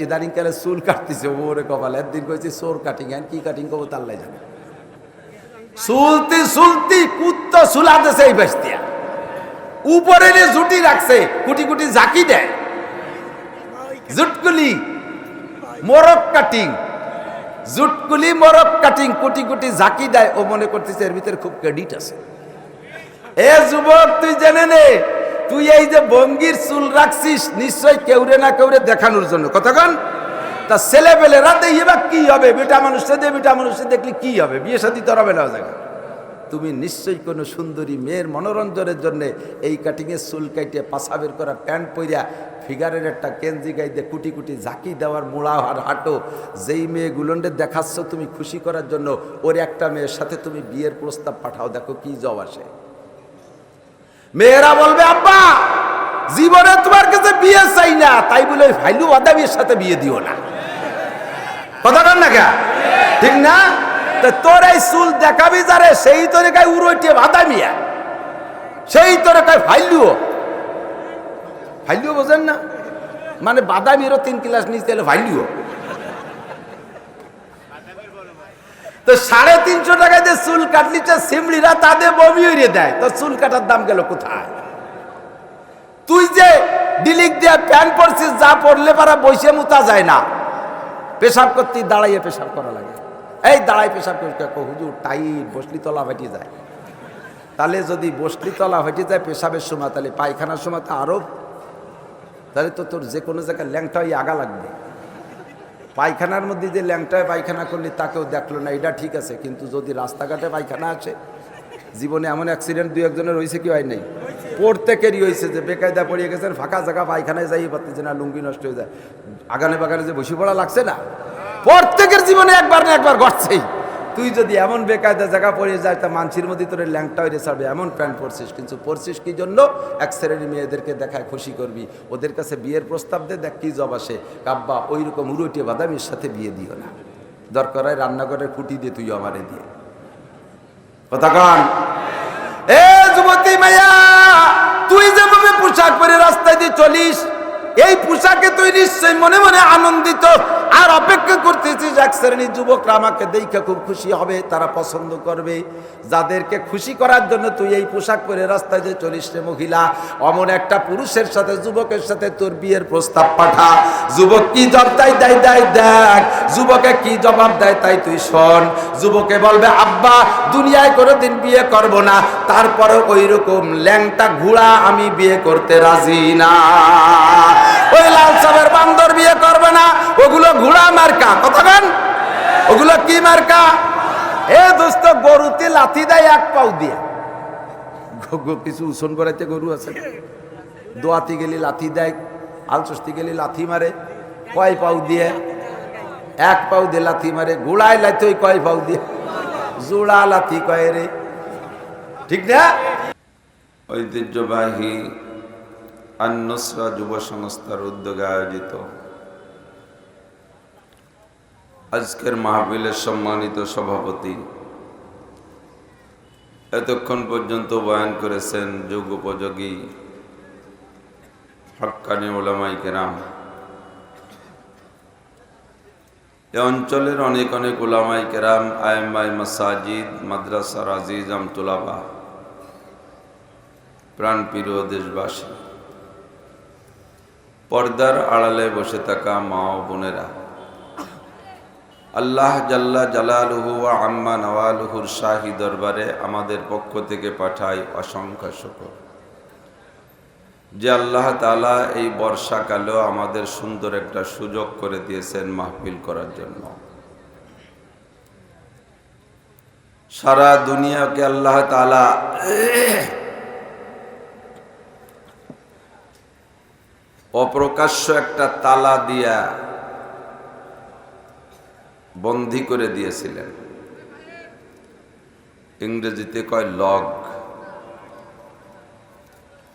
ইদানিংকালে চুল কাটতেছে ওরে কপালে, একদিন কইছে চোর কাটিং, কি কাটিং করবো তার লাই জানে। চুলতি চুলতি কুত্তা চুলাতেছে এই বেস্তিয়া, উপরে জুটি রাখছে, কুটি কুটি ঝাঁকি দেয়, জুটকুলি মোরক কাটিং, জুটকুলি মোরক কাটিং, কুটি কুটি ঝাঁকি দেয়। ও মনে করতেছে এর ভিতরে খুব ক্রেডিট আছে। এ যুবক, তুই জেনে নে, তুই এই যে বঙ্গির চুল রাখছিস নিশ্চয় কেউরে না কেউরে দেখানোর জন্য। কতক্ষণ তা ছেলে পেলে রাতে এবার কি হবে, বেটা মানুষটা দিয়ে বেটা মানুষটা দেখলে কি হবে, বিয়ে শাদী তো হবে না জায়গা। তুমি নিশ্চয়ই কোনো সুন্দরী মেয়ের মনোরঞ্জনের জন্য এই কাটিংয়ের চুল কাটিয়ে পাছা বের করা প্যান্ট পরিয়া ফিগারের একটা কেঞ্জি গাইতে কুটি কুটি ঝাঁকি দেওয়ার মোড়া আর হাঁটো যেই মেয়েগুলোকে দেখাচ্ছ তুমি খুশি করার জন্য, ওর একটা মেয়ের সাথে তুমি বিয়ের প্রস্তাব পাঠাও, দেখো কি জব আসে। মেয়েরা বলবে আব্বা জীবনে তোমার কাছে বিয়ে চাই না, তাই বলে ভাইলু আদাবির সাথে বিয়ে দিও না। কথা বল না কে, ঠিক না? তোর এই চুল দেখাবি যারে সেই তোরে কায় উড়োটিয়ে বাদামিয়া, সেই তোরে কায় ভাইলুও। ভাইলুও বোঝেন না, মানে বাদামিরও 3 ক্লাস নিচে এলে ভাইলুও। তো 350 টাকা দিয়ে চুল কাটলিটা সিমড়িরা তাদের বমি হইয়ে দেয়, তো চুল কাটার দাম গেল কোথায়? তুই যে ডিলিক দিয়ে প্যান্ট পরছিস, যা পরলে পারা বসে মুতা যায় না, পেশাব করতে দাঁড়াইয়ে পেশাব করা লাগে। এই দাঁড়াই পেশাব করতে হুজুর টাইট, বসলি তলা ফেটে যায়। তাহলে যদি বসলি তলা ফেটে যায় পেশাবের সময়, তাহলে পায়খানার সময় তো আরো, তাহলে তো তোর যে কোনো জায়গায় ল্যাংটা হয়ে আগা লাগবে। পায়খানার মধ্যে যে ল্যাংটায় পায়খানা করলি তাকেও দেখলো না, এটা ঠিক আছে, কিন্তু যদি রাস্তাঘাটে পায়খানা আছে, জীবনে এমন অ্যাক্সিডেন্ট 2-1 হয়েছে কি হয় নাই? প্রত্যেকেরই হয়েছে যে বেকায়দা পড়িয়ে গেছেন, ফাঁকা জায়গা পায়খানায় যাই পারতেছে না, লুঙ্গি নষ্ট হয়ে যায়, আগানে বাগানে যে বসে পড়া লাগছে না, প্রত্যেকের জীবনে একবার না একবার ঘটছেই। তুই যদি এমন বেকায়দা জায়গা পড়ে যায় তা মানসির মধ্যে তোর ল্যাংটা হয়ে ছাড়বে, এমন প্যান্ট পরছিস, কিন্তু পরছিস কি জন্য? এক শ্রেণীর মেয়েদেরকে দেখায় খুশি করবি, ওদের কাছে বিয়ের প্রস্তাব দে, দেখ কি জব আসে। কাব্বা ওই রকম উড়োটিয়ে বাদামির সাথে বিয়ে দিও না, দরকার হয় রান্নাঘরের কুটি দিয়ে তুই আমারে দিয়ে। কথা কন এ যুবতী মাইয়া, তুই যেভাবে পোশাক পরে রাস্তায় দিয়ে চলিস, এই পোশাকে তুই নিশ্চয়ই মনে মনে আনন্দিত আর অপেক্ষা করতেছিস এক শ্রেণীর যুবকরা আমাকে দেখে খুব খুশি হবে, তারা পছন্দ করবে। যাদেরকে খুশি করার জন্য তুই এই পোশাক পরে রাস্তায় দিয়ে চলিস রে মহিলা, অমন একটা পুরুষের সাথে, যুবকের সাথে তোর বিয়ের প্রস্তাব পাঠা। যুবক কি জবাব দেয় দেখ, যুবকে কি জবাব দেয় তাই তুই শোন। যুবকে বলবে আব্বা দুনিয়ায় কোনোদিন বিয়ে করব না, তারপরে ওই রকম ল্যাংটা ঘোড়া আমি বিয়ে করতে রাজি না। ওই লাল সাহেবের বান্দর বিয়ে করবে না, ওগুলো ঘোড়া মার্কা। কথা বলেন, ওগুলো কি মার্কা? এ দোস্ত, গরুতে লাথি দেয় 1 পাও দিয়ে। কিছু উসন করাইতে গরু আছে, দোয়াতি গেলি লাথি দেয়, আলচস্তি গেলি লাথি মারে। কয় পাও দিয়ে? 1 পাও দিয়ে লাথি মারে। ঘোড়ায় লাথি ওই কয় পাও দিয়ে? জোড়া লাথি কয় রে, ঠিক না? ঐতিহ্যবাহী আন-নুসরা যুব সংস্থার উদ্যোগে আয়োজিত আজকের মাহফিলের সম্মানিত সভাপতি, এতক্ষণ পর্যন্ত বয়ান করেছেন যুগ উপযোগী হক্কানি উলামায়ে কেরাম। এ অঞ্চলের অনেক অনেক উলামায়ে কেরাম, আইম্মায়ে মাসাজিদ, মাদ্রাসার আজিজ আমতুলাবা, প্রাণপ্রিয় দেশবাসী, পর্দার আড়ালে বসে থাকা মা ও বোনেরা, আল্লাহ জাল্লা জালালুহু ওয়া আম্মা নওয়ালুহুর শাহী দরবারে আমাদের পক্ষ থেকে পাঠাই অসংখ্য শুকর যে আল্লাহ তাআলা এই বর্ষাকালেও আমাদের সুন্দর একটা সুযোগ করে দিয়েছেন মাহফিল করার জন্য। সারা দুনিয়াকে আল্লাহ তাআলা অপ্রকাশ্য একটা তালা দিয়া বন্দী করে দিয়েছিলেন, ইংরেজিতে কয়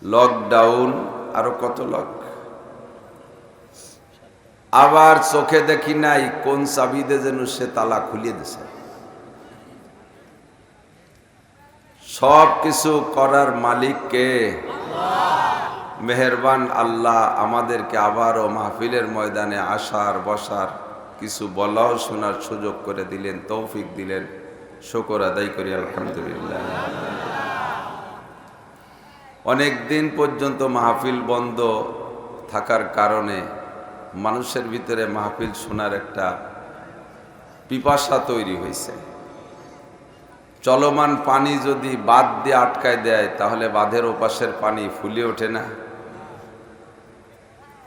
লকডাউন, আরো কত লক। আবার চোখে দেখি নাই কোন চাবিতে যেন সে তালা খুলিয়ে দিছে। সব কিছু করার মালিক কে? মেহেরবান আল্লাহ আমাদেরকে আবারও মাহফিলের ময়দানে আসার বসার কিছু বলাও শোনার সুযোগ করে দিলেন, তৌফিক দিলেন। শুকর আদায় করি আলহামদুলিল্লাহ। অনেক দিন পর্যন্ত মাহফিল বন্ধ থাকার কারণে মানুষের ভিতরে মাহফিল শোনার একটা পিপাসা তৈরি হয়েছে। চলমান পানি যদি বাঁধ দিয়ে আটকায় দেয় তাহলে বাঁধের ওপাশের পানি ফুলে ওঠে না?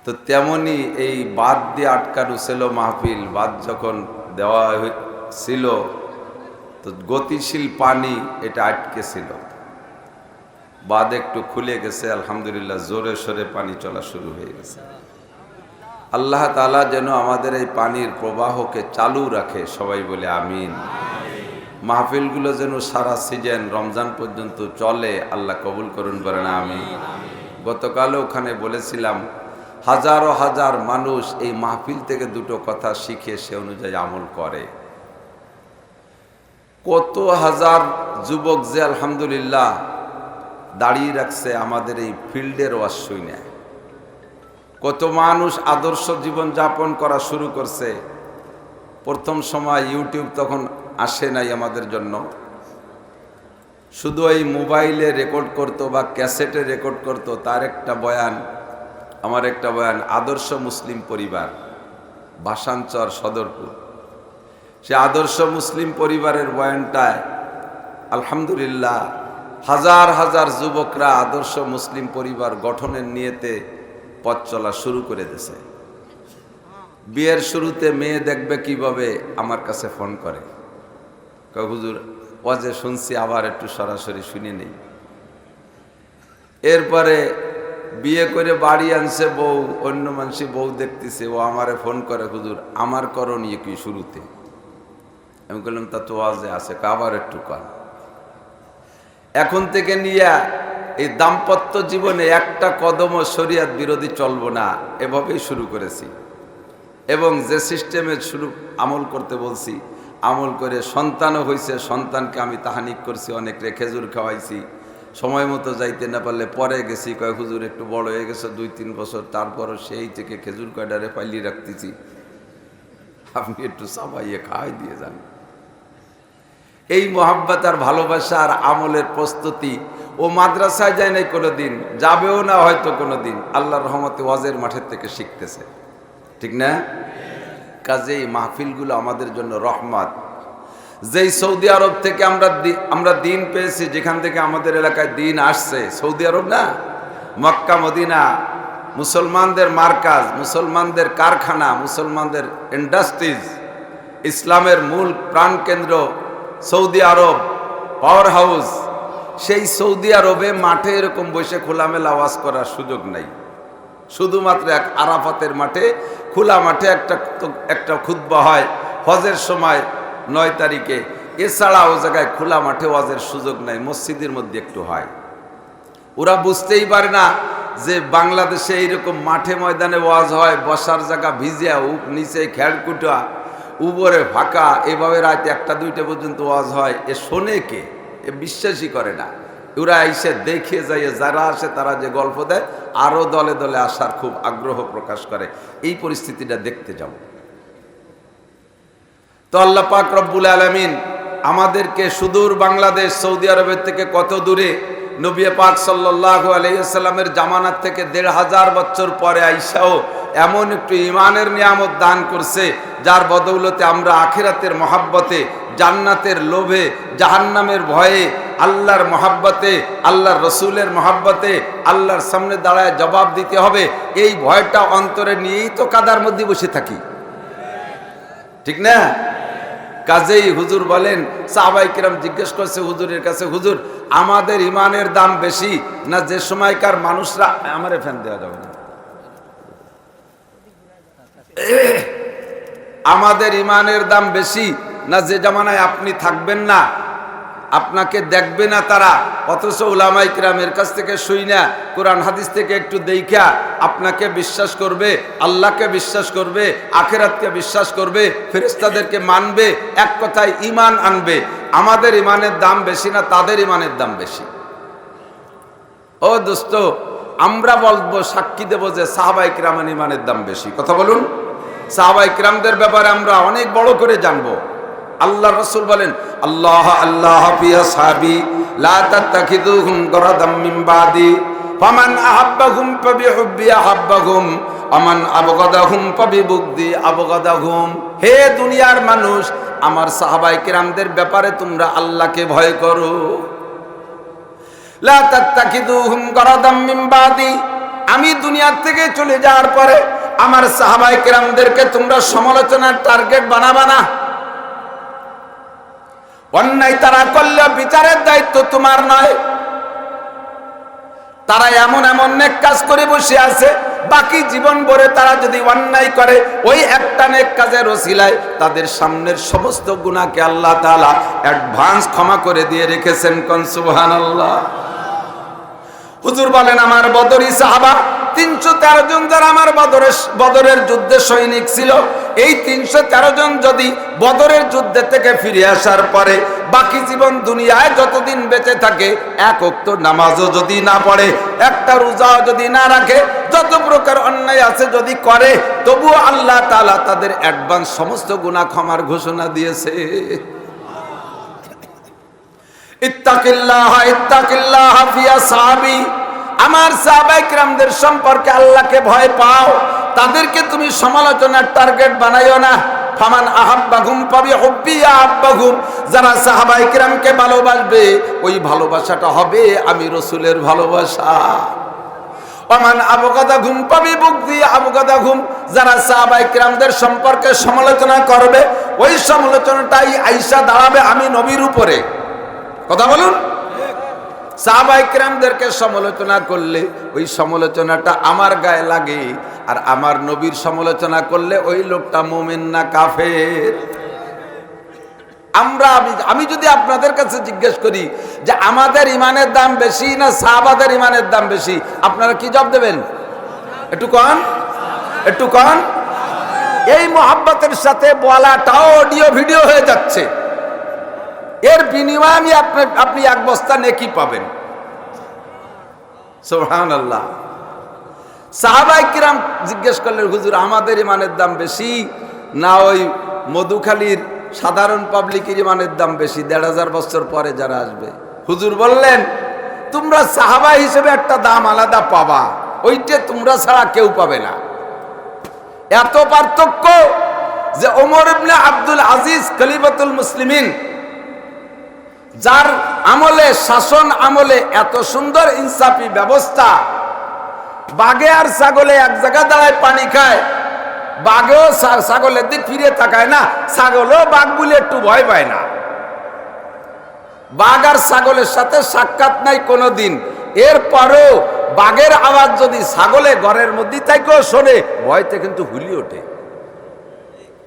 তো তেমনি এই বাঁধ দিয়ে আটকানো ছিল মাহফিল। বাঁধ যখন দেওয়া ছিল তো গতিশীল পানি এটা আটকে ছিল, বাঁধ একটু খুলে গেছে, আলহামদুলিল্লাহ জোরে সোরে পানি চলা শুরু হয়ে গেছে। আল্লাহ তাআলা যেন আমাদের এই পানির প্রবাহকে চালু রাখে, সবাই বলে আমিন। মাহফিলগুলো যেন সারা সিজন রমজান পর্যন্ত চলে, আল্লাহ কবুল করুন, বলেন আমিন। গতকালও ওখানে বলেছিলাম হাজারো হাজার মানুষ এই মাহফিল থেকে দুটো কথা শিখে সে অনুযায়ী আমল করে। কত হাজার যুবক যে আলহামদুলিল্লাহ দাঁড়িয়ে রাখছে আমাদের এই ফিল্ডের ওয়াজ শুনে। কত মানুষ আদর্শ জীবন যাপন করা শুরু করছে। প্রথম সময় ইউটিউব তখন আসে নাই আমাদের জন্য, শুধু এই মোবাইলে রেকর্ড করতো বা ক্যাসেটে রেকর্ড করতো। তার একটা বয়ান, আমার একটা বয়ান, আদর্শ মুসলিম পরিবার, ভাষাঞ্চর সদরপুর। সে আদর্শ মুসলিম পরিবারের বয়ানটায় আলহামদুলিল্লাহ হাজার হাজার যুবকরা আদর্শ মুসলিম পরিবার গঠনের নিয়েতে পথ চলা শুরু করে দিয়েছে। বিয়ের শুরুতে মেয়ে দেখবে কিভাবে আমার কাছে ফোন করে, কয় হুজুর ওয়াজে শুনছি, আবার একটু সরাসরি শুনে নেই। এরপরে বিয়ে করে বাড়ি আনছে বউ, অন্য মানুষই বউ দেখতেছে, ও আমারে ফোন করে হুজুর আমার করণীয় কি শুরুতে? আমি বললাম তা তো ওয়াজে আছে, আবার একটু কর। এখন থেকে নিয়ে এই দাম্পত্য জীবনে একটা কদমও শরিয়াত বিরোধী চলবো না, এভাবেই শুরু করেছি। এবং যে সিস্টেমে শুরু আমল করতে বলছি আমল করে সন্তানও হয়েছে, সন্তানকে আমি তাহানিক করছি, অনেকরে খেজুর খাওয়াইছি। সময় মতো যাইতে না পারলে পরে গেছি, কয় হুজুর একটু বড় হয়ে গেছে 2-3 বছর, তারপরও সেই থেকে খেজুর কয়ডারে পাইলিয়ে রাখতেছি, আপনি একটু চাবাইয়ে খাওয়াই দিয়ে যান। এই মোহাব্বত আর ভালোবাসা আর আমলের প্রস্তুতি ও মাদ্রাসায় যায় নাই কোনোদিন, যাবেও না হয়তো কোনোদিন, আল্লাহর রহমতে ওয়াজের মাঠের থেকে শিখতেছে, ঠিক না? কাজেই মাহফিলগুলো আমাদের জন্য রহমত। যেই সৌদি আরব থেকে আমরা দিন পেয়েছি, যেখান থেকে আমাদের এলাকায় দিন আসছে, সৌদি আরব না, মক্কা মদিনা, মুসলমানদের মার্কাজ, মুসলমানদের কারখানা, মুসলমানদের ইন্ডাস্ট্রিজ, ইসলামের মূল প্রাণকেন্দ্র সৌদি আরব, পাওয়ার হাউস। সেই সৌদি আরবে মাঠে এরকম বসে খোলামেলা আওয়াজ করার সুযোগ নাই। শুধুমাত্র এক আরাফাতের মাঠে, খোলা মাঠে একটা খুতবা হয় হজের সময় 9 তারিখে। এছাড়া ও জায়গায় খোলা মাঠে ওয়াজের সুযোগ নাই, মসজিদের মধ্যে একটু হয়। ওরা বুঝতেই পারে না যে বাংলাদেশে এইরকম মাঠে ময়দানে ওয়াজ হয়, বসার জায়গা ভিজিয়া, নিচে খেড়কুটা, উপরে ফাঁকা, এভাবে রাত 1-2টা পর্যন্ত ওয়াজ হয়। এ শোনে কে? এ বিশ্বাসই করে না। ওরা এসে দেখে যায়, যারা আসে তারা যে গল্প দেয়, আরো দলে দলে আসার খুব আগ্রহ প্রকাশ করে। এই পরিস্থিতিটা দেখতে যাব। তো আল্লাহ পাক রব্বুল আলামিন আমাদেরকে সুদূর বাংলাদেশ, সৌদি আরবের থেকে কত দূরে, নবী পাক সাল্লাল্লাহু আলাইহি ওয়াসাল্লামের জামানাত থেকে 1500 বছর পরে আইসাও এমন একটু ইমানের নিয়ামত দান করছে, যার বদৌলতে আমরা আখিরাতের মহাব্বতে, জান্নাতের লোভে, জাহান্নামের ভয়ে, আল্লাহর মহাব্বতে, আল্লাহর রসুলের মহাব্বতে আল্লাহর সামনে দাঁড়ায় জবাব দিতে হবে, এই ভয়টা অন্তরে নিয়েই তো কাদার মধ্যে বসে থাকি, ঠিক না? কাজেই হুজুর বলেন, সাহাবায়ে কেরাম জিজ্ঞেস করছে হুজুরের কাছে, হুজুর আমাদের ইমানের দাম বেশি না যে সময়কার মানুষরা, আমারে ফ্যান দেওয়া যাবে না, আমাদের ইমানের দাম বেশি না যে জামানায় আপনি থাকবেন না, আপনাকে দেখবে না তারা, অথচ উলামায়ে কিরামের কাছ থেকে শুই না, কোরআন হাদিস থেকে একটু দেইখা আপনাকে বিশ্বাস করবে, আল্লাহকে বিশ্বাস করবে, আখিরাতকে বিশ্বাস করবে, ফেরেশতাদেরকে মানবে, এক কথায় ঈমান আনবে। আমাদের ঈমানের দাম বেশি না তাদের ঈমানের দাম বেশি? ও দোস্ত, আমরা বলবো, সাক্ষী দেব যে সাহাবায়ে কিরামের ইমানের দাম বেশি। কথা বলুন। সাহাবায়ে কিরামদের ব্যাপারে আমরা অনেক বড় করে জানবো। আল্লাহ রাসূল বলেন, আল্লাহ আল্লাহ ফি আসহাবি লা তাত্তাখিযুহুম গরাদাম মিন বাদি ফামান আহাব্বাহুম ফাবিহুব্বি আহাব্বাহুম আমান আবগাদাহুম ফাবিবুগদি আবগাদাহুম। হে দুনিয়ার মানুষ, আমার সাহাবায়ে কিরামদের ব্যাপারে তোমরা আল্লাহকে ভয় করো। লা তাত্তাখিযুহুম গরাদাম মিন বাদি, আমি দুনিয়া থেকে চলে যাওয়ার পরে আমার সাহাবায়ে কিরামদেরকে তোমরা সমালোচনার টার্গেট বানাবা না। অন্যায় তারা করলে বিচারের দায়িত্ব তোমার নয়। তারা এমন এমন নেক কাজ করে বসে আছে, বাকি জীবন ভরে তারা যদি অন্যায় করে, ওই একটা নেক কাজের ওসিলায় তাদের সামনের সমস্ত গুনাহকে আল্লাহ তাআলা অ্যাডভান্স ক্ষমা করে দিয়ে রেখেছেন। কোন সুবহানাল্লাহ। হুজুর বলেন, আমার বদরি সাহাবা 313 জন যারা আমার বদরের যুদ্ধে সৈনিক ছিল, এই 313 জন যদি বদরের যুদ্ধ থেকে ফিরে আসার পরে বাকি জীবন দুনিয়ায় যতদিন বেঁচে থাকে, এক ওয়াক্ত নামাজও যদি না পড়ে, একটা রোজাও যদি না রাখে, যত প্রকার অন্যায় আছে যদি করে, তবুও আল্লাহ তাআলা তাদের অ্যাডভান্স সমস্ত গুনাহ ক্ষমার ঘোষণা দিয়েছে। ইত্তাকিল্লাহ ইত্তাকিল্লাহ ফি আসহাবি, আমার সাহাবায়ে কিরামদের সম্পর্কে আল্লাহকে ভয় পাও, তাদেরকে তুমি সমালোচনার টার্গেট বানাইও না। ফামান আহাব্বাহুম ফাবিহুব্বি আহাব্বাহুম, যারা সাহাবায়ে কিরামকে ভালোবাসবে, ওই ভালোবাসাটা হবে আমি রাসূলের ভালোবাসা। ওমান আবগাদাহুম ফাবিবুগদি আবগাদাহুম, যারা সাহাবায়ে কিরামদের সম্পর্কে সমালোচনা করবে, ওই সমালোচনাটাই আইসা দাঁড়াবে আমি নবীর উপরে। কথা বলুন। সাহাবায়ে কিরামদেরকে সমালোচনা করলে ওই সমালোচনাটা আমার গায়ে লাগে, আর আমার নবীর সমালোচনা করলে ওই লোকটা মুমিন না কাফের। আমি যদি আপনাদের কাছে জিজ্ঞেস করি যে আমাদের ইমানের দাম বেশি না সাহাবাদের ইমানের দাম বেশি, আপনারা কি জবাব দেবেন? একটু কন, একটু কন। এই মোহাব্বতের সাথে বলাটাও অডিও ভিডিও হয়ে যাচ্ছে, এর বিনিময়ে আপনি এক বস্তা নেকি পাবেন। সুবহানাল্লাহ। সাহাবায়ে কিরাম জিজ্ঞেস করলেন, হুজুর আমাদের ইমানের দাম বেশি না ওই মধুখালীর সাধারণ পাবলিকের ইমানের দাম বেশি ১৫০০ বছর পরে যারা আসবে? হুজুর বললেন, তোমরা সাহাবা হিসেবে একটা দাম আলাদা পাবা, ওইটা তোমরা ছাড়া কেউ পাবে না। এত পার্থক্য যে ওমর ইবনে আব্দুল আজিজ খলিফাতুল মুসলিমিন, যার আমলে, শাসন আমলে এত সুন্দর ইনসাফি ব্যবস্থা, বাঘে আর ছাগলে এক জায়গা দাঁড়ায় পানি খায়, বাঘেও ছাগলের দিক ফিরে তাকায় না, ছাগলও বাঘ বলে একটু ভয় পায় না। বাঘ আর ছাগলের সাথে সাক্ষাৎ নাই কোনোদিন, এরপরও বাঘের আওয়াজ যদি ছাগলে ঘরের মধ্যে থেকেও শোনে, ভয়তে কিন্তু হুলি ওঠে।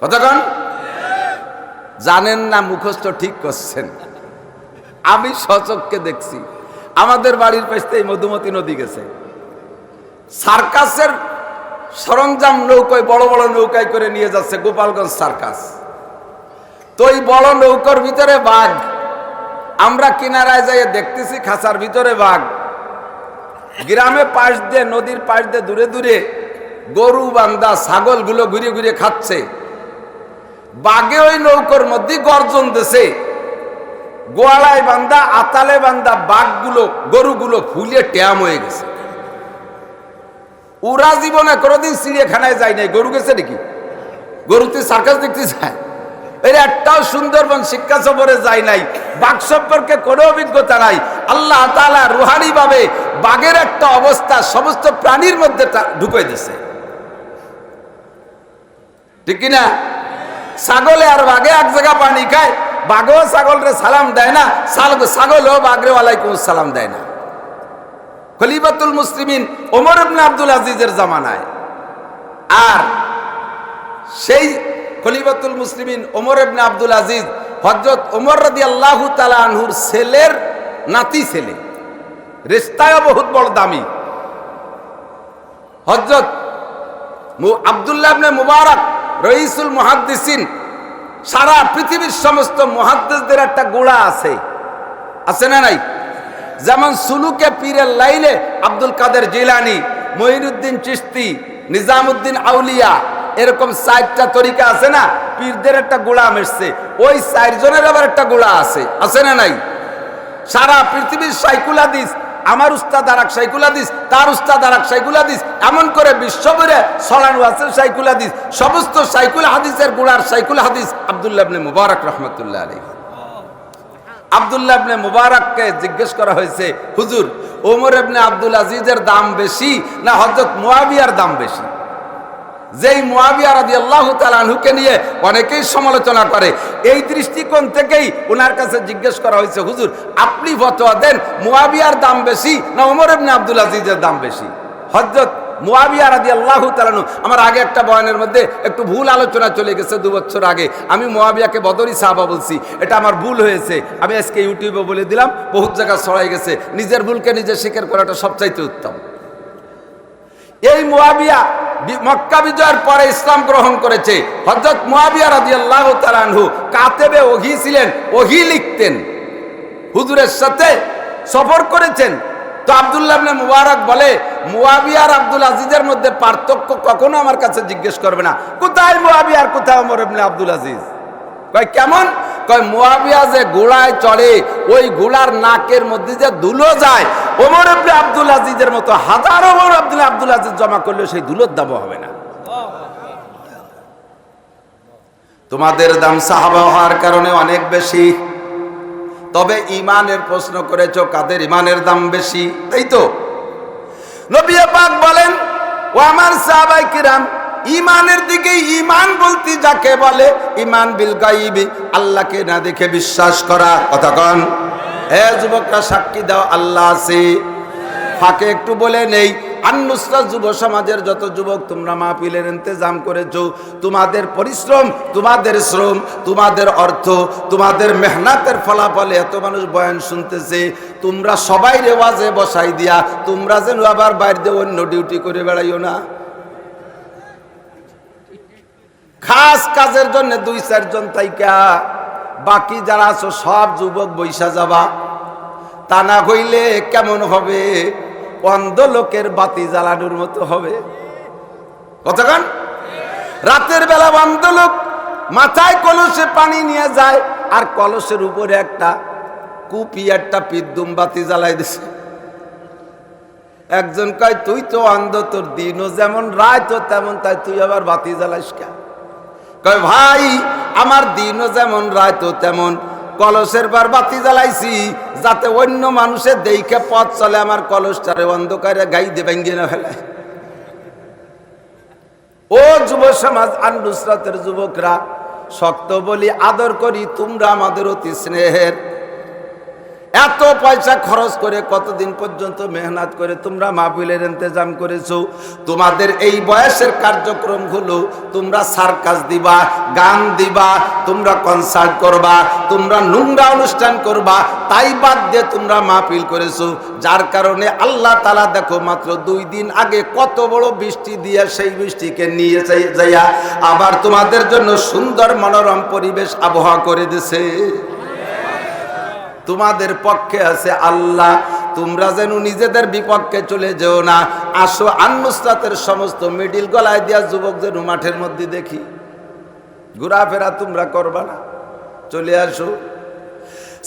কতক্ষণ জানেন না, মুখস্থ ঠিক করছেন। আমি সচক্ষে দেখছি, আমাদের বাড়ির পাশে মধুমতি নদী গেছে, সার্কাসের সরঞ্জাম নৌকায়, বড় বড় নৌকায় করে নিয়ে যাচ্ছে গোপালগঞ্জ সার্কাস। তো এই বড় নৌকার ভিতরে বাঘ, আমরা কিনারায় যাই দেখতেছি খাঁচার ভিতরে বাঘ। গ্রামে পাশ দিয়ে, নদীর পাশ দিয়ে দূরে দূরে গরু বান্ধা ছাগলগুলো ঘুরে ঘুরে খাচ্ছে, বাঘে ওই নৌকার মধ্যে গর্জন দিছে। গোয়ালায় বান্ধা, আতালে বান্ধা বাঘগুলো, গরুগুলো ফুলিয়ে ট্যাম হয়ে গেছে। ওরা জীবনে কোনোদিন চিড়িয়াখানায় যায় নাই, গরু গেছে নাকি? গরুতে সার্কাস দেখতে যায়? এর একটাও সুন্দরবন শিক্ষা সফরে যায় নাই, বাঘ সম্পর্কে কোনো অভিজ্ঞতা নাই। আল্লাহ তাআলা রুহানি ভাবে বাঘের একটা অবস্থা সমস্ত প্রাণীর মধ্যে ঢুকে দিছে, ঠিক কিনা? ছাগলে আর বাঘে এক জায়গা পানি খায়, বাঘও ছাগলরে সালাম দেয় না, ছাগলও বাঘরে ওয়ালাইকুম সালাম দেয় না। খলিফাতুল মুসলিমিন ওমর ইবনে আব্দুল আজিজের জামানায়, আর সেই খলিফাতুল মুসলিমিন ওমর ইবনে আব্দুল আজিজ হযরত ওমর রাদিয়াল্লাহু তাআলা আনহুর ছেলের নাতি ছেলে, রিশতায় বহুত বড় দামি। হযরত আব্দুল্লাহ ইবনে মুবারক রইসুল মুহাদ্দিসিন, সারা পৃথিবীর সমস্ত মুহাদ্দিসদের একটা গোড়া আছে, আছে না নাই? যেমন সুলুকে পীরের লাইনে আব্দুল কাদের জিলানী, মঈনুদ্দিন চিশতি, নিজামুদ্দিন আউলিয়া, এরকম 4টা তরিকা আছে না, পীরদের একটা গোলাম এসছে, ওই 4 জনের আবার একটা গোলা আছে না নাই? সারা পৃথিবীর শাইখুল হাদিস, আমার উস্তাদ আরেক শাইখুল হাদিস, তার উস্তাদ আরেক শাইখুল হাদিস, এমন করে বিশ্বভরে ছড়ানো আছে শাইখুল হাদিস। সমস্ত শাইখুল হাদিসের গোলার শাইখুল হাদিস আব্দুল্লাহ ইবনে মুবারক রাহমাতুল্লাহ আলাইহি। আব্দুল্লাহ ইবনে মুবারককে জিজ্ঞেস করা হয়েছে, হুজুর ওমর ইবনে আব্দুল আজিজের দাম বেশি না হযরত মুয়াবিয়ার দাম বেশি? যেই মুয়াবিয়া রাদিয়াল্লাহু তাআলা আনহুকে নিয়ে অনেকেই সমালোচনা করে, এই দৃষ্টিকোণ থেকেই ওনার কাছে জিজ্ঞেস করা হয়েছে, হুজুর আপনি ফতোয়া দেন মুয়াবিয়ার দাম বেশি না ওমর ইবনে আব্দুল আজিজের দাম বেশি? হযরত মুয়াবিয়া রাদিয়াল্লাহু তাআলা আনহু, আমার আগে একটা বয়ানের মধ্যে একটু ভুল আলোচনা চলে গেছে 2 বছর আগে, আমি মুয়াবিয়াকে বদরি সাহাবা বলছি, এটা আমার ভুল হয়েছে, আমি আজকে ইউটিউবে বলে দিলাম, বহুত জায়গা ছড়াই গেছে। নিজের ভুলকে নিজে স্বীকার করাটা সবচাইতে উত্তম। এই মুয়াবিয়া মক্কা বিজয়ের পরে ইসলাম গ্রহণ করেছে। হযরত মুয়াবিয়া রাদিয়াল্লাহু তাআলা আনহু কাতেবে ওহী ছিলেন, ওহী লিখতেন, হুজুরের সাথে সফর করেছেন। তো আব্দুল্লাহ ইবনে মুবারক বলে, মুয়াবিয়া আর আব্দুল আজিজের মধ্যে পার্থক্য কখনো আমার কাছে জিজ্ঞেস করবে না, কোথায় মুয়াবিয়া আর কোথায় ওমর ইবনে আব্দুল আজিজ? কয় কেমন? কয় মুয়াবিয়া যে ঘোড়ায় চড়ে, ওই ঘোড়ার নাকের মধ্যে যে ধুলো যায়, ওমর ইবনে আব্দুল আজিজের মতো হাজারো ওমর ইবনে আব্দুল আজিজ জমা করলে সেই ধুলোর দাম হবে না। তোমাদের দাম সাহাবা হওয়ার কারণে অনেক বেশি, তবে ইমানের প্রশ্ন করেছো, কাদের ইমানের দাম বেশি? তাই তো নবী পাক বলেন, ও আমার সাহাবায়ে কিরাম, ইমানের দিকে ইমান বলতে যাকে বলে, ইমান বিল গায়বি, আল্লাহকে না দেখে বিশ্বাস করা। কথা কন, এ যুবকরা সাক্ষী দাও আল্লাহ আছে। ফাঁকে একটু বলে নেই, আন-নুসরাত যুব সমাজের যত যুবক তোমরা মাহফিলের ইন্তেজাম করেছো, তোমাদের পরিশ্রম, তোমাদের শ্রম, তোমাদের অর্থ, তোমাদের মেহনতের ফলাফলে এত মানুষ বয়ান শুনতেছে, তোমরা সবাই রেওয়াজে বসাই দিয়া তোমরা যেন আবার বাইরে অন্য ডিউটি করে বেড়াইও না। খাস কাজের জন্য 2-4 জন তাইকা বাকি যারা আছো সব যুবক বৈশা যাবা, তা না হইলে কেমন হবে? অন্ধ লোকের বাতি জ্বালানোর মতো হবে। কতক্ষণ রাতের বেলা অন্ধ লোক মাথায় কলসে পানি নিয়ে যায়, আর কলসের উপরে একটা কুপি, একটা পিদ্দুম বাতি জ্বালাই দিছে। একজন কয়, তুই তো অন্ধ, তোর দিনও যেমন রাতও তেমন, তাই তুই আবার বাতি জ্বালাইস কেন? কয় ভাই, আমার দিনও যেমন রাতও তেমন, কলসের বার বাতি জ্বালাইছি যাতে অন্য মানুষের দেখে পথ চলে, আমার কলসটারে অন্ধকারে গাইদে ভেঙ্গে না ফেলায়। ও যুব সমাজ, আন-নুসরাতের যুবকরা, শক্ত বলি আদর করি, তোমরা আমাদের অতি স্নেহের। এত পয়সা খরচ করে কতদিন পর্যন্ত মেহনত করে তোমরা মাহফিলের ইন্তেজাম করেছো, তোমাদের এই বয়সের কার্যক্রম হলো তোমরা সার্কাস দিবা, গান দিবা, তোমরা কনসার্ট করবা, তোমরা নোংরা অনুষ্ঠান করবা, তাই বাদ দিয়ে তোমরা মাহফিল করেছো। যার কারণে আল্লাহ তাআলা দেখো মাত্র 2 দিন আগে কত বড় বৃষ্টি দিয়ে সেই বৃষ্টিকে নিয়ে যাইয়া আবার তোমাদের জন্য সুন্দর মনোরম পরিবেশ আবহাওয়া করে দিছে। তোমাদের পক্ষে আছে আল্লাহ, তোমরা যেন নিজেদের বিপক্ষে চলে যেও না। আসো, আন-নুসরাতের সমস্ত মিডিল গলায় দিয়া যুবক যেন মাঠের মধ্যে দেখি, ঘোরাফেরা তোমরা করবা না, চলে আসো।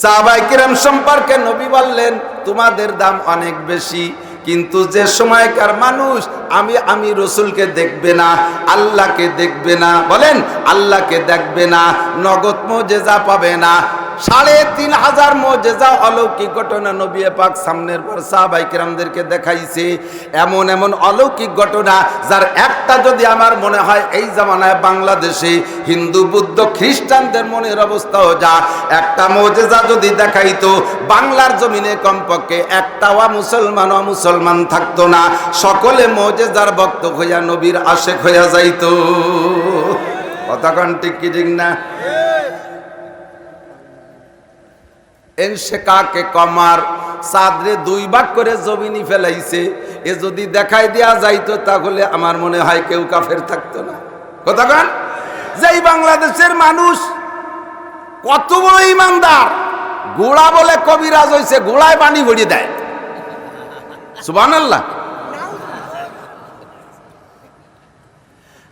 সাহাবায়ে কিরাম সম্পর্কে নবী বললেন, তোমাদের দাম অনেক বেশি, কিন্তু যে সময়কার মানুষ আমি রসুলকে দেখবে না, আল্লাহকে দেখবে না, বলেন আল্লাহকে দেখবে না, নগদ মুজিজা পাবে না, 3500 মুজিজা অলৌকিক ঘটনা নবী পাক সামনের পর সাহাবায়ে কিরামদেরকে দেখাইছে। এমন এমন অলৌকিক ঘটনা যার একটা যদি আমার মনে হয় এই জামানায় বাংলাদেশে হিন্দু বৌদ্ধ খ্রিস্টানদের মনের অবস্থাও যা, একটা মুজিজা যদি দেখাইতো, বাংলার জমিনে কমপক্ষে একটাও মুসলমান থাকতো না, সকলে মুজিজার ভক্ত হইয়া নবীর আশেক হইয়া যাইতো। কথাক্ষণ ঠিক কি ঠিক না? এনশেকাকে কমার চাঁদরে 2 ভাগ করে জমিনি ফেলাইছে, এ যদি দেখাই দেয়া যাইতো তাহলে আমার মনে হয় কেউ কাফের থাকতো না। কথাক্ষণ যেই বাংলাদেশের মানুষ কত বড় ইমানদার, গোড়া বলে কবিরাজ হইছে, গোড়ায় পানি ভরিয়ে দেয়। সুবহানাল্লাহ।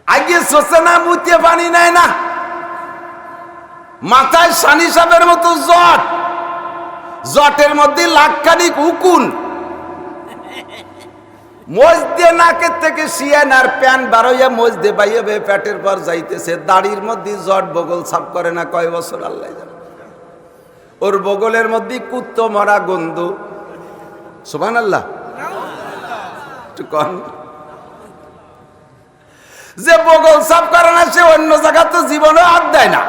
আগে সোচে না, মুতিয়ে পানি নেয় না, মাথায় সানি সাপের মতো জট, জটের মধ্যে লাখখানিক উকুন, মোজ দিয়ে নাকের থেকে শিয়ান আর প্যান বারোইয়া মোজ দিয়ে বাইয়ে পেটের পর যাইতেছে, দাড়ির মধ্যে জট, বগল সাফ করে না কয় বছর আল্লাহ জানে। ওর বগলের মধ্যে কুত্তো মরা গন্ধ। সুবহানাল্লাহ। যে বগল সাফ করে না সে অন্য জায়গা তো জীবনে হাত দেয় না,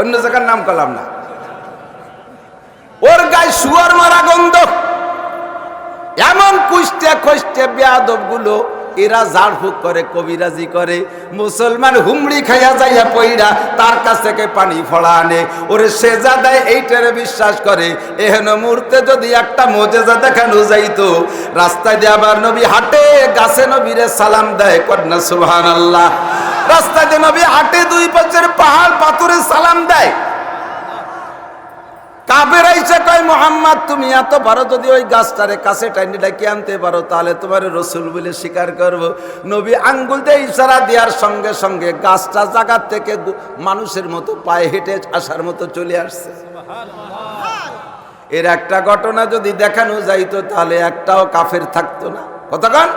অন্য জায়গার নাম করলাম না। ওর গায়ে শুয়ার মারা গন্ধ। এমন কুষ্টে খষ্টে বেয়াদব গুলো এরা ঝাড়ফুঁক করে, কবিরাজি করে। মুসলমান হুমড়ি খাইয়া যাইয়া পইরা তার কাছ থেকে পানি ফড়া আনে, ওরে সেজা দেয়, এইটারে বিশ্বাস করে। এহেন মুহূর্তে যদি একটা মোজেজা দেখানো যাইতো, রাস্তায় দিয়ে আবার নবী হাঁটে, গাছে নবীরে সালাম দেয়, কন্যা সুবহানাল্লাহ। রাস্তায় দিয়ে নবী হাঁটে, দুই পাশের পাহাড় পাথরে সালাম দেয়। কাফের আইসা কয়, মুহাম্মদ তুমি এত পারো, যদি ওই গাছটারে কাছে টাইনে ডাকি আনতে পারো তাহলে তোমার রসুল বলে স্বীকার করব। নবী আঙ্গুল দিয়ে ইশারা দেওয়ার সঙ্গে সঙ্গে গাছটা জায়গার থেকে মানুষের মতো পায়ে হেঁটে আসার মতো চলে আসছে। এর একটা ঘটনা যদি দেখানো যাইতো তাহলে একটাও কাফের থাকতো না। কতক্ষণ?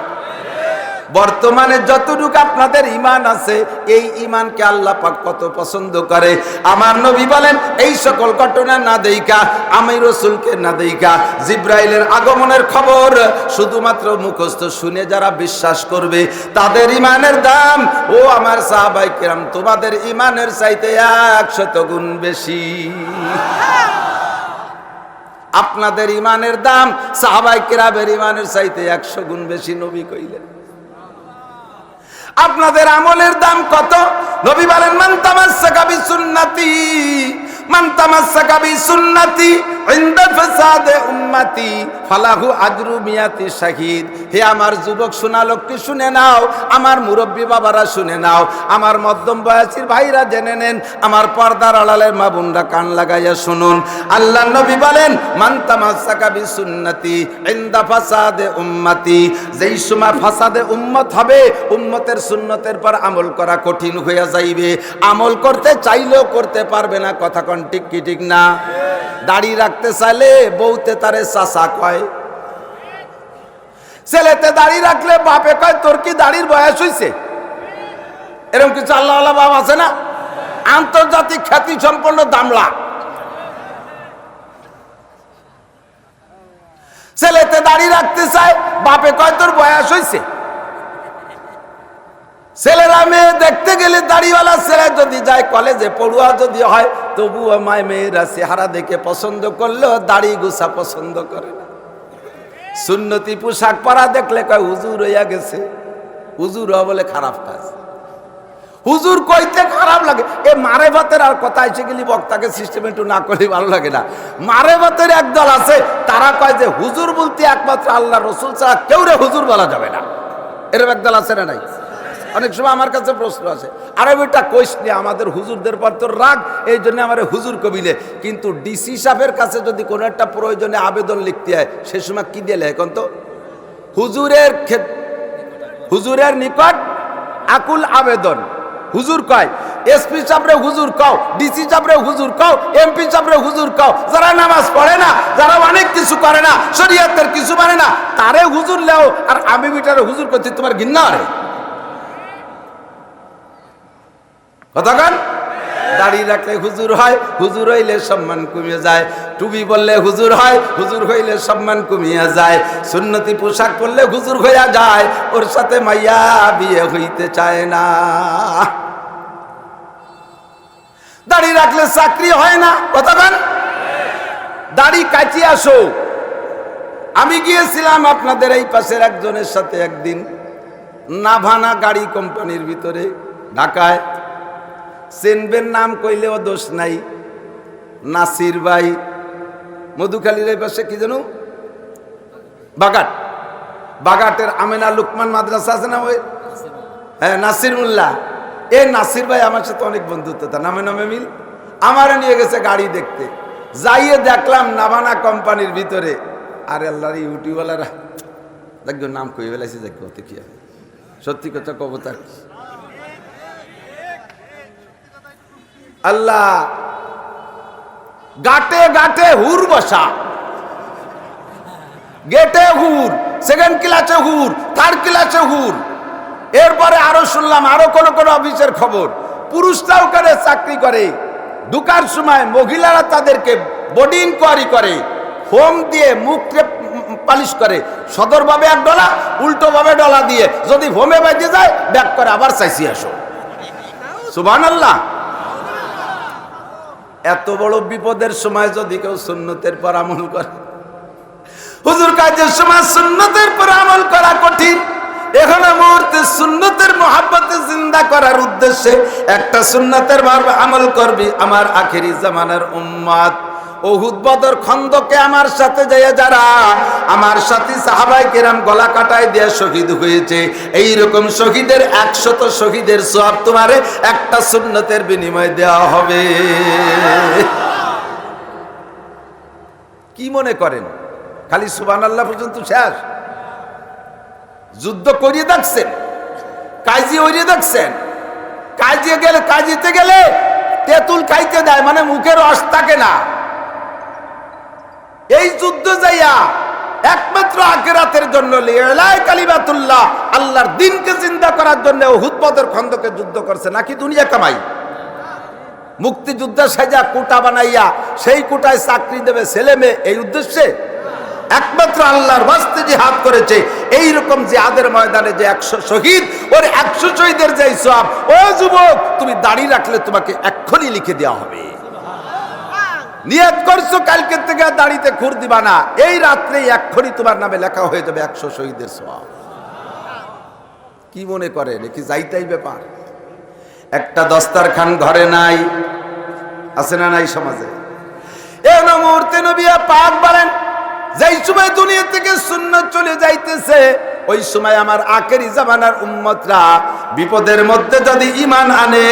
বর্তমানে যতটুকু আপনাদের ঈমান আছে, এই ঈমানকে আল্লাহ পাক কত পছন্দ করে। আমার নবী বলেন, এই সকল ঘটনা না দেইখা, আমি রাসূলকে না দেইখা, জিবরাইলের আগমনের খবর শুধুমাত্র মুখস্থ শুনে যারা বিশ্বাস করবে, তাদের ঈমানের দাম, ও আমার সাহাবায়ে কেরাম, তোমাদের ঈমানের চাইতে 100 গুণ বেশি। আপনাদের ঈমানের দাম সাহাবায়ে কেরামের ঈমানের চাইতে 100 গুণ বেশি। নবী কইলেন আপনাদের আমলের দাম কত? নবী বলেন, মান তামাসসাকা বিসুন্নতি, মান তামাসসাকা বিসুন্নতি ইনদা ফাসাদে উম্মতি ফালাহু আজরু মিয়াতি শাহিদ। হে আমার যুবক সোনালক্ষ্মী শুনে নাও, আমার মুরব্বী বাবারা শুনে নাও, আমার মধ্যম বয়সীর ভাইরা জেনে নেন, আমার পর্দার আড়ালের মা বোনরা কান লাগাইয়া শুনুন। আল্লাহ নবী বলেন, মান তামাসসাকা বিসুন্নতি ইনদা ফাসাদে উম্মতি, যেই সময় ফাসাদে উম্মত হবে, উম্মতের সুন্নতের পর আমল করা কঠিন হয়ে যাইবে, আমল করতে চাইলেও করতে পারবে না। কথা কোন ঠিক কি ঠিক না? দাড়ি রাখতে চাইলে বউতে তারে চাচা কয়, ছেলেতে দাড়ি রাখলে বাপে কয় তোর কি দাড়ির বয়স হইছে? এরকম কিছু আল্লাহওয়ালা বাপ আছে না? আন্তর্জাতিক খ্যাতি সম্পন্ন দামলা। ছেলেতে দাড়ি রাখতে চায়, বাপে কয় তোর বয়স হইছে। ছেলেরা মেয়ে দেখতে গেলে দাড়িওয়ালা ছেলে যদি যায়, কলেজে পড়ুয়া যদি হয়, তবুও মেয়েরা চেহারা দেখে পছন্দ করলেও দাড়ি গোছা পছন্দ করে না। সুন্নতি পোশাক পরা দেখলে কয় হুজুর হইয়া গেছে। হুজুর বলে খারাপ কাজ। হুজুর কইতে খারাপ লাগে। এ মারেফতের আর কথা এসে গেলি বক্তাকে সিস্টেম একটু না করলে ভালো লাগে না। মারেফতের একদল আছে, তারা কয় যে হুজুর বলতে একমাত্র আল্লাহ রসুল ছাড়া কেউ রে হুজুর বলা যাবে না। এরকম একদল আছে না নাই? অনেক সময় আমার কাছে প্রশ্ন আছে, আরে বেটা কইস নি, আমাদের হুজুরদের পর তোর রাগ, এই জন্য আমার হুজুর কবিলে। কিন্তু ডিসি সাহেবের কাছে যদি কোনো একটা প্রয়োজনে আবেদন লিখতে হয়, সে সময় কি দিয়ে লেখন তো? হুজুরের নিকট আকুল আবেদন। হুজুর কয়, এসপি সাহেবরে হুজুর কও, ডিসি সাহেবরে হুজুর কও, এমপি সাহেবরে হুজুর কও। যারা নামাজ পড়ে না, যারা অনেক কিছু করে না, শরীয়তের কিছু মানে না, তারে হুজুর লেও। আর আমি বিটারে হুজুর করছি, তোমার ঘৃণা রে? কতক্ষণ? দাড়ি রাখলে হুজুর হয়, হুজুর হইলে সম্মান কমিয়ে যায়। টুপি বললে হুজুর হয়, হুজুর হইলে সম্মান কমিয়ে যায়। সুন্নতি পোশাক পরলে হুজুর হইয়া যায়, ওর সাথে মাইয়া বিয়ে হইতে চায় না। দাড়ি রাখলে চাকরি হয় না। কতক্ষণ? দাড়ি কাটিয়ে আসো। আমি গিয়েছিলাম আপনাদের এই পাশের একজনের সাথে একদিন, নাভানা গাড়ি কোম্পানির ভিতরে ঢাকায়। চেনবেন, নাম কইলেও দোষ নাই, নাসির ভাই। মধুখালীর এই পাশে কি জানো, বাগাট, বাগাটের আমেনা লুকমান মাদ্রাসা আছে না, ওই হ্যাঁ নাসির মোল্লা। এই নাসির ভাই আমার সাথে অনেক বন্ধুত্ব, তার নামে নামে মিল। আমারে নিয়ে গেছে গাড়ি দেখতে। যাইয়ে দেখলাম নাভানা কোম্পানির ভিতরে, আরে আল্লাহর ইউটিউবওয়ালারা দেখো নাম কই বেলাইছে, দেখো কি সত্যি কথা কবতার আল্লাহ গাটে গাটে হুর বসা, গেটে হুর, সেকেন্ড ক্লাসে হুর, থার্ড ক্লাসে হুর। এরপরে আরো শুনলাম আরো কোন কোন অফিসের খবর, পুরুষরাও করে চাকরি করে, ঢুকার সময় মহিলারা তাদেরকে বডি ইনকোয়ারি করে, হোম দিয়ে মুখ পালিশ করে, সদরভাবে এক ডলা, উল্টো ভাবে ডলা দিয়ে, যদি হোমে বাইতে যায় ব্যাক করে আবার চাইছি আসো। সুবহানাল্লাহ। এত বড় বিপদের সময় যদি কেউ সুন্নতের পর আমল করে, হুজুর কাজের সময় সুন্নতের পর আমল করা কঠিন, এখানে মুহূর্তে সুন্নতের মহাব্বতে জিন্দা করার উদ্দেশ্যে একটা সুন্নতের আমল করবি আমার আখেরি জামানার উম্মত। উহুদ বদর খন্দকে আমার সাথে যায় যারা, আমার সাথী সাহাবায়ে কেরাম গলা কাটায় দিয়ে শহীদ হয়েছে, এই রকম শহীদের 100 শহীদের সওয়াব তোমারে একটা সুন্নতের বিনিময়ে দেওয়া হবে। কি মনে করেন খালি সুবহানাল্লাহ পর্যন্ত শেষ? যুদ্ধ করিয়ে দেখছেন, কাজী ওরিয়ে দেখছেন, কাজিতে গেলে তেঁতুল খাইতে দেয়, মানে মুখের রস থাকে না। এই যুদ্ধ যাইয়া একমাত্র আখিরাতের জন্য লিয়ালাই কালিমাতুল্লাহ, আল্লাহর দ্বীনকে জিন্দা করার জন্য উহুদ বদর খন্দকে যুদ্ধ করছে, নাকি দুনিয়া কামাই? মুক্তিযুদ্ধের সাজা কোটা বানাইয়া সেই কোটায় চাকরি দেবে ছেলে মেয়ে, এই উদ্দেশ্যে? একমাত্র আল্লাহর ওয়াস্তে জিহাদ করেছে। এই রকম জিহাদের ময়দানে যে 100 শহীদ, ওর 100 শহীদের যে সওয়াব, ও যুবক তুমি দাড়ি রাখলে তোমাকে এক্ষুনি লিখে দেওয়া হবে। নিয়ত করছো কালকে থেকে দাড়িতে খুর দিবা না, এই রাত্রে এক্ষুনি তোমার নামে লেখা হয়ে যাবে 100 শহীদের সওয়াব। কি মনে করেন কি যাইতাই ব্যাপার? একটা দস্তারখান ঘরে নাই, আছে না নাই সমাজে? এই মুহূর্তে নবী পাক বলেন, যেই সময় দুনিয়া থেকে সুন্নাত চলে যাইতেছে, ওই সময় আমার আখেরি জামানার উম্মতরা বিপদের মধ্যে যদি ঈমান আনে,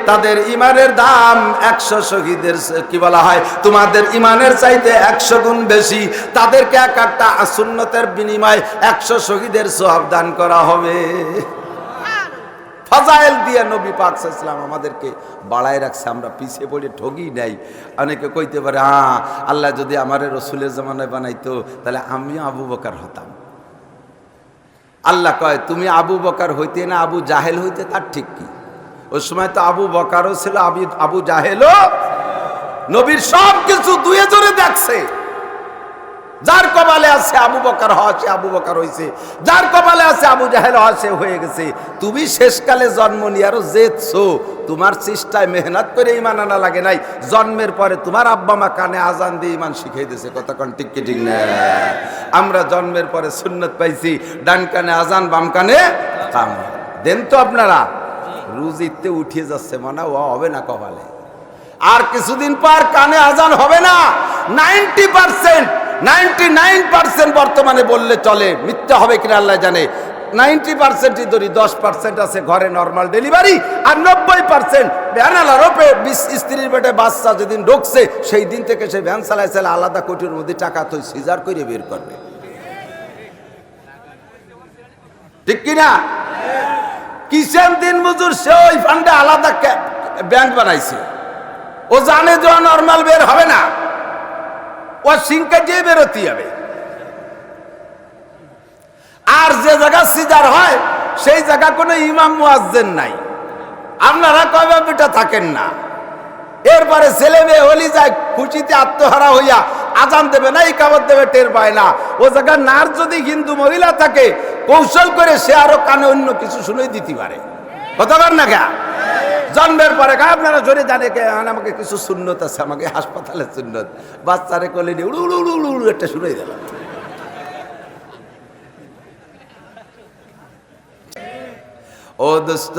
তাদের ঈমানের দাম 100 শহীদের কি বলা হয়, তোমাদের ঈমানের চাইতে 100 গুণ বেশি। তাদেরকে একটা সুন্নতের বিনিময়ে 100 শহীদের সওয়াব দান করা হবে। ফাজাইল দিয়ে নবী পাক সাল্লাল্লাহু আলাইহি ওয়াসাল্লাম আমাদেরকে বাড়ায় রাখছে, আমরা পিছিয়ে পড়ে ঠগি নাই। অনেকে কইতে পারে, হ্যাঁ আল্লাহ যদি আমারে রসুলের জামানায় বানাইতো তাহলে আমিও আবু বকর হতাম। আল্লাহ কয় তুমি আবু বকর হইতে না আবু জাহেল হইতে, তার ঠিক কি? ওই সময় তো আবু বকরও ছিল, আবু জাহেলও। নবীর সব কিছু দুয়ে জোরে দেখছে। যার কপালে আছে আবু বকর হওয়া, সে আবু বকর হয়েছে, যার কপালে আছে আবু জাহেল হওয়া, সে হয়ে গেছে। তুমি শেষকালে জন্ম নিয়ে আরো জেতছো, তোমার চেষ্টায় মেহনত করে ইমান আনা লাগে নাই। জন্মের পরে তোমার আব্বা মা কানে আজান দিয়ে ইমান শিখাই দিয়েছে, কথা কোন ঠিক কি ঠিক না? আমরা জন্মের পরে সুন্নত পাইছি, ডান কানে আজান, বাম কানে কাম। দেন তো আপনারা রুজিতে উঠিয়ে যাচ্ছে, মানে ও হবে না কপালে। আর কিছুদিন পর কানে আজান হবে না। 90%, 99% বর্তমানে বললে চলে, মিথ্যা হবে কিনা আল্লাহ জানে। 90%ই ধরি, 10% আছে ঘরে নরমাল ডেলিভারি, আর 90% ভ্যানালার ওপরে স্ত্রীর পেটে বাচ্চা যেদিন ঢুকছে সেই দিন থেকে সে ভ্যান চালায় আলাদা কোটির মধ্যে টাকা তো সিজার করে বের করবে, ঠিক কিনা? কিষান দিন মজুর সে ওই ফান্ডে আলাদা ব্যাংক বানাইছে। ও জানে যে নরমাল বের হবে না, ও সিংকা দিয়ে বেরোতে হবে। আর যে জায়গা সিজার হয় সেই জায়গা কোনো ইমাম মুয়াজ্জিন নাই, আপনারা কবে বেটা থাকেন না। এরপরে ছেলে মেয়ে হলি যায় খুশিতে আত্মহারা হইয়া আজান দেবে না, ইকামত দেবে, টের পায় না। ও জায়গা নার যদি হিন্দু মহিলা থাকে, কৌশল করে সে আরো কানে অন্য কিছু শুনে দিতে পারে, কতবার না গা। জন্মের পরে আপনারা জোরে জানে আমাকে কিছু সুন্নত আছে, আমাকে হাসপাতালে সুন্নত, বাচ্চারে কোলে নিয়ে উড়ু উড়ু উড়ু উড়ু একটা শুনে দিল। ও দোস্ত,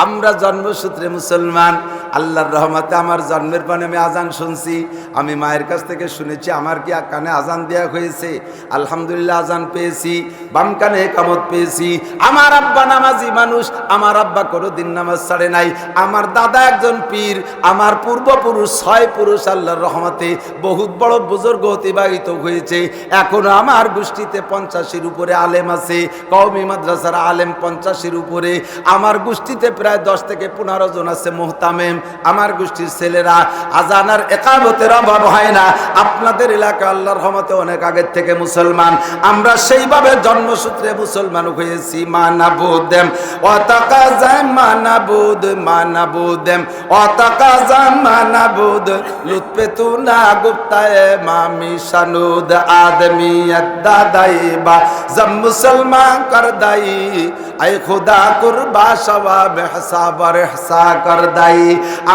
আমরা জন্মসূত্রে মুসলমান। আল্লাহর রহমতে আমার জন্মের পরে আমি আজান শুনছি, আমি মায়ের কাছ থেকে শুনেছি, আমার কি কানে আজান দেওয়া হয়েছে, আলহামদুলিল্লাহ আজান পেয়েছি, বাম কানে একামত পেয়েছি। আমার আব্বা নামাজি মানুষ, আমার আব্বা কোনোদিন নামাজ ছাড়ে নাই। আমার দাদা একজন পীর, আমার পূর্বপুরুষ 6 পুরুষ আল্লাহর রহমতে বহুত বড় বুজুর্গ অতিবাহিত হয়েছে। এখনো আমার গোষ্ঠীতে 50-এর উপরে আলেম আছে, কওমি মাদ্রাসার আলেম 50-এর উপরে। আমার গোষ্ঠীতে প্রায় 10 থেকে 15 জন আছে মুহতামিম। আমার গোষ্ঠীর ছেলেরা আজান আর ইকামতের অভাব হয় না। আপনাদের এলাকা আল্লাহর রহমতে অনেক আগের থেকে মুসলমান। আমরা সেইভাবে জন্মসূত্রে মুসলমান হয়েছি। মানাবুদেম ওয়াতাকাযাম মানাবুদেম ওয়াতাকাযাম মানাবুদ লুৎফে তুনা গুপ্তায়ে মামি শানুদ আদমিয়ত দাদাইবা জব মুসলমান কর দাই আই খুদা কুরবা সওয়াব হিসাব আর ইহসা কর দাই।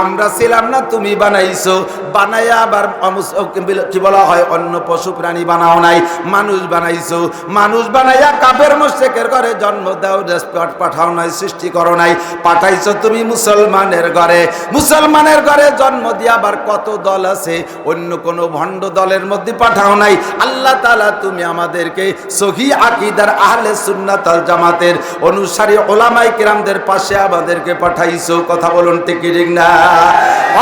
আমরা ছিলাম না, তুমি বানাইছো, বানায়া আবার কি বলা হয়, অন্য পশু প্রাণী বানাও নাই, মানুষ বানাইছো। মানুষ বানাইয়া কাফের মুশরিকের ঘরে জন্ম দাও, রেসপেক্ট পাঠাও নাই, সৃষ্টি করো নাই, পাঠাইছো তুমি মুসলমানের ঘরে। মুসলমানের ঘরে জন্ম দিয়ে আবার কত দল আছে, অন্য কোন ভণ্ড দলের মধ্যে পাঠাও নাই। আল্লাহ তাআলা তুমি আমাদেরকে সহিহ আকীদার আহলে সুন্নাত ওয়াল জামাতের অনুসারী উলামায়ে কিরামদের পাশে আমাদেরকে পাঠাইছো। কথা বলুন ঠিক কি ঠিক না?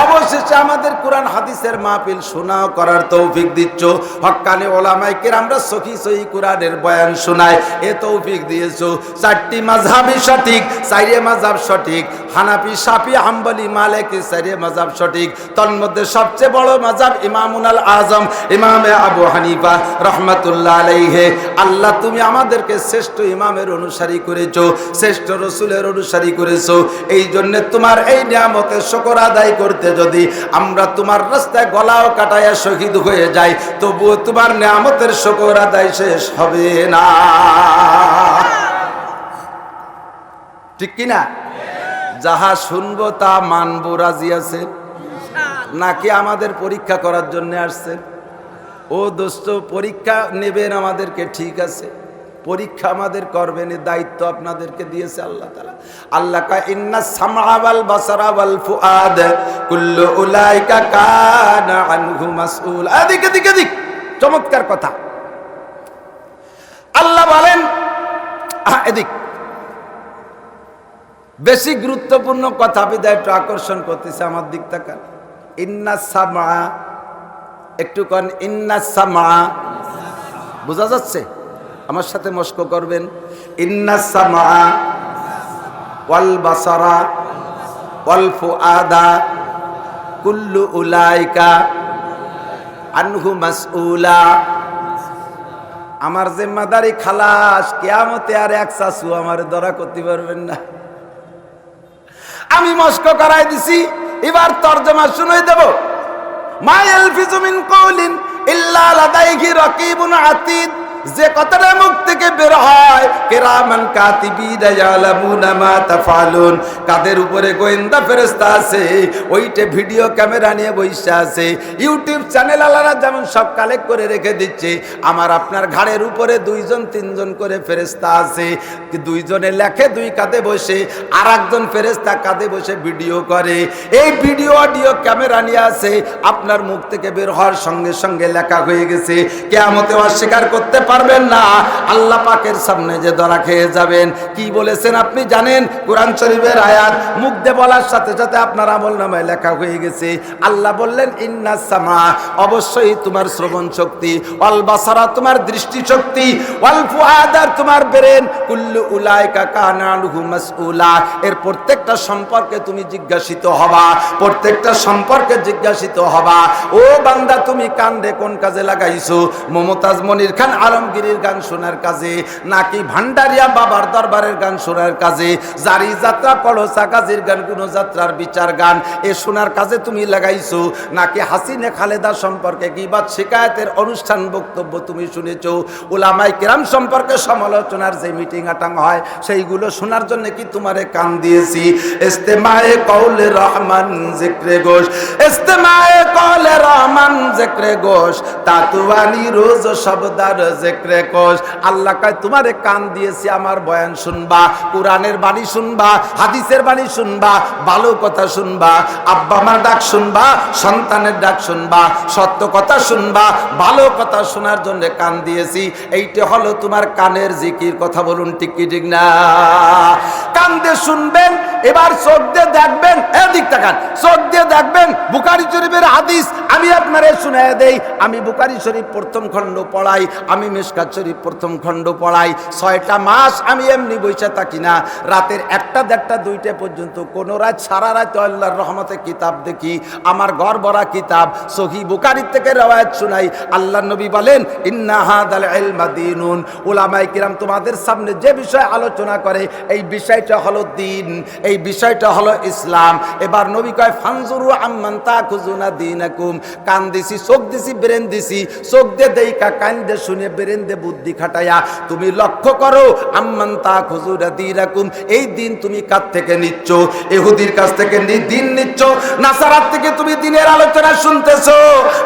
অবশেষে আমাদের কোরআন হাদিসের মাহফিল শোনা করার তৌফিক দিচ্ছ। হক্কানি উলামায়ে কিরামরা সহিহ কোরআনের বয়ান শোনায়, এ তৌফিক দিয়েছো। 4টি মাযহাবই সঠিক, 4 মাযহাব সঠিক, হানাফি শাফি হাম্বলি মালিকি 4 মাযহাব সঠিক। তন্মধ্যে সবচেয়ে বড় মাযহাব ইমামুল আযম ইমামে আবু হানিফা রাহমাতুল্লাহ আলাইহি। আল্লাহ তুমি আমাদেরকে শ্রেষ্ঠ ইমামের অনুসারী করেছো, শ্রেষ্ঠ রাসূলের অনুসারী করেছো। এই জন্য তোমার এই নিয়ামতের শুকর আদায় করতে যদি আমরা তোমার রাস্তায় গলাও কাটায়া শহীদ হয়ে যাই, তবুও তোমার নিয়ামতের শুকর আদায় শেষ হবে না। ঠিক কি না? যাহা শুনবো তা মানবো, রাজি আছে নাকি আমাদের পরীক্ষা করার জন্য আসছে? ও দোস্ত, পরীক্ষা নেবেন আমাদেরকে, ঠিক আছে, পরীক্ষা আমাদের করবেন, এই দায়িত্ব আপনাদেরকে দিয়েছে আল্লাহ তাআলা। আল্লাহ কা ইন্নাস সামআ ওয়াল বাসারা ওয়াল ফুআদ কুল্লু উলাইকা কানা আনহু মাসউল। এদিক এদিক এদিক, চমৎকার কথা। আল্লাহ বলেন, এদিক বেশি গুরুত্বপূর্ণ কথা, বিদায় একটু আকর্ষণ করতেছে আমার দিক তাকান। ইন্নাস সামআ, একটু কোন ইন্নাস সামআ, বোঝা যাচ্ছে? আমার সাথে মস্ক করবেন। ইন্নাস সামআ ওয়াল বাসারা ওয়াল ফুআদা কুল্লু উলাইকা আনহু মাসউলা। আমার জিম্মাদারি খালাস, কিয়ামতে আর এক চাচু আমার ধরা করতে পারবেন না। আমি মস্ক করাই দিছি, এবার তরজমা শুনাই দেব। মা ইয়ালফিজু মিন কওলিন ইল্লা লাদাইহি রাকিবুন আতীদ। যে কথাটা মুখ থেকে বের হয়, কিরামান কাতিবিনা ইয়ালামুনা মা তাফআলুন, কাদের উপরে গোয়েন্দা ফেরেশতা আছে, ওইটা ভিডিও ক্যামেরা নিয়ে বসে আছে। ইউটিউব চ্যানেল আলারা যেমন সব কালেক্ট করে রেখে দিচ্ছে, আমার আপনার ঘাড়ের উপরে 2-3 করে ফেরেশতা আছে। 2 জনে লেখে 2 কাঁধে বসে, আর একজন ফেরেশতা কাঁধে বসে ভিডিও করে। এই ভিডিও অডিও ক্যামেরা নিয়ে আছে, আপনার মুখ থেকে বের হওয়ার সঙ্গে সঙ্গে লেখা হয়ে গেছে। কিয়ামতে অস্বীকার করতে পারবেন না, আল্লাহ পাকের সামনে যে ধরা খেয়ে যাবেন। কি বলেছেন আপনি জানেন? কোরআন শরীফের আয়াত মুখ দিয়ে বলার সাথে সাথে আপনার আমলনামায় লেখা হয়ে গেছে। আল্লাহ বললেন ইন্নাস সামা, অবশ্যই তোমার শ্রবণ শক্তি, ওয়াল বাসারা তোমার দৃষ্টি শক্তি, ওয়াল ফুআদা তোমার ব্রেন, কুল্লু উলাইকা কানা আনহু মাসউলা, এর প্রত্যেকটা সম্পর্কে তুমি জিজ্ঞাসিত হবা, প্রত্যেকটা সম্পর্কে জিজ্ঞাসিত হবা। ও বান্দা, তুমি কান রে কোন কাজে লাগাইছো? মমতাজ মনির খান আলমগীরের গান শোনার কাজে, নাকি ভান্ডারিয়া বাবার দরবারের গান শোনার কাজে? জারি যাত্রা পড়ো, সাকাজির গান, কোন যাত্রার বিচার গান, এ শোনার কাজে তুমি লাগাইছো? নাকি হাসিনে খালেদা সম্পর্কে গীবাত শিকায়েতের অনুষ্ঠান বক্তব্য তুমি শুনেছো? উলামায়ে কিরাম সম্পর্কে সমালোচনার যে মিটিং আটাং হয়, সেইগুলো শোনার জন্য কি তোমারে কান দিয়েছি? ইস্তেমায়ে কওলে রহমান জিক্রে গোশ, ইস্তেমায়ে কওলে রহমান জিক্রে গোশ, তাতুয়ানি রোজ শব্দার জিক্র রেখোস। আল্লাহ কয় তোমারে কান দিয়েছি আমার বয়ান শুনবা, কোরআনের বাণী শুনবা, হাদিসের বাণী শুনবা, ভালো কথা শুনবা, আব্বা মার ডাক শুনবা, সন্তানের ডাক শুনবা, সত্য কথা শুনবা, ভালো কথা শোনার জন্য কান দিয়েছি। এইটা হলো তোমার কানের জিকির। কথা বলুন ঠিক কি ঠিক না? কান দিয়ে শুনবেন, এবার চোখ দিয়ে দেখবেন, এদিক তাকান, চোখ দিয়ে দেখবেন বুখারী শরীফের হাদিস আমি আপনারে শুনাইয়া দেই। আমি বুখারী শরীফ প্রথম খণ্ড পড়াই, আমি মিশকাত শরীফ প্রথম খণ্ড পড়াই। 6টা মাস আমি এমনি বইসা থাকি না, রাতের 1টা 1:30 2টা পর্যন্ত কোন রাত সারা রাত আল্লাহর রহমতে কিতাব দেখি। আমার ঘর ভরা কিতাব, সহিহ বুখারী থেকে রওয়ায়াত শুনাই। আল্লাহর নবী বলেন ইন্না হাদাল ইলমা দীনুন। উলামায়ে কিরাম তোমাদের সামনে যে বিষয় আলোচনা করে এই বিষয়টা হলো দ্বীন, এই বিষয়টা হলো ইসলাম। এবার নবী কয় ফানজুরু আম্মান তাকুজুনা দীনাকুম। কান দিছি, চোখ দিছি, ব্রেন দিছি। চোখ দিয়ে দেইকা, কান দিয়ে শুনে, ব্রেন দিয়ে বুদ্ধি খাটাইয়া তুমি লক্ষ্য করো আম্মান তাকুজুনা দীনাকুম, এই দিন তুমি কার থেকে নিচ্ছ? ইহুদির কাছ থেকে দিন নিচ্ছ, নাসারাত থেকে তুমি দিনের আলোচনা শুনতেছো,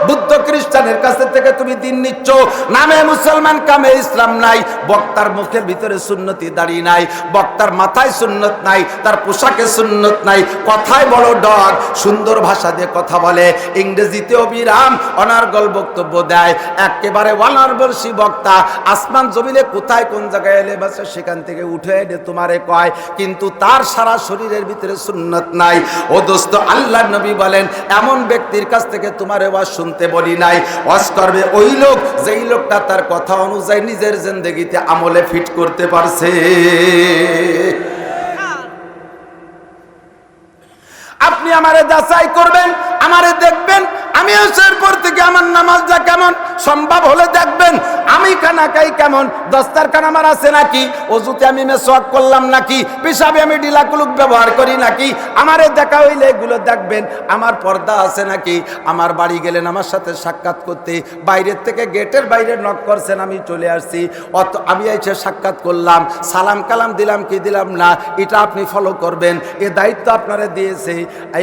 বুদ্ধ খ্রিস্টানের কাছ থেকে তুমি দিন নিচ্ছ। নামে মুসলমান, কামে ইসলাম নাই। বক্তার মুখের ভিতরে সুন্নতি দাঁড়িয়ে নাই, বক্তার মাথায় সুন্নত নাই, তার পোশাকে সুন্নত নাই, কথায় বড় ডগ, সুন্দর ভাষা দিয়ে কথা বলে, ইংরেজিতে অবিরাম অনার্গল বক্তব্য দেয়, একেবারে অনার্বর্ষী বক্তা। আসমান জমিনে কোথায় কোন জায়গায় এলে বাসে সেখান থেকে উঠে এনে তোমারে কয়, কিন্তু তার সারা শরীরের ভিতরে সুন্নত নাই। ও দোস্ত, আল্লাহর নবী বলেন এমন ব্যক্তির কাছ থেকে তোমারে ওয়াজ শুনতে বলি নাই। ওয়াজ করবে ওই লোক যেই লোকটা তার কথা অনুযায়ী নিজের জিন্দেগিতে আমলে ফিট করতে পারছে। আপনি আমারে যাচাই করবেন, আমারে দেখবেন, আমি এসের পর থেকে আমার নামাজটা কেমন, সম্ভব হলে দেখবেন আমি খানা খাই কেমন, দস্তারখান আমার আছে নাকি, অজুতে আমি মেসওয়াক করলাম নাকি, পেশাবে আমি ডিলাকুলুক ব্যবহার করি নাকি, আমারে দেখা হইলে এগুলো দেখবেন। আমার পর্দা আছে নাকি, আমার বাড়ি গেলেন আমার সাথে সাক্ষাৎ করতে, বাইরের থেকে গেটের বাইরে নক করছেন, আমি চলে আসছি, অত আমি এসে সাক্ষাৎ করলাম, সালাম কালাম দিলাম কি দিলাম না, এটা আপনি ফলো করবেন, এ দায়িত্ব আপনারা দিয়েছে।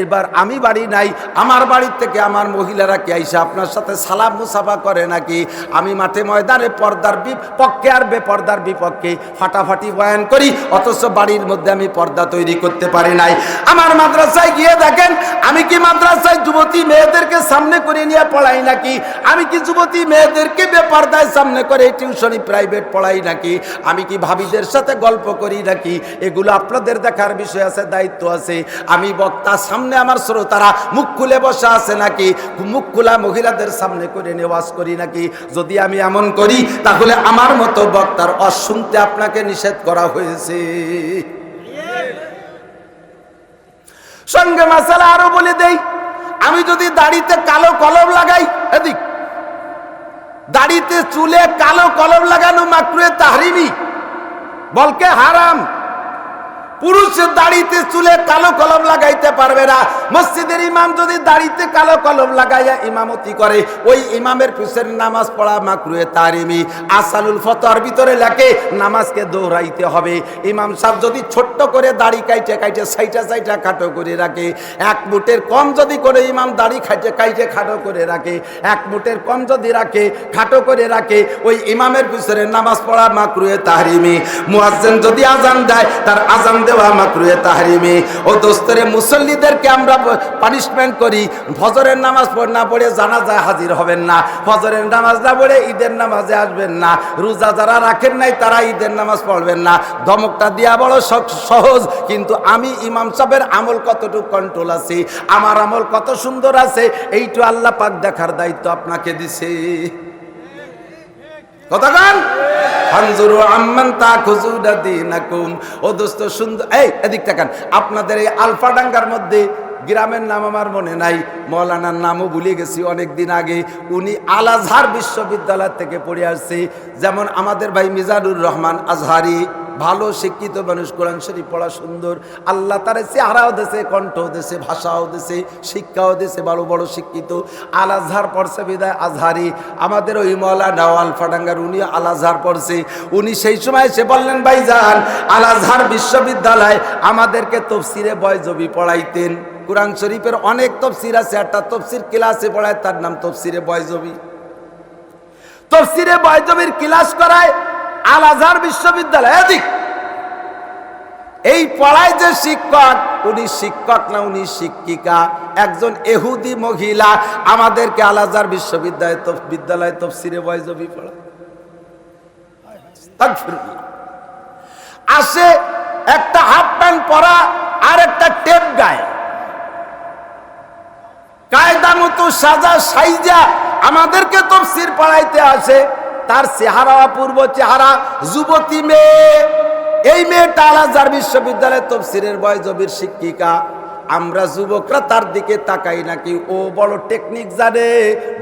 এবার আমি বাড়ি নাই, আমার বাড়ির থেকে আমার মহিলারা কি আইসা আপনার সাথে সালাম মুসাফা করে নাকি, আমি মাঠে ময়দানে পর্দার বিপক্ষে আর বেপর্দার বিপক্ষে ফাটাফাটি বয়ান করি, অথচ বাড়ির মধ্যে আমি পর্দা তৈরি করতে পারি নাই। আমার মাদ্রাসায় গিয়ে দেখেন, আমি কি মাদ্রাসায় যুবতী মেয়েদেরকে সামনে করে নিয়ে পড়াই নাকি, আমি কি যুবতী মেয়েদেরকে বেপর্দায় সামনে করে টিউশনি প্রাইভেট পড়াই নাকি, আমি কি ভাবিদের সাথে গল্প করি নাকি, এগুলো আপনাদের দেখার বিষয় আছে, দায়িত্ব আছে। আমি বক্তা, সামনে আমার শ্রোতারা মুখ খুলে বসা আছে নাকি, মুখ খোলা মহিলাদের সামনে করে নেওয়াজ করি নাকি। যদি আমি এমন করি তাহলে আমার মতো বক্তার অশুনতে আপনাকে নিষেধ করা হয়েছে। সঙ্গে মাসালা আরো বলে দেই, আমি যদি দাড়িতে কালো কলম লাগাই, এদিক দাড়িতে চুলে কালো কলম লাগানো মাকরুহে তাহরিমি, বলকে হারাম। পুরুষের দাড়িতে চুলে কালো কলম লাগাইতে পারবে না। মসজিদের ইমাম যদি দাড়িতে কালো কলম লাগাইয়া ইমামতি করে, ওই ইমামের পিছনে নামাজ পড়া মাকরুহে তাহরিমি। আসালুল ফতোয়ার ভিতরে লেখে নামাজকে দৌড়াইতে হবে। ইমাম সাহেব যদি ছোট্ট করে দাড়ি কাইটে কাইটে সাইটা সাইটা খাটো করে রাখে, 1 মুঠের কম যদি করে ইমাম দাড়ি কাইটে কাইটে খাটো করে রাখে, 1 মুঠের কম যদি রাখে, খাটো করে রাখে, ওই ইমামের পিছনে নামাজ পড়া মাকরুহে তাহরিমি। মুয়াজ্জিন যদি আজান দেয়, তার আজান দেওয়া মাকরুহে তাহরিমি। ও দোস্তরে, মুসল্লিদেরকে আমরা পানিশমেন্ট করি, ফজরের নামাজ না পড়ে জানাজায় হাজির হবেন না, ফজরের নামাজ না পড়ে ঈদের নামাজে আসবেন না, রোজা যারা রাখেন নাই তারা ঈদের নামাজ পড়বেন না। ধমকটা দেওয়া বড় সহজ, কিন্তু আমি ইমাম সাহেবের আমল কতটুকু কন্ট্রোল আছে, আমার আমল কত সুন্দর আছে, এইটু আল্লাহ পাক দেখার দায়িত্ব আপনাকে দিছে। কতক্ষণ ফানজুরু আম্মান তাখুজুনা দীনাকুম। ও দোস্ত সুন্দর, এই এদিক তাকান, আপনাদের এই আলফাডাঙ্গার মধ্যে গ্রামের নাম আমার মনে নাই, মৌলানার নামও ভুলে গেছি অনেক দিন আগে, উনি আল আজহার বিশ্ববিদ্যালয় থেকে পড়ে আসছে। যেমন আমাদের ভাই মিজানুর রহমান আজহারি, ভালো শিক্ষিত মানুষ, কোরআন শরীফ পড়া সুন্দর, আল্লাহ তার চেহারাও দেশে, কণ্ঠও দেশে, ভাষাও দেশে, শিক্ষাও দেশে, বড় বড় শিক্ষিত। আল আজহার পড়ছে বিদায় আজহারি। আমাদের ওই মৌলানা আলফাডাঙ্গার উনি আল আজহার পড়ছে। উনি সেই সময় এসে বললেন, ভাইজান আল আজহার বিশ্ববিদ্যালয় আমাদেরকে তফসিরে বয়জবি পড়াইতেন। কোরআন শরীফের অনেক তফসির আছে, একটা তফসির ক্লাসে পড়ায়, তার নাম তফসিরে বয়জবি। তাফসীরে বাইজবির ক্লাস করায় আল আজহার বিশ্ববিদ্যালয়। এদিক এই পড়ায় যে শিক্ষক, উনি শিক্ষক না, উনি শিক্ষিকা, একজন ইহুদি মহিলা আমাদেরকে আল আজহার বিশ্ববিদ্যালয় তাফসীরে বাইজবি পড়ায়। আসে একটা হাফ প্যান্ট পরা আর একটা টেপ গায়ে, কায়দা মতো সাজা সাইজা আমাদেরকে তাফসীর পড়াইতে আসে। তার চেহারা অপূর্ব চেহারা, যুবতী মেয়ে। এই মেয়েটা আল আজহার বিশ্ববিদ্যালয়ের তাফসীরের বাইজবির শিক্ষিকা। আমরা যুবকরা তার দিকে তাকাই নাকি ও বড় টেকনিক জানে,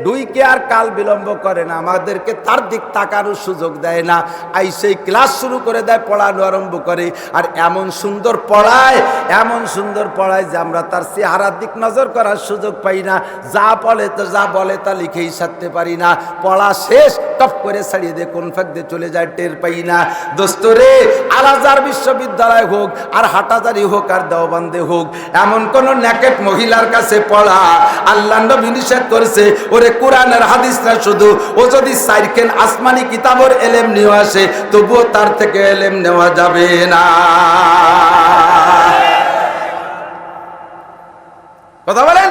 ডুইকে আর কাল বিলম্ব করে না, আমাদেরকে তার দিক তাকানোর সুযোগ দেয় না। আই সেই ক্লাস শুরু করে দেয়, পড়ানো আরম্ভ করে। আর এমন সুন্দর পড়ায়, এমন সুন্দর পড়ায় যে আমরা তার চেহারার দিক নজর করার সুযোগ পাই না। যা বলে তা লিখেই ছাড়তে পারি না। পড়া শেষ, টপ করে ছাড়িয়ে দিয়ে কোন ফাঁক দিয়ে চলে যায় টের পাই না। দোস্তরে, আল আজহার বিশ্ববিদ্যালয় হোক আর হাটাজারি হোক আর দেওবন্দে হোক, এমন কোন নেকেট মহিলার কাছে পড়া আল্লাহ নবী নিষেধ করেছে। ওরে কোরআনের হাদিস না শুধু, ও যদি সাইরকেন আসমানি কিতাবের এলেম নিয়ে আসে তবুও তার থেকে এলেম নেওয়া যাবে না। কথা বলেন?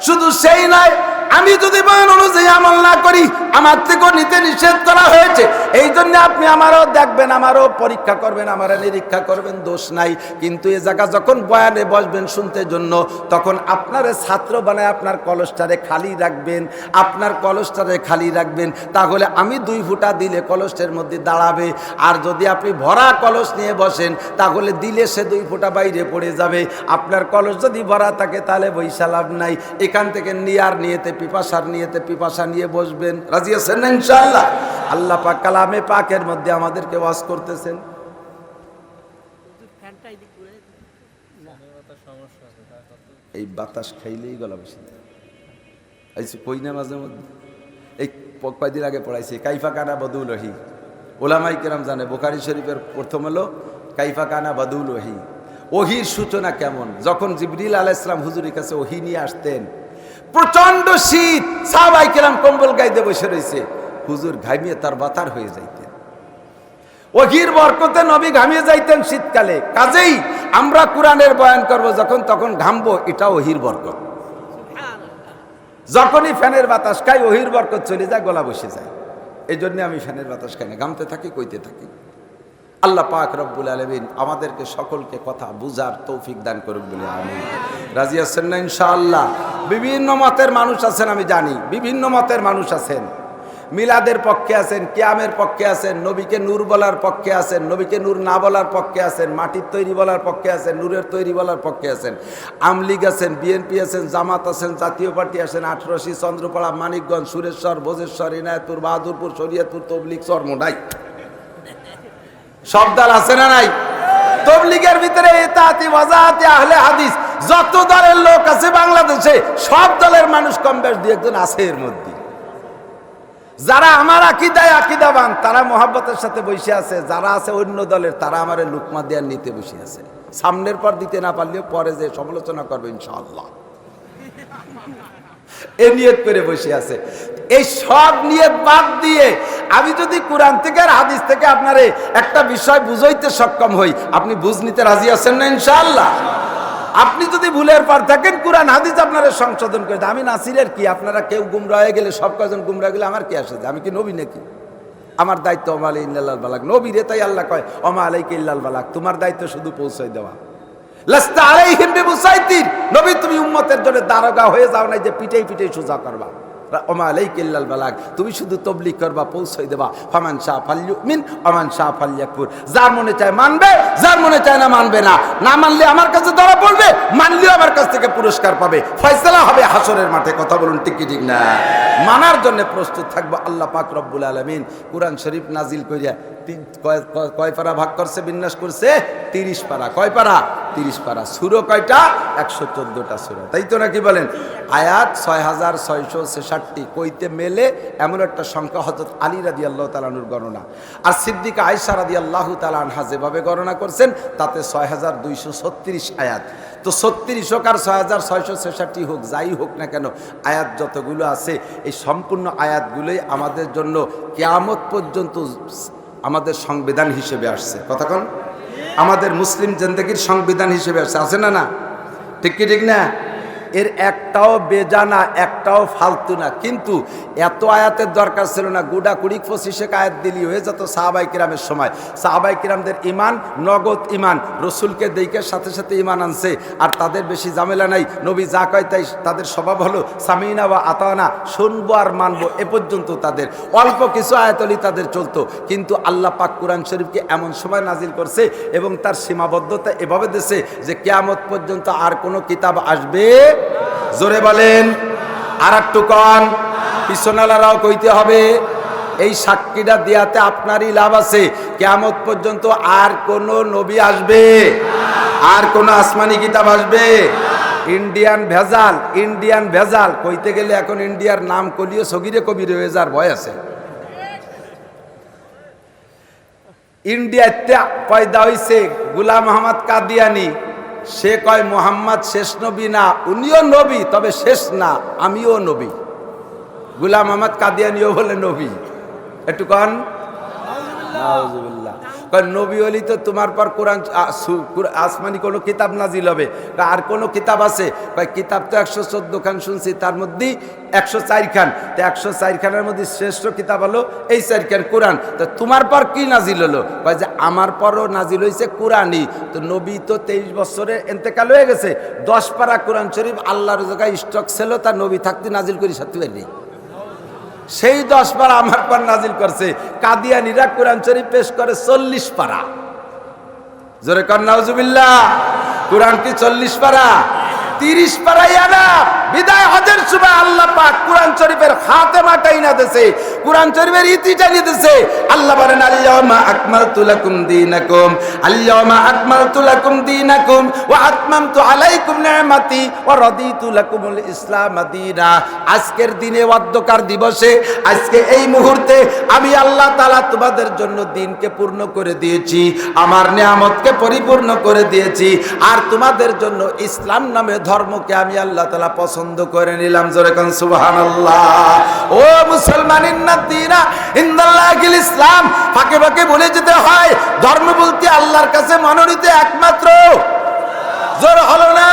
শুধু সেই নয়, আমি যদি বয়ান অনুযায়ী আমল না করি আমার থেকেও নিতে নিষেধ করা হয়েছে। এই জন্য আপনি আমারও দেখবেন, আমারও পরীক্ষা করবেন, আমারও নিরীক্ষা করবেন, দোষ নাই। কিন্তু এ জায়গা যখন বয়ানে বসবেন শুনতে জন্য, তখন আপনার ছাত্র বানায় আপনার কলসটারে খালি রাখবেন, আপনার কলসটারে খালি রাখবেন। তাহলে আমি 2 ফুটা দিলে কলসের মধ্যে দাঁড়াবে। আর যদি আপনি ভরা কলস নিয়ে বসেন তাহলে দিলে সে 2 ফুটা বাইরে পড়ে যাবে। আপনার কলস যদি ভরা থাকে তাহলে বৈশা লাভ নাই। এখান থেকে নিয়েতে পিপাসা নিয়ে বসবেন। রাজি আছেন না ইনশাআল্লাহ? আল্লাহ পাক কালামে পাকের মধ্যে আমাদেরকে ওয়াজ করতেছেন। এই বাতাস খাইলেই গলা বসে যায়। এই কই না মাঝে মধ্যে, এই কয়েকদিন আগে পড়াইছে কাইফা কানা বদুল ওহি। ওলামাই কেরাম জানে বুখারী শরীফের প্রথম হলো কাইফা কানা বদুল ওহি। ওহির সূচনা কেমন? যখন জিবরিল আলাইহিস সালাম হুজুরের কাছে ওহি নিয়ে আসতেন, প্রচন্ড শীত, সাহাবায়ে কেরাম কম্বল গাইতে বসে রয়েছে, হুজুর ঘামিয়ে তার বাতার হয়ে যাইতেন। ওহির বরকতে নবী ঘামিয়ে যাইতেন শীতকালে। কাজেই আমরা কোরআনের বয়ান করব যখন তখন ঘামবো, এটা ওহির বরকত। যখনই ফ্যানের বাতাস খাই ওহির বরকত চলে যায়, গলা বসে যায়। এই জন্য আমি ফ্যানের বাতাস খাই না, ঘামতে থাকি, কইতে থাকি। আল্লাহ পাক রব্বুল আলামিন আমাদেরকে সকলকে কথা বুঝার তৌফিক দান করুক বলে আমিন। রাজি আছেন না ইনশাআল্লাহ? বিভিন্ন মতের মানুষ আছেন, আমি জানি বিভিন্ন মতের মানুষ আছেন। মিলাদের পক্ষে আছেন, কিয়ামের পক্ষে আছেন, নবীকে নূর বলার পক্ষে আছেন, নবীকে নূর না বলার পক্ষে আছেন, মাটির তৈরি বলার পক্ষে আছেন, নূরের তৈরি বলার পক্ষে আছেন। আমলিগ আছেন, বিএনপি আছেন, জামাত আছেন, জাতীয় পার্টি আছেন, ৮৮ চন্দ্রপাড়া, মানিকগঞ্জ, সুরেশ্বর, ভোজেশ্বর, ইনায়তপুর, বাহাদুরপুর, শরীয়তপুর, তবলিগ, চরমোনাই, সব দল আছে না নাই? তবলিগের ভিতরে ইতাআতি ওয়াজাআতি আহলে হাদিস যত দলের লোক আছে বাংলাদেশে, সব দলের মানুষ কম বেশ 2-1 আছে এর মধ্যে। যারা আমার আকীদায় আকীদাবান তারা মোহাব্বতের সাথে বসে আছে, যারা আছে অন্য দলের তারা আমারে লুকমা দেওয়ার নিতে বসে আছে। সামনের পর দিতে না পারলেও পরে যে সমালোচনা করবে ইনশাআল্লাহ, এ নিয়ত করে বসে আছে। এই সব নিয়ত বাদ দিয়ে আমি যদি কোরআন থেকে আর হাদিস থেকে আপনারে একটা বিষয় বুঝাইতে সক্ষম হই, আপনি বুঝ নিতে রাজি আছেন না ইনশাআল্লাহ? আপনি যদি ভুলের পার থাকেন, কোরআন হাদিস আপনারা সংশোধন করে দেন। আমি নাসিরের কি? আপনারা কেউ গুমরা হয়ে গেলে, সব কজন গুমরা গেলে আমার কি আসে? আমি কি নবী নাকি? আমার দায়িত্ব ওমা আলাইকা ইল্লাল বালাগ। নবী রে তাই আল্লাহ কয় ওমা আলাইকা ইল্লাল বালাগ, তোমার দায়িত্ব শুধু পৌঁছাই দেওয়া। লাস্তা আলাইহিম বিমুসাইতির, নবী তুমি উম্মতের জন্য দারোগা হয়ে যাও নাই যে পিটাই পিটাই সোজা করবা। ওমা আলাইকা ইল্লাল বালাগ, তুমি শুধু তাবলীগ করবা, পৌঁছাই দেবা। ফামান শাআ ফালইউমিন ওমান শাআ ফালইয়াকফুর, যার মনে চায় মানবে, যার মনে চায় না মানবে না। না মানলে আমার কাছে ধরা পড়বে, মানলেও আমার কাছ থেকে পুরস্কার পাবে, ফয়সালা হবে হাসরের মাঠে। কথা বলুন ঠিক কি ঠিক না? মানার জন্য প্রস্তুত থাকবো। আল্লাহ পাক রব্বুল আলামিন কোরআন শরীফ নাজিল করিয়া কয় পারা ভাগ করছে, বিন্যাস করছে? 30 পারা। কয় পারা? 30 পারা। সূরা কয়টা? 114টা সূরা, তাই তো নাকি বলেন? আয়াত 6666 কইতে মেলে এমন একটা সংখ্যা হযরত আলী রাদিয়াল্লাহু তাআলা আনহুর গণনা, আর সিদ্দিকা আয়েশা রাদিয়াল্লাহু তাআলা আনহা যেভাবে গণনা করছেন তাতে 6236 আয়াত। তো 36 হোক আর 6666 হোক, যাই হোক না কেন, আয়াত যতগুলো আছে এই সম্পূর্ণ আয়াতগুলোই আমাদের জন্য কিয়ামত পর্যন্ত আমাদের সংবিধান হিসেবে আসছে। কতক্ষণ আমাদের মুসলিম জিন্দেগির সংবিধান হিসেবে আসছে, আছে না? না ঠিক কি ঠিক না? এর একটাও বেজানা, একটাও ফালতু না। কিন্তু এত আয়াতের দরকার ছিল না, গুড়া কুড়ি 25 আয়াত দিলি হয়ে যেত সাহাবাই কিরামের সময়। সাহাবাই কিরামদের ইমান নগদ ইমান, রসুলকে দেখে সাথে সাথে ইমান আনছে, আর তাদের বেশি ঝামেলা নাই। নবী যা কয় তাই তাদের স্বভাব হলো সামিনা বা আতানা, শুনবো আর মানবো, এ পর্যন্ত তাদের। অল্প কিছু আয়াতলি তাদের চলতো, কিন্তু আল্লাহ পাক কোরআন শরীফকে এমন সময় নাজিল করছে এবং তার সীমাবদ্ধতা এভাবে দিয়েছে যে কিয়ামত পর্যন্ত আর কোনো কিতাব আসবে, জোরে বলেন, আর একটু কন, পিছনালারাও কইতে হবে। এই সাক্ষীটা দেয়াতে আপনারই লাভ আছে। কিয়ামত পর্যন্ত আর কোন নবী আসবে, আর কোন আসমানি কিতাব আসবে? ইন্ডিয়ান ভেজাল, ইন্ডিয়ান ভেজাল কইতে গেলে এখন ইন্ডিয়ার নাম কলিয়ে সগিরে কবিরে হয়ে যাওয়ার ভয় আছে। ইন্ডিয়াতে পয়দা হইছে গোলাম মোহাম্মদ কাদিয়ানি, সে কয় মোহাম্মদ শেষ নবী না, উনিও নবী তবে শেষ না, আমিও নবী। গোলাম মোহাম্মদ কাদিয়ানিও বলে নবী। একটু কন নাউজুবিল্লাহ। কয় নবী হলি তো তোমার পর কোরআন আসমানি কোনো কিতাব নাজিল হবে, আর কোনো কিতাব আছে? কয় কিতাব তো 114 খান শুনছি, তার মধ্যে 104 খান, তো 104 খানের মধ্যে শ্রেষ্ঠ কিতাব হলো এই 4 খান কোরআন। তো তোমার পর কি নাজিল হলো? কয় যে আমার পরও নাজিল হয়েছে কোরআনই। তো নবী তো 23 বছরে এন্তেকাল হয়ে গেছে, 10 পারা কোরআন শরীফ আল্লাহর জায়গায় স্টক ছিল, তার নবী থাকতে নাজিল করি সাথে পারিনি। সেই 10 পারা আমার পর নাজিল করছে। কাদিয়ানিরা কোরআন শরীফ পেশ করে 40 পারা। জোরে কর নাউজুবিল্লাহ। কোরআন কি 40 পারা? 30 পারাই আনা। বিদায় হজের সময় আল্লাহ পাক কোরআন শরীফের খাতেমাটাই না দিয়েছে, কোরআন শরীফের ইতিটা নিয়ে দিয়েছে। আল্লাহ বলেন আল-ইয়াওমা আকমালতু লাকুম দীনাকুম, আল-ইয়াওমা আকমালতু লাকুম দীনাকুম ওয়া আতমামতু আলাইকুম নি'মাতি ওয়া রাদিতু লাকুমুল ইসলাম দীনা। আজকের দিনে অধ্যকার দিবসে, আজকে এই মুহূর্তে আমি আল্লাহ তাআলা তোমাদের জন্য দিনকে পূর্ণ করে দিয়েছি, আমার নিয়ামতকে পরিপূর্ণ করে দিয়েছি, আর তোমাদের জন্য ইসলাম নামে ধর্মকে আমি আল্লাহ তাআলা পছন্দ করে নিলাম। জোরে কোন সুবহানাল্লাহ। ও মুসলমান, ইন্নাদ দীনা ইনদাল্লাহিল ইসলাম। ফাঁকে ফাঁকে বলে যেতে হয়, ধর্ম বলতে আল্লাহর কাছে মনোনীত একমাত্র, জোর হলো না?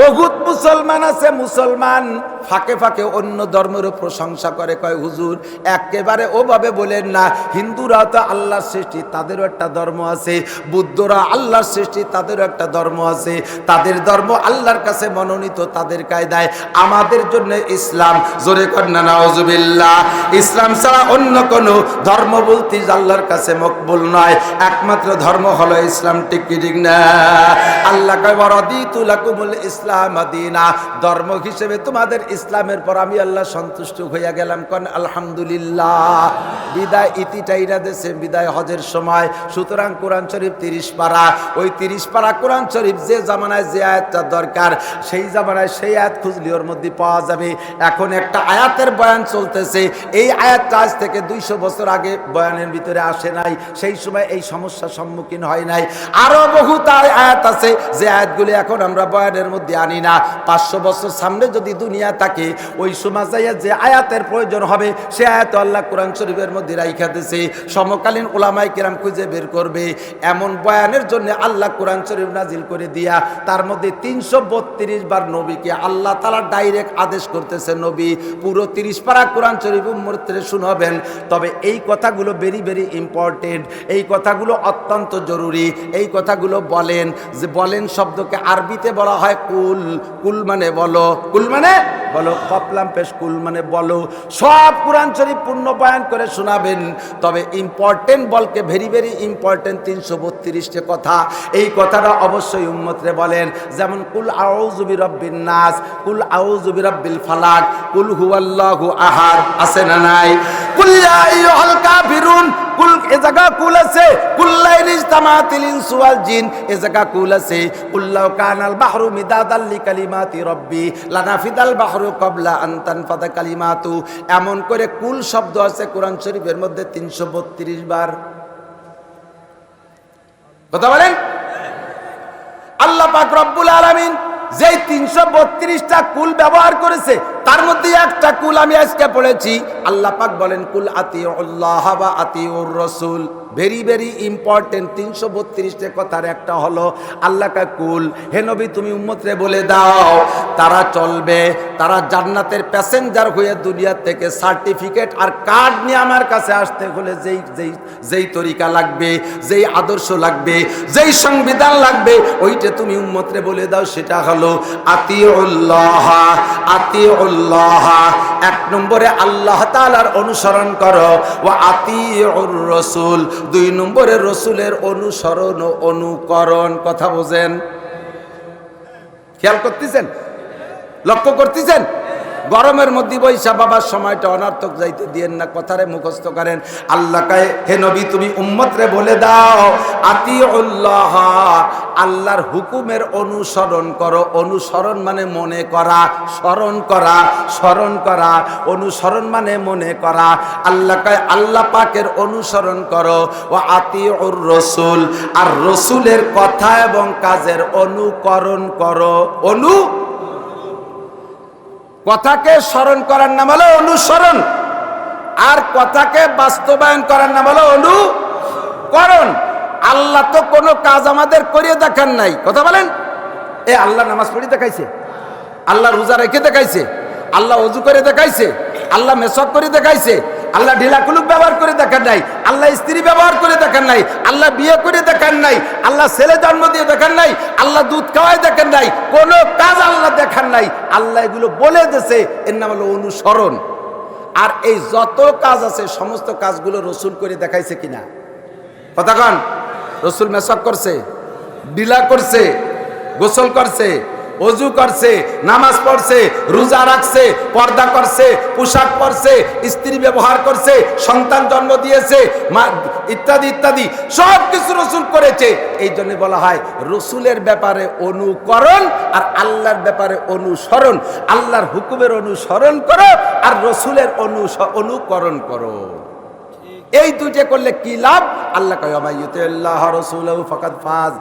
বহুত মুসলমান আছে, মুসলমান ফাঁকে ফাঁকে অন্য ধর্মেরও প্রশংসা করে, কয় হুজুর একেবারে ওভাবে বলেন না, হিন্দুরা তো আল্লাহর সৃষ্টি, তাদেরও একটা ধর্ম আছে, বুদ্ধরা আল্লাহর সৃষ্টি, তাদেরও একটা ধর্ম আছে, তাদের ধর্ম আল্লাহর কাছে মনোনীত, তাদের কায়দায়, আমাদের জন্য ইসলাম। জোরে কন্যা নাউজুবিল্লাহ। ইসলাম ছাড়া অন্য কোনো ধর্ম বলতে আল্লাহর কাছে মকবুল নয়, একমাত্র ধর্ম হলো ইসলাম। ঠিক কি ঠিক না? আল্লাহ কয় ওয়া রাদিতু লাকুমুল ইসলাম দীনা, ধর্ম হিসেবে তোমাদের ইসলামের পর আমি আল্লাহ সন্তুষ্ট হইয়া গেলাম। কোন আলহামদুলিল্লাহ। বিদায় ইতিটাইরা দেশে বিদায় হজের সময়। সুতরাং কোরআন শরীফ 30 পারা, ওই 30 পারা কোরআন শরীফ যে জামানায় যে আয়াতটা দরকার, সেই জামানায় সেই আয়াত খুঁজলে ওর মধ্যে পাওয়া যাবে। এখন একটা আয়াতের বয়ান চলতেছে, এই আয়াতটা আজ থেকে 200 বছর আগে বয়ানের ভিতরে আসে নাই, সেই সময় এই সমস্যার সম্মুখীন হয় নাই। আরো বহু তার আয়াত আছে যে আয়াতগুলি এখন আমরা বয়ানের মধ্যে আনি না। 500 বছর সামনে যদি দুনিয়া থাকে, ওই সময় যে আয়াতের প্রয়োজন হবে সে আয়াত আল্লাহ কোরআন শরীফের মধ্যে রাইখা দিয়েছে। সমকালীন উলামায়ে কেরাম খুঁজে বের করবে, এমন বয়ানের জন্য আল্লাহ কোরআন শরীফ নাজিল করে দিয়া তার মধ্যে 332 বার নবীকে আল্লাহ তাআলা ডাইরেক্ট আদেশ করতেছে, নবী পুরো 30 পারা কোরআন শরীফ উম্মতকে শোনাবেন। তবে এই কথাগুলো ভেরি ভেরি ইম্পর্টেন্ট, এই কথাগুলো অত্যন্ত জরুরি। এই কথাগুলো বলেন, যে বলেন শব্দকে আরবিতে বলা হয় কুল। কুল মানে বলো, কুল মানে বলো, কপলাম পেশ, কুল মানে বলো। সব কোরআন শরীফ পূর্ণ বয়ান করে শোনাবেন, তবে ইম্পর্টেন্ট বলকে ভেরি ভেরি ইম্পর্টেন্ট 332টা কথা, এই কথাটা অবশ্যই উম্মতরে বলেন। যেমন কুল আউযু বিরাব্বিন নাস, কুল আউযু বিরাব্বিল ফালাক, কুল হুয়াল্লাহু আহাদ, আছে না নাই? কুল ইয়া আইয়ুহাল কাফিরুন, কুল এ জায়গা কুল আছে, কুল্লাইন ইজতামাতিল ইনসু ওয়াল জিন, এ জায়গা কুল আছে, কুল্লাউ কানাল বাহরু মিদাদাল লিকালিমাতি রাব্বি লানাফিদাল বাহরু ক্বাবলা আন তানফাদা কালিমাতু। এমন করে কুল শব্দ আছে কোরআন শরীফের মধ্যে 332 বার। কথা বলেন। আল্লাহ আল্লাহ পাক রব্বুল আলামিন যেই 332টা কুল ব্যবহার করেছে তার মধ্যে একটা কুল আমি আজকে পড়েছি। আল্লাহ পাক বলেন কুল আতিউল্লাহ ওয়া আতিউর রাসূল। Very very important. 332টা কথার একটা হলো আল্লাহ কা কুল, হে নবী তুমি উম্মতরে বলে দাও তারা চলবে, তারা জান্নাতের প্যাসেঞ্জার হয়ে দুনিয়া থেকে সার্টিফিকেট আর কার্ড নিয়ে আমার কাছে আসতে হলে যেই তরিকা লাগবে, যেই আদর্শ লাগবে, যেই সংবিধান লাগবে, ওইটা তুমি উম্মতরে বলে দাও। সেটা হলো আতিউল্লাহ, আতিউল্লাহ। এক নম্বরে আল্লাহ তাআলার অনুসরণ করো, ওয়া আতিউর রাসূল, 2 নম্বরে রসুলের অনুসরণ ও অনুকরণ। কথা বোঝেন? খেয়াল করতেছেন? লক্ষ্য করতেছেন? গরমের মধ্যে বৈশা বাবার সময়টা অনার্থক যাইতে দিয়েন না, কথারে মুখস্থ করেন। আল্লাহ কয় হে নবী তুমি উম্মতরে বলে দাও আতিউল্লাহ, আল্লাহর হুকুমের অনুসরণ করো। অনুসরণ মানে মনে করা, স্মরণ করা, স্মরণ করা। অনুসরণ মানে মনে করা। আল্লাহ কয় আল্লাহ পাকের অনুসরণ করো, ও আতিউর রাসূল, আর রসুলের কথা এবং কাজের অনুকরণ করো। কথাকে স্মরণ করার নাম হলো অনুসরণ, আর কথাকে বাস্তবায়ন করার নাম হলো অনুকরণ। আল্লাহ তো কোনো কাজ আমাদের করিয়ে দেখান নাই। কথা বলেন? আল্লাহ নামাজ পড়ে দেখাইছে, আল্লাহ রোজা রেখে দেখাইছে, আল্লাহ ওযু করে দেখাইছে, আল্লাহ মেসওয়াক করে দেখাইছে, আল্লাহ ঢিলা কুলুক ব্যবহার করে দেখান নাই, আল্লাহ স্ত্রী ব্যবহার করে দেখান নাই, আল্লাহ বিয়ে করে দেখান নাই, আল্লাহ ছেলে জন্ম দিয়ে দেখান নাই, আল্লাহ দুধ খাওয়ায় দেখান নাই, কোন কাজ আল্লাহ দেখান নাই। আল্লাহ এগুলো বলে দিয়েছে, এর নাম হলো অনুসরণ। আর এই যত কাজ আছে সমস্ত কাজগুলো রসুল করে দেখাইছে কিনা? কথা কন? রসুল মেসওয়াক করছে, ঢিলা করছে, গোসল করছে, ওযু করছে, নামাজ পড়ছে, রোজা রাখছে, পর্দা করছে, পোশাক পরছে, স্ত্রী ব্যবহার করছে, সন্তান জন্ম দিয়েছে, ইত্যাদি ইত্যাদি সব কিছু রসুল করেছে। এই জন্য বলা হয় রসুলের ব্যাপারে অনুকরণ আর আল্লাহর ব্যাপারে অনুসরণ। আল্লাহর হুকুমের অনুসরণ করো আর রসুলের অনুকরণ করো। এই দুইটা করলে কি লাভ? আল্লাহ কয় আল্লাহ রাসূলুহু ফাকাদ ফাজ।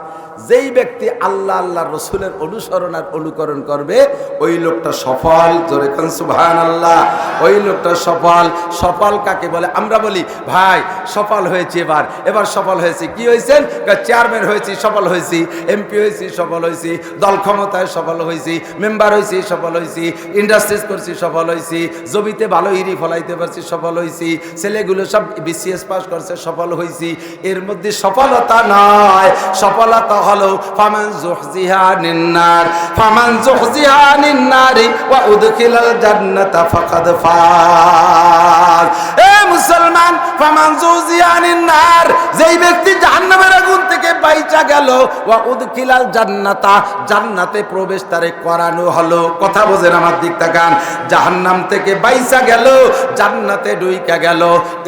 যেই ব্যক্তি আল্লাহ আল্লাহর রসুলের অনুসরণ আর অনুকরণ করবে ওই লোকটা সফল। জোরে কোন সুবহানাল্লাহ। ওই লোকটা সফল। সফল কাকে বলে? আমরা বলি ভাই সফল হয়েছে, এবার সফল হয়েছে। কি হয়েছেন? চেয়ারম্যান হয়েছি, সফল হয়েছি, এমপি হয়েছি, সফল হয়েছি, দল ক্ষমতায় সফল হয়েছি, মেম্বার হয়েছি, সফল হয়েছি, ইন্ডাস্ট্রিজ করছি, সফল হয়েছি, জমিতে ভালো ইরি ফলাইতে পারছি, সফল হয়েছি, ছেলেগুলো সব বিসিএস পাস করছে, সফল হয়েছি। এর মধ্যে সফলতা নয়। সফলতা হলো ফামান যুহজিহা আনিন নার, ফামান যুহজিহা আনিন নারি ওয়া উদখিলাল জান্নাতা ফাকাদ ফাজ। এ মুসলমান, ফামান যুহজিহা আনিন নার, যেই ব্যক্তি জাহান্নামের আগুন থেকে বাইচা গেল, ওয়া উদখিলাল জান্নাতা, জান্নাতে প্রবেশ তারে করানো হলো। কথা বোঝেন? আমার দিক তাকান। জাহান্নাম থেকে বাইচা গেল, জান্নাতে ঢুইকা গেল,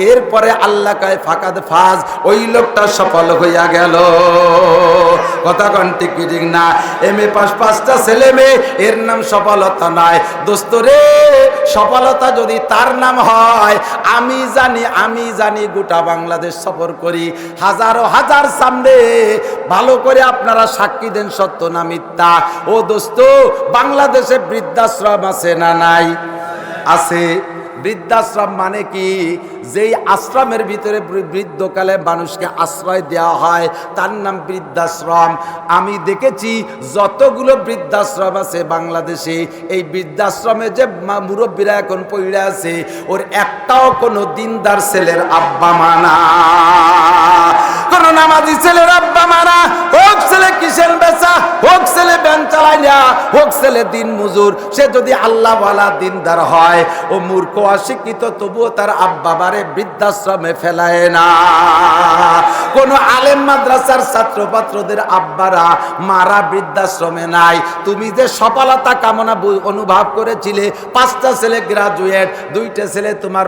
এরপরে আল্লাহ কয় ফাকাদ ফাজ, ওই লোকটা সফল হইয়া গেল। কথা কন ঠিক কি ঠিক না? এমএ পাস 5টা ছেলে মেয়ে, এর নাম সফলতা নয় দোস্ত রে। সফলতা যদি তার নাম হয়, আমি জানি গোটা বাংলাদেশ সফর করি, হাজারো হাজার সামনে, ভালো করে আপনারা সাক্ষী দেন সত্য না মিথ্যা। ও দোস্ত, বাংলাদেশে বৃদ্ধাশ্রম আছে না নাই? আছে। বৃদ্ধাশ্রম মানে কি? যেই আশ্রমের ভিতরে বৃদ্ধকালে মানুষকে আশ্রয় দেওয়া হয় তার নাম বৃদ্ধাশ্রম। আমি দেখেছি যতগুলো বৃদ্ধাশ্রম আছে বাংলাদেশে, এই বৃদ্ধাশ্রমে যে মুরব্বীরা এখন পড়ে আছে, ওর একটাও কোনো দিনদার ছেলের আব্বা মানা, কোন নামাজি ছেলের আব্বা মানা। হোক ছেলে কিসের বেচা, হোক ছেলে ব্যান চালায় না, হোক ছেলে দিন মজুর, সে যদি আল্লাহওয়ালা দিনদার হয়, ও মূর্খ অশিক্ষিত তবুও তার আব্বা বারে বৃদ্ধাশ্রমে ফেলায় না। কোন আলেম মাদ্রাসার ছাত্র ছাত্রদের আব্বারা মারা বৃদ্ধাশ্রমে নাই। তুমি যে সফলতা কামনা অনুভব করেছিলে, 5টা ছেলে গ্রাজুয়েট, 2টা ছেলে তোমার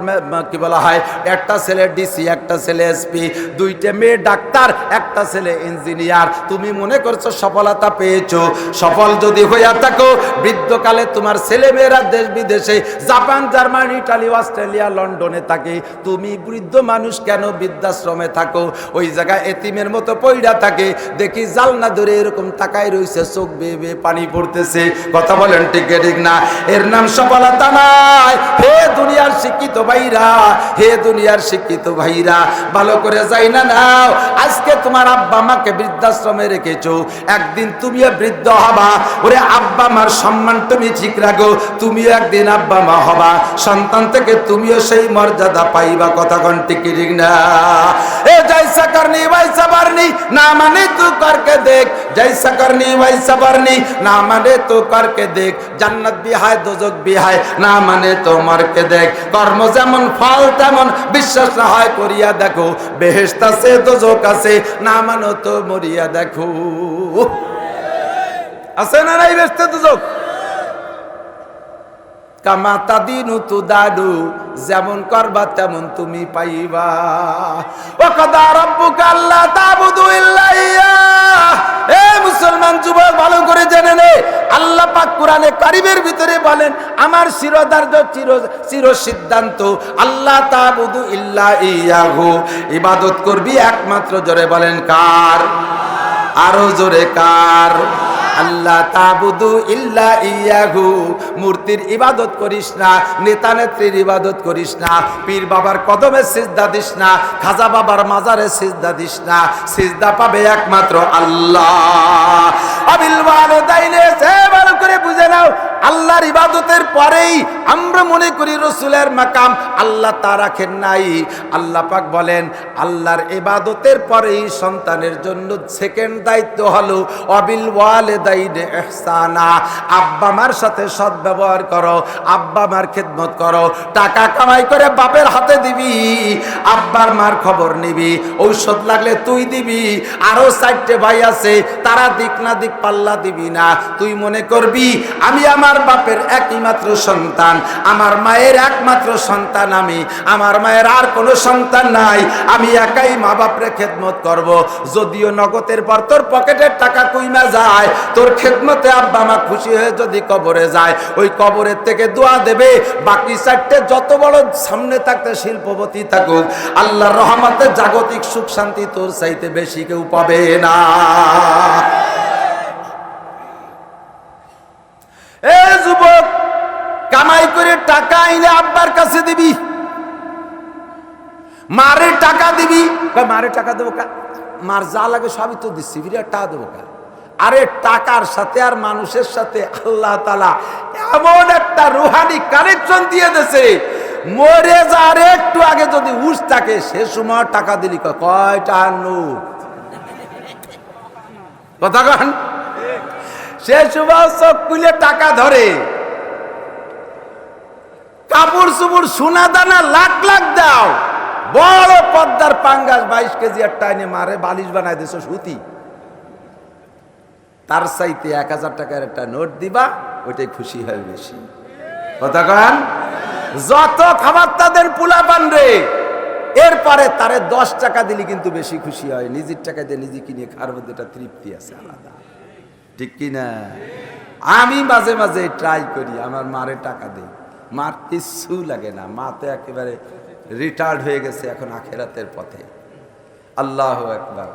কি বলা হয়, একটা ছেলে ডিসি, একটা ছেলে এসপি, 2টা মেয়ে ডাক্তার, ডাক্তার, একটা ছেলে ইঞ্জিনিয়ার। তুমি মনে করছো সফলতা পেয়েছো। সফল যদি হইয়া থাকো, বৃদ্ধকালে তোমার ছেলে মেয়েরা দেশ বিদেশে জাপান, জার্মানি, ইটালি, অস্ট্রেলিয়া, লন্ডনে থাকে, তুমি বৃদ্ধ মানুষ কেন বৃদ্ধাশ্রমে থাকো? ওই জায়গায় এতিমের মতো পইড়া থাকে, দেখি জালনা ধরে এরকম তাকায় রইছে, চোখ বেয়ে বেয়ে পানি পড়তেছে। কথা বলেন ঠিক ঠিক না? এর নাম সফলতা নয়। হে দুনিয়ার শিক্ষিত ভাইরা, হে দুনিয়ার শিক্ষিত ভাইরা, ভালো করে যাই না নাও। আজকে তোমার আব্বা মাকে বৃদ্ধাশ্রমে রেখেছো, একদিন তুমিও বৃদ্ধ হবা। ওরে আব্বা মার সম্মান তুমি ঠিক রাখো, তুমিও একদিন আব্বা মা হবা, সন্তান থেকে তুমিও সেই মর্যাদা পাইবা। কথা কোন ঠিক ঠিক না? এ জৈসা করনি वैसा बरनी, ना माने तू करके देख, जैसा करनी वैसा बरनी, ना माने तू करके देख, जन्नत भी है दोजख भी है, ना माने तो मर के देख, कर्म যেমন ফল তেমন, বিশ্বাস না হয় করিয়া দেখো, বেহেশত আছে দোজখ আছে, না মানো তো মরিয়া দেখো। আছে না নাই বেহেশত দোজখ? কামা তাদিনু তুদাদু, যেমন করবা তেমন তুমি পাইবা। ওয়া কাদা রাব্বুকা আল্লা তা'বুদু ইল্লা ইয়্যাহ। এ মুসলমান যুবক, ভালো করে জেনে নে, আল্লাহ পাক কোরআনে কারীমের ভিতরে বলেন, আমার শিরোধার্য চির সিদ্ধান্ত, আল্লাহ তা'বুদু ইল্লা ইয়্যাহু, ইবাদত করবি একমাত্র। জোরে বলেন কার? আরো জোরে কার? আল্লাহ তা'বুদু ইল্লা ইয়্যাহু। মূর্তির ইবাদত করিস না, নেতা নেত্রীর ইবাদত করিস না, পীর বাবার কদমে সিজদা দিস না, খাজা বাবার মাজারে সিজদা দিস না। সিজদা পাবে একমাত্র আল্লাহ। আবিল ওয়ালিদাইনে, সে ভালো করে বুঝে নাও, আল্লাহর ইবাদতের পরেই আমরা মনে করি রসুলের মাকাম আল্লাহ তা রাখেন নাই। আল্লাহ পাক বলেন, আল্লাহর ইবাদতের পরেই সন্তানের জন্য সেকেন্ড দায়িত্ব হলো আবিল ওয়ালিদাইনে ইহসানা। আব্বা মার সাথে সদ্ব্যবহার করো, আব্বা মার খেদমত করো। টাকা কামাই করে বাপের হাতে দিবি, আব্বার মার খবর নিবি, ঔষধ লাগলে তুই দিবি। আরো 4টে ভাই আছে, তারা দিক না দিক পাল্লা দিবি না। তুই মনে করবি আমি আমার বাপের একই মাত্র সন্তান, আমার মায়ের একমাত্র সন্তান আমি, আমার মায়ের আর কোনো সন্তান নাই, আমি একাই মা বাপরে খেদমত করব। যদিও নগদের পর তোর পকেটের টাকা কইমা যায়, তোর খেদমতে আব্বা মা খুশি হয়ে যদি কবরে যায়, ওই কবরের থেকে দোয়া দেবে, বাকি 4টে যত বড় সামনে থাকতে শিল্পপতি থাকুক, আল্লাহর রহমতে জাগতিক সুখ শান্তি তোর চাইতে বেশি কেউ পাবে না। এ যুবক, কামাই করে টাকা আইলে আব্বার কাছে দিবি, মারে টাকা দিবি। মারে টাকা দেবো কা? মার যা লাগে সবই তো দিচ্ছি, বিরাট টাকা দেবো কা? আরে টাকার সাথে আর মানুষের সাথে আল্লাহ তাআলা এমন একটা রুহানি কানেকশন দিয়ে দিয়েছে, মরে যার একটু আগে যদি হুঁশ থাকে, সে সময় টাকা দিলি কয়টা নোট। কথা কন? সে সময় চোখ খুলে টাকা ধরে, কাপড় চুপড় সোনা দানা লাখ লাখ দাও, বড় পদ্মার পাঙ্গাস 22 কেজি একটা এনে মারে বালিশ বানায় দিছো সুতি, তার চাইতে 1000 টাকার একটা নোট দিবা, ওইটাই খুশি হয় বেশি। কথা কন? যত খাবার তাদের পোলা পান রে, এরপরে তারে 10 টাকা দিলি কিন্তু বেশি খুশি হয়। নিজের টাকা দিয়ে নিজে কিনে খাওয়ার মধ্যে একটা তৃপ্তি আছে আলাদা, ঠিক কিনা? আমি মাঝে মাঝে ট্রাই করি, আমার মারে টাকা দেই, মার কিচ্ছু লাগে না, মা তো একেবারে রিটায়ার্ড হয়ে গেছে, এখন আখেরাতের পথে। আল্লাহু আকবার।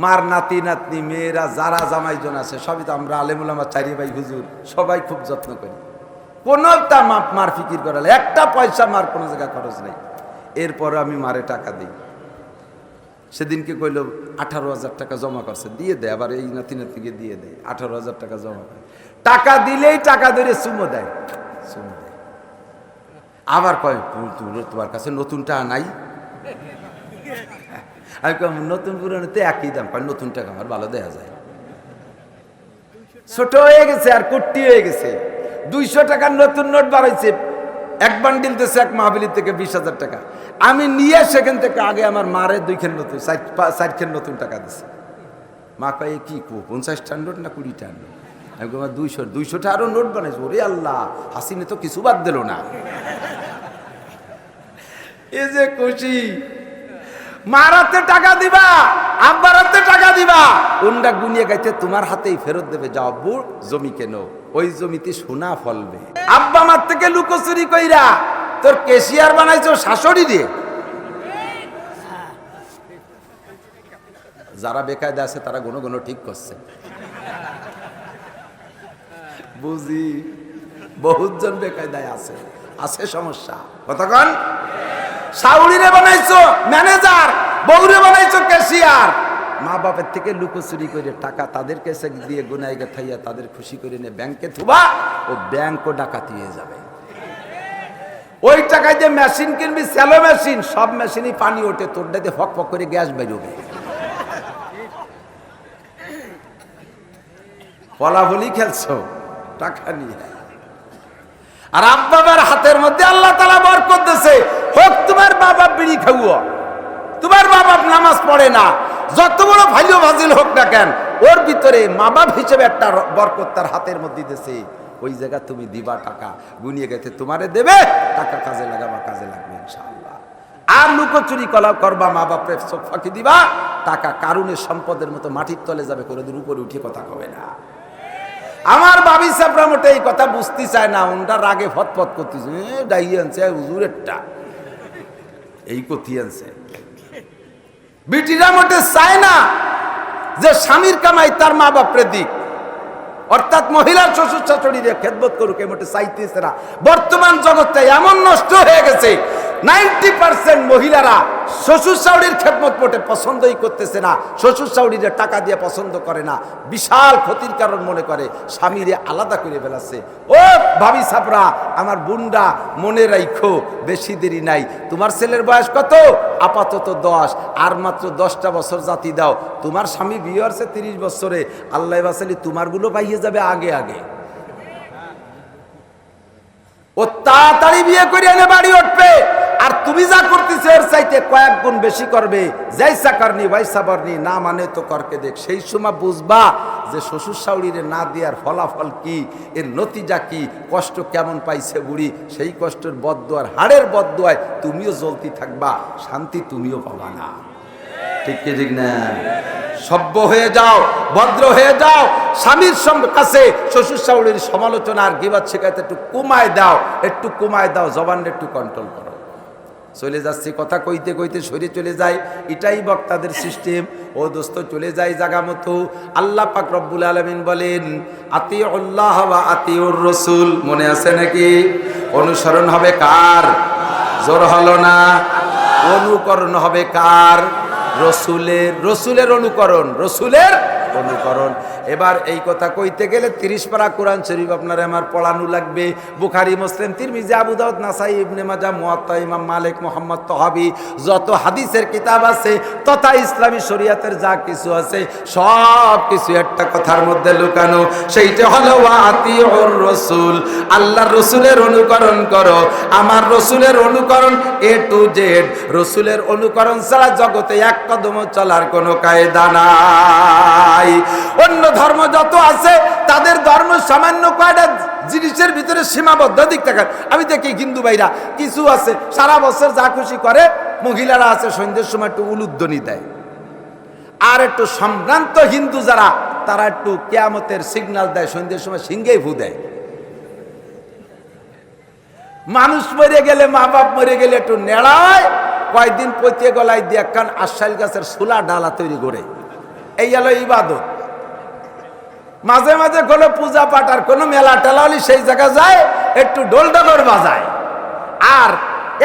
মার নাতি নাতনি মেয়েরা যারা জামাইজন আছে সবই তো আমরা আলেমুলামা 4 ভাই হুজুর সবাই খুব যত্ন করি। কোনোটা মার ফিকির করালে একটা পয়সা মার কোনো জায়গায় খরচ নেই। এরপর আমি মারে টাকা দিই। সেদিনকে কইল 18,000 টাকা জমা করছে, দিয়ে দেয়, আবার এই নাতি নাতিকে দিয়ে দেয়, 18,000 টাকা জমা করে। টাকা দিলেই টাকা ধরে চুমো দেয়, চুমো দেয়। আবার কয় তোমার কাছে নতুন টাকা নাই? আমি নতুন পুরনোতে একই দাম, কয় নতুন টাকা আমার ভালো দেয়া যায়। ছোট হয়ে গেছে আর কুট্টি হয়ে গেছে। 200 টাকার নতুন নোট বার হয়েছে, এক বান্ডিল দিয়েছে এক মাহবিলি থেকে 20,000 টাকা। আমি নিয়ে সেখান থেকে আগে আমার মারে 2 নতুন 4 নতুন টাকা দিছে। মা কয় কি 50টা নোট না 20টা নোট? আমি আমার 200টা আরো নোট বানাইছে। ওরে আল্লাহ, হাসিনে তো কিছু বাদ দিল না। এই যে খুশি, মার হাতে টাকা দিবা, আব্বার হাতে টাকা দিবা, উন্ডা গুনিয়ে গাইতে তোমার হাতেই ফেরত দেবে। যাও আব্বু জমি কেন, ওই জমিতে সোনা ফলবে। আব্বা মার থেকে লুকোচুরি কইরা তোর কেশিয়ার বানাইছো শাশুড়ি দিয়ে। যারা বেকায়দা আছে তারা গুনো গুনো ঠিক করছে, বুঝি বহুজন বেকায়দায় আছে, আছে সমস্যা। কতক্ষণ শাশুড়িরে বানাইছো ম্যানেজার, বউরে বানাইছো ক্যাশিয়ার। মা বাপের থেকে লুকোচুরি করে টাকা তাদের কাছে দিয়ে গুনাই গাথাইয়া তাদের খুশি করে নিয়ে ব্যাংকে থুবা, ও ব্যাংকও ডাকাতি হয়ে যাবে। ওই টাকায় যে মেশিন কিনবি, স্যালো মেশিন, সব মেশিনই পানি ওঠে, তোর ডাইতে ফক ফক করে গ্যাস বেরোবে। বলাবলি খেলছো টাকা নিয়ে। আর আব্বার হাতের মধ্যে আল্লাহ তাআলা বরকত দিয়েছে। হোক তোমার বাবা বিড়ি খাওয়া, তোমার বাবা নামাজ পড়ে না, যত বড় ভাইলো ভাজিল হোক না কেন, ওর ভিতরে মা বাপ হিসেবে একটা বরকত তার হাতের মধ্যে দিয়েছে। ওই জায়গা তুমি দিবা, টাকা গুনিয়ে গেছে তোমারে দেবে, টাকা কাজে লাগাবা, কাজে লাগবে ইনশাআল্লাহ। আর লুকোচুরি কলা করবা, মা বাপের চোখ ফাঁকি দিবা, টাকা কারুনের সম্পদের মতো মাটির তলে যাবে, কোনোদিন উপরে উঠে কথা কবে না। আমার বাবি সাপরা মোটে এই কথা বুঝতে চায় না, ওনটা রাগে ফতফত করতেছে, ডাইয়ে আনছে হুজুরেরটা এই কথি আনছে। বিটিরা মোটে চায় না যে স্বামীর কামাই তার মা বাপরে দিক, অর্থাৎ মহিলার শ্বশুর শাশুড়িরে খেদমত করুক, এই মোটে চাইতেছে না। বর্তমান জগৎটা এমন নষ্ট হয়ে গেছে, 90% মহিলারা শ্বশুর শাশুড়ির খেদমত মোটে পছন্দই করতেছে না, শ্বশুর শাশুড়িরে টাকা দিয়ে পছন্দ করে না, বিশাল ক্ষতির কারণ মনে করে, স্বামীরে আলাদা করে ফেলাচ্ছে। ও ভাবি সাপরা, আমার বুন্ডা মনে রাখো, বেশি দেরি নাই। তোমার ছেলের বয়স কত? আপাতত 10, আর মাত্র 10টা বছর জাতি দাও। তোমার স্বামী বিয়ে হচ্ছে 30 বছরে, আল্লাহ বাসালি তোমারগুলো পাইয়ে যাবে আগে আগে। ও তাড়াতাড়ি বিয়ে করে এনে বাড়ি উঠবে, আর তুমি যা করতেছ এর চাইতে কয়েক গুণ বেশি করবে। যাইসা করনি বাইসা বরনি, না মানে তো করকে দেখ। সেই সময় বুঝবা যে শ্বশুর শাশুড়িরে না দেওয়ার ফলাফল কি, এর নতিজা কি, কষ্ট কেমন পাইছে বুড়ি। সেই কষ্টের বদদোয়ার, হাড়ের বদদোয়ায় তুমিও জ্বলতি থাকবা, শান্তি তুমিও পাবা না। ঠিক কি ঠিক না? সভ্য হয়ে যাও, ভদ্র হয়ে যাও, স্বামীর কাছে শ্বশুর শাশুড়ির সমালোচনা আর গিবাত শেখাতে একটু কমায় দাও, একটু কমায় দাও, জবানটা একটু কন্ট্রোল করো। চলে যাচ্ছি, কথা কইতে কইতে সরে চলে যায়, এটাই বক্তাদের সিস্টেম। ও দোস্ত চলে যায় জায়গা মতো। আল্লাহ পাক রব্বুল আলামিন বলেন, আতিউল্লাহ ওয়া আতিউর রাসূল। মনে আছে নাকি? অনুসরণ হবে কার? জোর হলো না? অনুকরণ হবে কার? রসুলের। রসুলের অনুকরণ, রসুলের অনুকরণ। এবার এই কথা কইতে গেলে 30 পারা কোরআন শরীফ আপনার আমার পড়ানো লাগবে। বুখারী, মুসলিম, তিরমিজি, আবু দাউদ, নাসাই, ইবনে মাজাহ, মুয়াত্তা, ইমাম মালিক, মুহাম্মদ তহাবি, যত হাদিসের কিতাব আছে তথা ইসলামী শরীয়তের যা কিছু আছে সব কিছু একটা কথার মধ্যে লুকানো, সেইটা হলো আতিউর রাসূল। আল্লাহর রসুলের অনুকরণ করো। আমার রসুলের অনুকরণ A to Z। রসুলের অনুকরণ ছাড়া জগতে এক কদম চলার কোনো কায়দা নাই। অন্য ধর্ম যত আছে তাদের ধর্ম সামান্য কয়টা জিনিসের ভিতরে সীমাবদ্ধ। দিক থাকার আমি দেখি হিন্দু ভাইরা কিছু আছে সারা বছর যা খুশি করে, মহিলারা আছে সন্ধ্যের সময় একটু উলুধ্বনি দেয়, আর একটু সম্ভ্রান্ত হিন্দু যারা তারা একটু কিয়ামতের সিগন্যাল দেয়, সন্ধ্যের সময় সিংহেই ফু দেয়। মানুষ মরে গেলে, মা বাপ মরে গেলে একটু নেড়ায়, কয়েকদিন পচে গলায় দিয়ে একখান আশাইল গাছের সোলা ডালা তৈরি করে, এই হলো ইবাদত। মাঝে মাঝে কোনো পূজা পাঠ আর কোনো মেলা টেলা হলে সেই জায়গা যায়, একটু ঢোল ডগর বাজায়। আর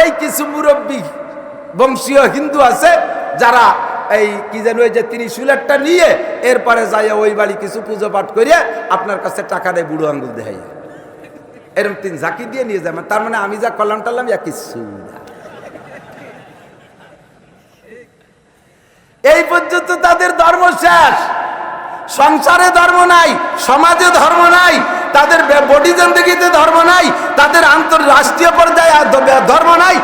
এই কিছু মুরব্বী বংশীয় হিন্দু আছে যারা এই কি যেন ওই যে ত্রিশূলেরটা নিয়ে এরপরে যায় ওই বাড়ি কিছু পুজো পাঠ করিয়া আপনার কাছে টাকা দেয়, বুড়ো আঙ্গুল দেয়, এরকম 3 ঝাঁকি দিয়ে নিয়ে যায়। তার মানে আমি যা করলাম টালাম ইয়া কিছু না। এই পর্যন্ত তাদের ধর্ম শেষ। সংসারে ধর্ম নাই, সমাজে ধর্ম নাই, তাদের বডি জিন্দেগিতে ধর্ম নাই, তাদের আন্তর্রাষ্ট্রীয় পর্যায়ে ধর্ম নাই,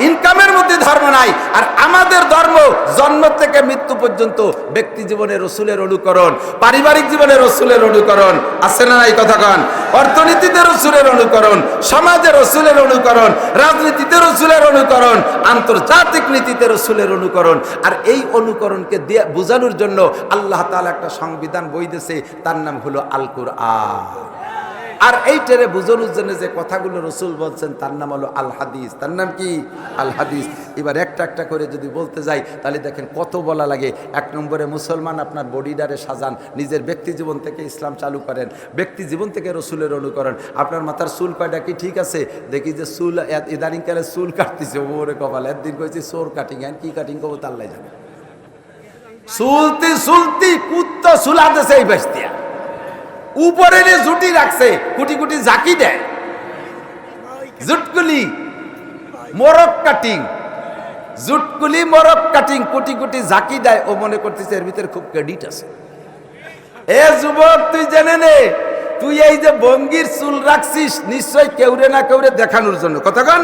ইনকামের মধ্যে ধর্ম নাই। আর আমাদের ধর্ম জন্ম থেকে মৃত্যু পর্যন্ত ব্যক্তি জীবনে রসুলের অনুকরণ, পারিবারিক জীবনে রসুলের অনুকরণ, আছে না নাই কথা কন? অর্থনীতিতে রসুলের অনুকরণ। অনুকরণ, সমাজে রসুলের অনুকরণ, রাজনীতিতে রসুলের অনুকরণ, আন্তর্জাতিক নীতিতে রসুলের অনুকরণ। আর এই অনুকরণকে বোঝানোর জন্য আল্লাহ তাআলা একটা সংবিধান বই দিয়েছে, তার নাম হলো আল কুরআন। আর এইটারে বোঝানোর জন্য যে কথাগুলো রসুল বলছেন তার নাম হলো আল হাদিস। তার নাম কি? আল হাদিস। এবার একটা একটা করে যদি বলতে যাই তাহলে দেখেন কত বলা লাগে। এক নম্বরে মুসলমান আপনার বডিডারে সাজান, নিজের ব্যক্তি জীবন থেকে ইসলাম চালু করেন, ব্যক্তি জীবন থেকে রসুলের অনুকরণ। আপনার মাথার চুল কয়টা কি ঠিক আছে? দেখি যে চুল ইদানিংকালে চুল কাটতেছে, ওরে কপাল। একদিন কইছি চোর কাটিং, কি কাটিং করবো তাল্লাই জানে। সুলতি কুত্ত চুলা দেশে এই বেশ দিয়া উপরে জুটি রাখছে, কুটি কুটি জাকি দেয়, জুটকুলি মোরক কাটিং, জুটকুলি মোরক কাটিং, কুটি কুটি জাকি দেয়। ও মনে করতেছে এর ভিতরে খুব ক্রেডিট আছে। এ যুবক, তুই জেনে নে, তুই এই যে বঙ্গির চুল রাখছিস নিশ্চয় কেউরে না কেউরে দেখানোর জন্য। কতক্ষণ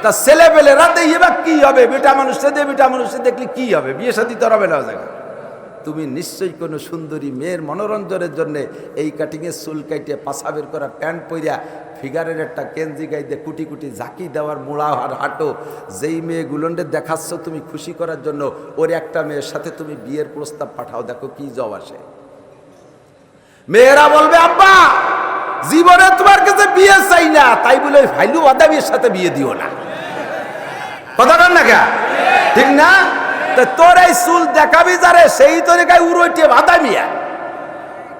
তা ছেলে পেলে রাতে এবার কি হবে? বেটা মানুষটা দিয়ে বেটা মানুষটা দেখলে কি হবে? বিয়ে শাদী তো হবে না জায়গা। তুমি নিশ্চয়ই কোনো সুন্দরী মেয়ের মনোরঞ্জনের জন্য এই কাটিংয়ে চুল কাইটে পাছা বের করা প্যান্ট পরিয়া ফিগারের একটা কেঞ্জি গাইতে কুটি কুটি ঝাঁকি দেওয়ার মোড়া আর হাঁটো যেই মেয়েগুলোকে দেখাচ্ছ তুমি খুশি করার জন্য, ওর একটা মেয়ের সাথে তুমি বিয়ের প্রস্তাব পাঠাও, দেখো কি জব আসে। মেয়েরা বলবে আব্বা জীবনে তোমার কাছে বিয়ে চাই না, তাই বলে ভাইলু আদাবির সাথে বিয়ে দিও না। কথা কন না কে? ঠিক না? তোর এই চুল দেখাবি যারে সেই তোরে গায়ে উড়োটিয়ে বাদামিয়া,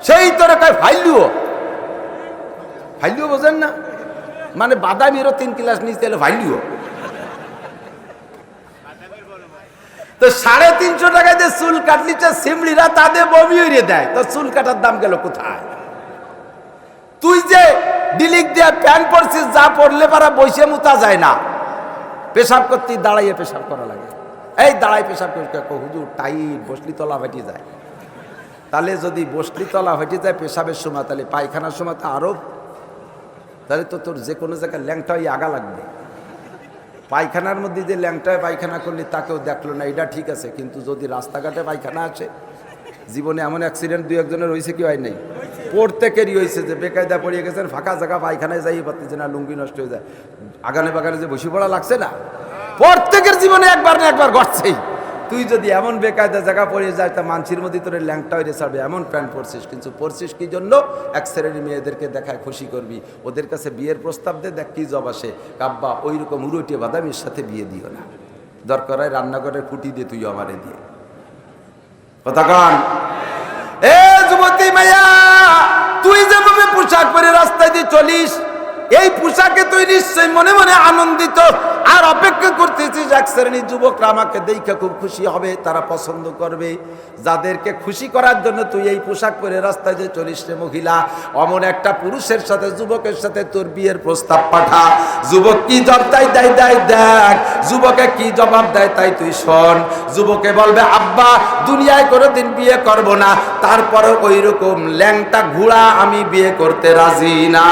সেই তোরে গায়ে ফাইলুও। ফাইলুও বোঝেন না? মানে বাদামিরও 3 ক্লাস নিচে এলো ফাইলুও। তো 350 টাকায় যে চুল কাটলিটা সিমড়িরা তাদের বমি হইয়ে দেয়, তো চুল কাটার দাম গেল কোথায়? তুই যে ডিলিক দিয়ে প্যান্ট পরছিস, যা পরলে পারা বসে মুতা যায় না, পেশাব করতে দাঁড়াইয়ে পেশাব করা লাগে। এই দাঁড়াই পেশাব করে হুজুর টাইট, বসলি তলা ফেটে যায়। তাহলে যদি বসলি তলা ফেটে যায় পেশাবের সময়, তাহলে পায়খানার সময় তো আরো, তাহলে তো তোর যে কোনো জায়গায় ল্যাংটা হয়ে আগা লাগবে। পায়খানার মধ্যে যে ল্যাংটায় পায়খানা করলি তাকেও দেখলো না, এটা ঠিক আছে। কিন্তু যদি রাস্তাঘাটে পায়খানা আছে, জীবনে এমন অ্যাক্সিডেন্ট 2-1 হয়েছে কি হয় নাই? প্রত্যেকেরই হয়েছে যে বেকায়দা পড়িয়ে গেছেন, ফাঁকা জায়গা পায়খানায় যাই পারতেছে না, লুঙ্গি নষ্ট হয়ে যায়, আগানে বাগানে যে বসে পড়া লাগছে না, প্রত্যেকের জীবনে একবার না একবার ঘটছেই। তুই যদি এমন বেকায়দা জায়গা পড়ে যায় তা মানসির মধ্যে তোর ল্যাংটা হয়ে ছাড়বে, এমন প্যান্ট পরছিস। কিন্তু পরছিস কি জন্য? এক শ্রেণীর মেয়েদেরকে দেখায় খুশি করবি, ওদের কাছে বিয়ের প্রস্তাব দে, দেখ কি জব আসে। কাব্বা ওই রকম উড়োটিয়ে বাদামির সাথে বিয়ে দিও না, দরকার হয় রান্নাঘরে ফুটি দিয়ে তুই আমারে দিয়ে। কথা কন? এ যুবতী মাইয়া, তুই যেভাবে পোশাক পরে রাস্তায় দিয়ে চলিস, এই পোশাকে তুই নিশ্চয়ই মনে মনে আনন্দিত আর অপেক্ষা করতেছিস এক শ্রেণীর যুবকরা আমাকে দেখে খুব খুশি হবে, তারা পছন্দ করবে। যাদেরকে খুশি করার জন্য তুই এই পোশাক পরে রাস্তায় যে চলিস রে মহিলা, অমন একটা পুরুষের সাথে, যুবকের সাথে তোর বিয়ের প্রস্তাব পাঠা। যুবক কি জবাব দেয় দেখ, যুবকে কি জবাব দেয় তাই তুই শোন। যুবকে বলবে আব্বা দুনিয়ায় কোনোদিন বিয়ে করব না, তারপরে ওই রকম ল্যাংটা ঘোড়া আমি বিয়ে করতে রাজি না।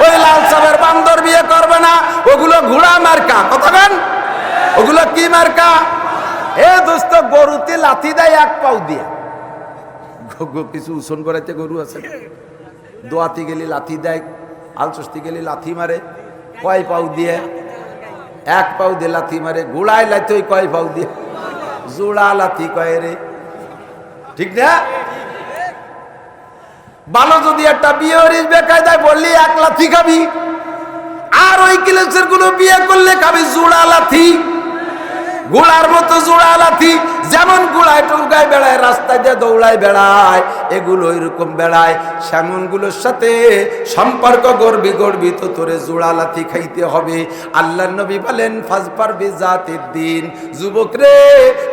ওই লাল সাহেবের বান্দর বিয়ে করবে না, ওগুলো ঘোড়া মার্কা। কতক্ষণ? ওগুলো কি মার্কা? এ দোস্ত, গরুতে লাথি দেয় 1 পাও দিয়ে। কিছু উসন করাইতে গরু আছে, দোয়াতি গেলি লাথি দেয়, আলচস্তি গেলি লাথি মারে। কয় পাও দিয়ে? 1 পাও দিয়ে লাথি মারে। ঘোড়ায় লাথি ওই কয় পাও দিয়ে? জোড়া লাথি কয় রে, ঠিক না? ভালো যদি একটা বিয়ে হরিস বেকায়দায় বললি 1 লাথি খাবি, আর ওই ক্লাসের গুলো বিয়ে করলে খাবি জোড়া লাথি, ঘোড়ার মতো জোড়া লাথি। যেমন ঘোড়ায় টুকায় বেড়ায়, রাস্তায় দিয়ে দৌড়ায় বেড়ায়, এগুলো এরকম বেড়ায়। সেমনগুলোর সাথে সম্পর্ক গড়বি তো তোরে জোড়া লাথি খাইতে হবে। আল্লাহর নবী বলেন ফাজফার বিজাতিদ দিন, যুবক রে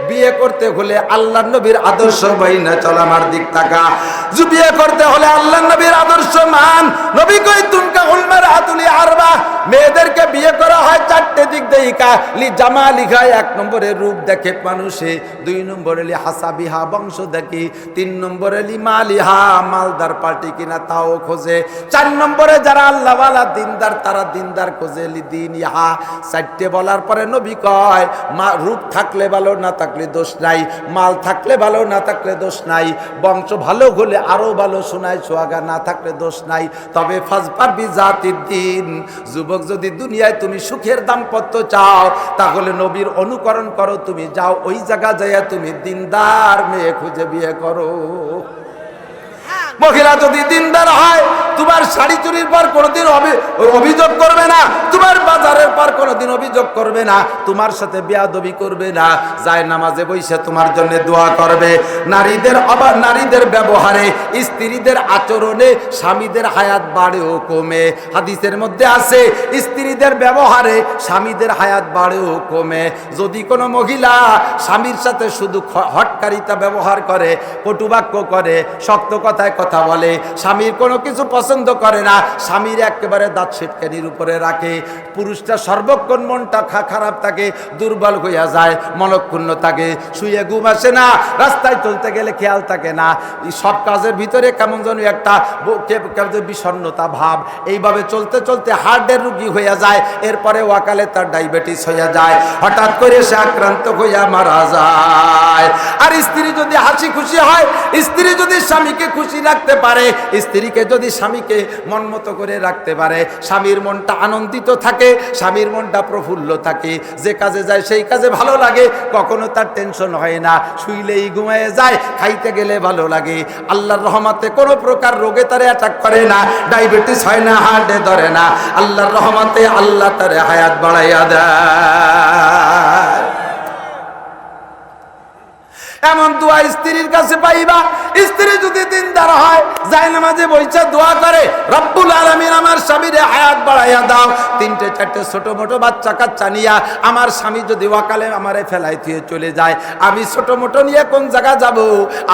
বিয়ে করতে হলে আল্লাহর নবীর আদর্শ বাইনা চল, আমার দিক তাকা। বিয়ে করতে হলে আল্লাহর নবীর আদর্শ মান। নবী কই তুনকা উলমার আতুলি আরবা, মেয়েদেরকে বিয়ে করা হয় চারটে দিক দেইকা, লি জামালিহা, এক নম্বরে রূপ দেখে মানুষে, দুই নম্বরে লি হাসাবিহা, বংশ দেখি, তিন নম্বরে লি মালিহা, মালদার পার্টি কিনা তাও খোঁজে, চার নম্বরে যারা আল্লাহওয়ালা দিনদার তারা দিনদার খোঁজে, লি দিন ইহা। চারটে বলার পরে নবী কয়, মা রূপ থাকলে ভালো, না থাকলে দোষ নাই, মাল থাকলে ভালো, না থাকলে দোষ নাই, বংশ ভালো হলে আরো ভালো, শোনায় সোহাগা না থাকলে দোষ নাই, তবে ফাজফার বিজাতির দিন। যুবক, যদি দুনিয়ায় তুমি সুখের দাম্পত্য চাও তাহলে নবীর অনুকরণ করো, তুমি যাও ওই জায়গা যাইয়া তুমি দিনদার মেয়ে খুঁজে বিয়ে করো। মহিলা যদি দিনদার হয় তোমার শাড়ি চুরির পর কোনোদিন অভিযোগ করবে না, তোমার বাজারের পর কোনোদিন অভিযোগ করবে না, তোমার সাথে বেয়াদবি করবে না, যায় নামাজে বসে তোমার জন্য দোয়া করবে। নারীদের ব্যবহারে, স্ত্রীদের আচরণে স্বামীদের হায়াত বাড়ে ও কমে। হাদিসের মধ্যে আছে স্ত্রীদের ব্যবহারে স্বামীদের হায়াত বাড়ে ও কমে। যদি কোনো মহিলা স্বামীর সাথে শুধু হটকারিতা ব্যবহার করে, কটুবাক্য করে, শক্ত কথায় কথা বলে, স্বামীর কোনো কিছু পছন্দ করে না, স্বামীর একেবারে দাঁত সিটকানির উপরে রাখে, পুরুষটা সর্বক্ষণ মনটা খারাপ থাকে, দুর্বল হইয়া যায়, মনক্ষুণ্ণ থাকে, শুয়ে ঘুম আসে না, রাস্তায় চলতে গেলে খেয়াল থাকে না, সব কাজের ভিতরে কেমন যেন একটা বিষণ্ণতা ভাব, এইভাবে চলতে চলতে হার্টের রোগী হইয়া যায়, এরপরে ওয়াকালে তার ডায়াবেটিস হইয়া যায়, হঠাৎ করে সে আক্রান্ত হইয়া মারা যায়। আর স্ত্রী যদি হাসি খুশি হয়, স্ত্রী যদি স্বামীকে খুশি রাখতে পারে, স্ত্রীকে যদি স্বামীকে মন মতো করে রাখতে পারে, স্বামীর মনটা আনন্দিত থাকে, স্বামীর মনটা প্রফুল্ল থাকে, যে কাজে যায় সেই কাজে ভালো লাগে, কখনো তার টেনশন হয় না, শুইলেই ঘুমিয়ে যায়, খাইতে গেলে ভালো লাগে, আল্লাহর রহমতে কোনো প্রকার রোগে তারে অ্যাটাক করে না, ডায়াবেটিস হয় না, হার্টে ধরে না, আল্লাহর রহমতে আল্লাহ তারে হায়াত বাড়াইয়া দেয়। এমন দোয়া স্ত্রীর কাছে পাইবা। স্ত্রী যদি দিনদার হয়, জায়নামাজে বইসা দোয়া করে, রব্বুল আলামিন আমার স্বামীরে হায়াত বাড়াইয়া দাও। তিনটে চারটে ছোট মোটো বাচ্চা কাচ্চা নিয়া আমার স্বামী যদি ওয়াকালে আমারে ফেলাই দিয়ে চলে যায়, আমি ছোট মোটো নিয়ে কোন জায়গা যাব?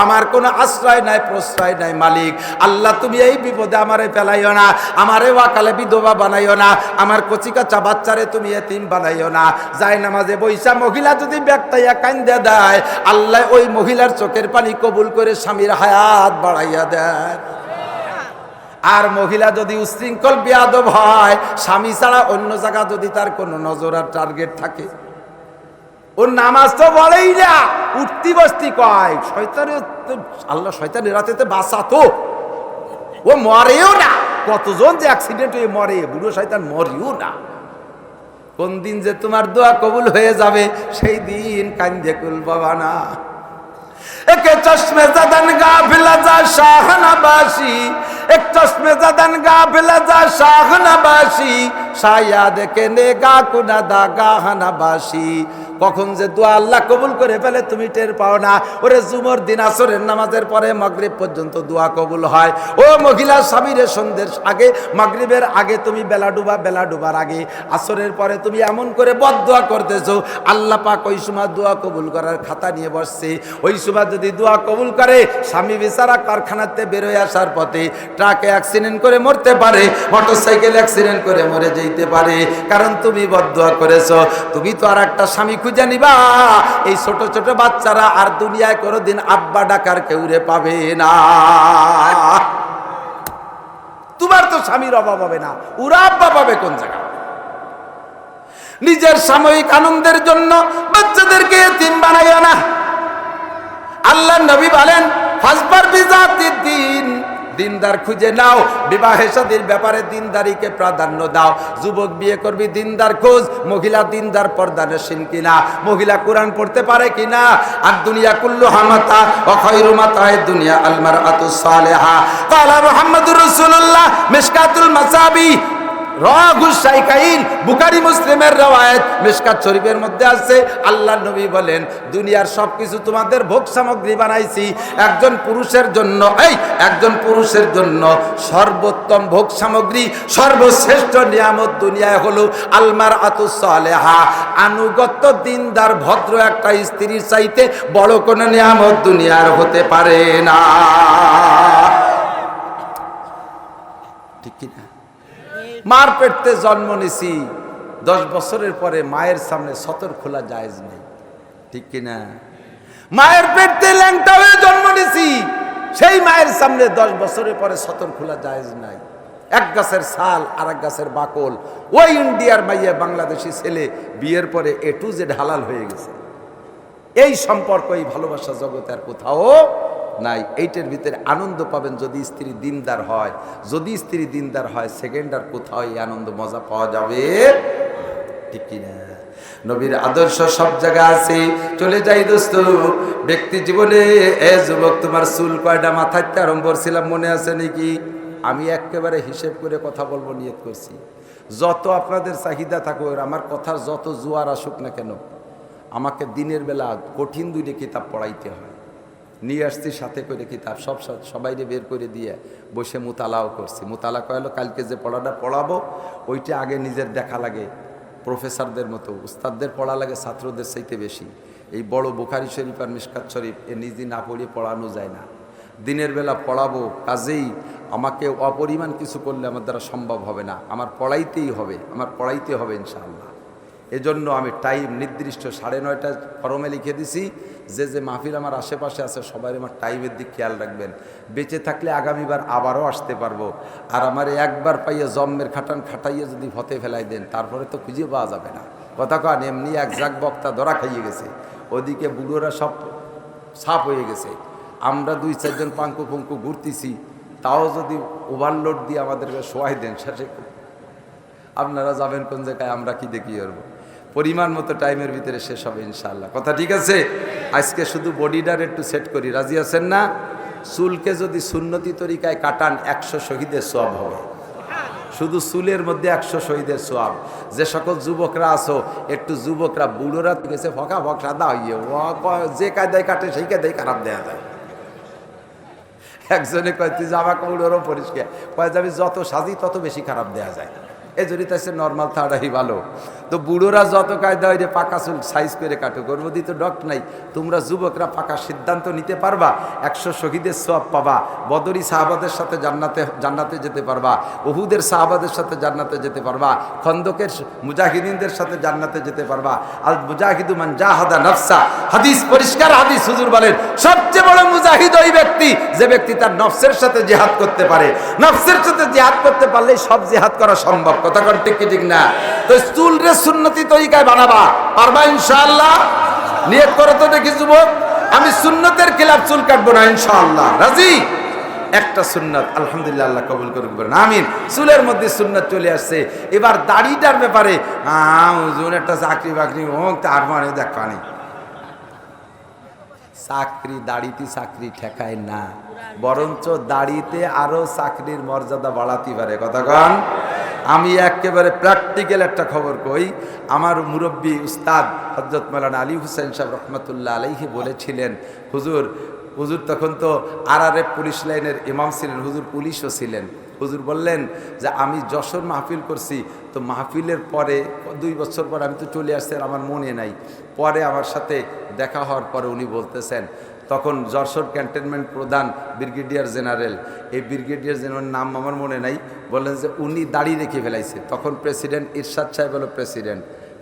আমার কোনো আশ্রয় নাই, প্রশ্রয় নাই। মালিক আল্লাহ, তুমি এই বিপদে আমারে ফেলাইও না, আমারে ওয়াকালে বিধবা বানাইও না, আমার কচি কাচ্চা বাচ্চারে তুমি এতিম বানাইও না। জায়নামাজে বইসা মহিলা যদি ব্যাগটাইয়া কান্দে দেয়, আল্লাহ ওই মহিলার চোখের পানি কবুল করে স্বামীর হায়াত বাড়াইয়া দেয়। আর মহিলা যদি উশৃঙ্খল বেয়াদব হয়, স্বামী ছাড়া অন্য জায়গা যদি তার কোনো নজর আর টার্গেট থাকে, ওর নামাজ তো বলেই না, উঠতি বসতি কয়, শয়তানের আল্লাহ শয়তানের রাতেতে বাঁচাতো, ও মরেও না। কতজন যে অ্যাক্সিডেন্ট হয়ে মরে, বুড়ো শয়তান মরেও না। কোন দিন যে তোমার দোয়া কবুল হয়ে যাবে সেই দিন কান্দে কুল বাবা না। একে চশমে জাদান গাফিলা যা শাহনাবাসী, এক চশমে জাদান গাফিলা যা শাহনাবাসী, শায়াদ কে নেগা কুনা দা গাহনাবাসী। কখন যে দোয়া আল্লাহ কবুল করে ফেলে তুমি টের পাও না। ওরে জুমর দিন আসরের নামাজের পরে মাগরিব পর্যন্ত দোয়া কবুল হয়। ও মহিলা, স্বামীরে সন্ধ্যের আগে, মাগরিবের আগে তুমি বেলা ডুবার আগে, আসরের পরে তুমি এমন করে বদদোয়া করতেছো, আল্লাহ পাক ওই সময় দোয়া কবুল করার খাতা নিয়ে বসছে। ওই সময় যদি দোয়া কবুল করে, স্বামী বেচারা কারখানাতে বেরোয় আসার পথে ট্রাকে অ্যাক্সিডেন্ট করে মরতে পারে, মোটরসাইকেল অ্যাক্সিডেন্ট করে মরে যেতে পারে, কারণ তুমি বদদোয়া করেছো। তুমি তো আর একটা স্বামী খুঁজে নিবা। এই ছোট ছোট বাচ্চারা আর দুনিয়ায় কোনোদিন আব্বা ডাকার কেউরে পাবে না। তোমার তো স্বামীর অভাব হবে না, ওরা আব্বা পাবে কোন জায়গায়? নিজের সাময়িক আনন্দের জন্য বাচ্চাদেরকে এতিম বানাইও না। আল্লাহ নবী বলেন, ফাজবার বিজাতিদ দিন, দিনদার খুঁজে নাও। বিবাহে শাদীর ব্যাপারে দিনদারিকে প্রাধান্য দাও। যুবক বিয়ে করবি, দিনদার খোঁজ। মহিলা দিনদার পর্দানশীল কিনা, মহিলা কোরআন পড়তে পারে কিনা। আর দুনিয়া কুল্লু হামাতা ওয়া খায়রু মাতা'আদ দুনিয়া আল মারআতুস সালিহা। ক্বালা মুহাম্মাদুর রাসূলুল্লাহ, মিশকাতুল মাসাবি, বুখারী মুসলিমের রওয়ায়াত, মিশকাত শরীফের মধ্যে আছে। আল্লাহর নবী বলেন, দুনিয়ার সবকিছু তোমাদের ভোগ সামগ্রী বানাইছি, একজন পুরুষের জন্য সর্বোত্তম ভোগ সামগ্রী, সর্বশ্রেষ্ঠ নিয়ামত দুনিয়ায় হলো আলমারআতুস সালিহা, আনুগত্য দিনদার ভদ্র একটা স্ত্রীর চাইতে বড় কোনো নিয়ামত দুনিয়ার হতে পারে না। ঠিক কি না? মার পেটতে জন্ম নিছি, 10 বছরের পরে মায়ের সামনে সতর খোলা জায়েজ নেই, ঠিক কিনা? মায়ের পেটতে ল্যাংটা হয়ে জন্ম নিছি, সেই মায়ের সামনে 10 বছরের পরে সতর খোলা জায়েজ নাই। এক গাছের ছাল আর এক গাছের বাকল, ওই ইন্ডিয়ার মাইয়া বাংলাদেশি ছেলে বিয়ের পরে A to Z হালাল হয়ে গেছে। এই সম্পর্ক, এই ভালোবাসা জগতে আর কোথাও নাই। এইটার ভিতরে আনন্দ পাবেন যদি স্ত্রী দিনদার হয়। যদি স্ত্রী দিনদার হয়, সেকেন্ড আর কোথাও এই আনন্দ মজা পাওয়া যাবে, ঠিক কিনা? নবীর আদর্শ সব জায়গা আছে। চলে যাই দোস্ত ব্যক্তি জীবনে। এ যুবক, তোমার চুল কয়টা মাথায় আরম্ভ করছিলাম, মনে আছে নাকি? আমি একেবারে হিসেব করে কথা বলবো নিয়ত করছি। যত আপনাদের চাহিদা থাকুক, আমার কথার যত জোয়ার আসুক না কেন, আমাকে দিনের বেলা কঠিন 2টা কিতাব পড়াইতে হয়। নিয়ে আসছি সাথে করে কিতাব, সবাইকে বের করে দিয়ে বসে মুতালাও করছি। মুতালা কয়লো, কালকে যে পড়াটা পড়াবো ওইটা আগে নিজের দেখা লাগে, প্রফেসরদের মতো উস্তাদদের পড়া লাগে ছাত্রদের চাইতে বেশি। এই বড় বুখারী শরীফ আর মিশকাত শরীফ এ নিজে না পড়িয়ে পড়ানো যায় না। দিনের বেলা পড়াবো, কাজেই আমাকে অপরিমাণ কিছু করলে আমার দ্বারা সম্ভব হবে না। আমার পড়াইতেই হবে, আমার পড়াইতে হবে ইনশাআল্লাহ। এজন্য আমি টাইম নির্দিষ্ট 9:30 ফরমে লিখে দিছি, যে মাহফিল আমার আশেপাশে আছে সবাই আমার টাইমের দিক খেয়াল রাখবেন। বেঁচে থাকলে আগামীবার আবারও আসতে পারবো। আর আমার একবার পাইয়ে জন্মের খাটাইয়ে যদি ভতে ফেলাই দেন, তারপরে তো খুঁজে পাওয়া যাবে না। কথা কন, এমনি এক জাগ বক্তা ধরা খাইয়ে গেছে, ওদিকে বুড়োরা সব সাপ হয়ে গেছে, আমরা 2-4 জন পাঙ্কু পুঙ্কু ঘুরতেছি, তাও যদি ওভারলোড দিয়ে আমাদেরকে শোয়াই দেন, শেষে আপনারা যাবেন কোন জায়গায়, আমরা কি দেখি করবো? পরিমাণ মতো টাইমের ভিতরে শেষ হবে ইনশাআল্লাহ। কথা ঠিক আছে? আজকে শুধু বডিটার একটু সেট করি, রাজি আছেন না? চুলকে যদি সুন্নতি তরিকায় কাটান 100 শহীদের সওয়াব হবে। শুধু চুলের মধ্যে 100 শহীদের সওয়াব। যে সকল যুবকরা আছো, একটু যুবকরা বুড়োরা গেছে ফকা ফক সাদা হইয়ে, যে কায়দায় কাটে সেই কায়দায় খারাপ দেওয়া যায়। একজনে কয়, তুই জামা কাপড়ও পরিষ্কার, কয় যাবি যত সাজি তত বেশি খারাপ দেওয়া যায়। এই জন্য তাই নর্মাল থাকাটাই ভালো। তো বুড়োরা যত কায়দা হয় যে পাকা চুল সাইজ করে কাটো, গর্ভবতী তো ডক নাই। তোমরা যুবকরা পাকা সিদ্ধান্ত নিতে পারবা, 100 শহীদের সওয়াব পাবা, বদরি সাহাবাদের সাথে জান্নাতে যেতে পারবা, উহুদের সাহাবাদের সাথে জান্নাতে যেতে পারবা, খন্দকের মুজাহিদিনদের সাথে জান্নাতে যেতে পারবা। আল মুজাহিদু মান জাহাদা নাফসা, হাদিস পরিষ্কার হাদিস, হুজুর বলেন সবচেয়ে বড় মুজাহিদ ওই ব্যক্তি যে ব্যক্তি তার নফসের সাথে জিহাদ করতে পারে। নফসের সাথে জিহাদ করতে পারলে সব জিহাদ করা সম্ভব। কথা কোন ঠিক কি ঠিক না? তো চুল রে সুন্নতি তরিকায় বানাবা, পারবা ইনশাআল্লাহ? নিয়ত করো তো দেখি যুবক, আমি সুন্নতের খেলাফ চুল কাটবো না ইনশাআল্লাহ। রাজি? একটা সুন্নাত, আলহামদুলিল্লাহ, আল্লাহ কবুল করুক, বলেন আমিন। চুলের মধ্যে সুন্নাত চলে আসছে। এবার দাড়িটার ব্যাপারে হুজুর একটা চাকরি বাকরি হোক, তার মানে দেখানি চাকরি, দাড়িতে চাকরি ঠেকায় না, বরঞ্চ দাড়িতে আরো চাকরির মর্যাদা বাড়াতে পারে। কথা কন। আমি একেবারে প্র্যাকটিক্যাল একটা খবর কই। আমার মুরব্বী উস্তাদ হযরত মাওলানা আলী হুসাইন সাহেব রহমাতুল্লাহ আলাইহি বলেছিলেন, হুজুর তখন তো RRF পুলিশ লাইনের ইমাম ছিলেন, হুজুর পুলিশও ছিলেন। হুজুর বললেন যে আমি যশোর মাহফিল করছি, তো মাহফিলের পরে 2 বছর পর আমি তো চলে আসছি, আর আমার মনে নাই। পরে আমার সাথে দেখা হওয়ার পরে উনি বলতেছেন, তখন যশোর ক্যান্টনমেন্ট প্রধান ব্রিগেডিয়ার জেনারেল, এই ব্রিগেডিয়ার জেনারেল নাম আমার মনে নাই, বললেন যে উনি দাড়ি রেখে ফেলাইছে। তখন প্রেসিডেন্ট ইরশাদ সাহেব হলো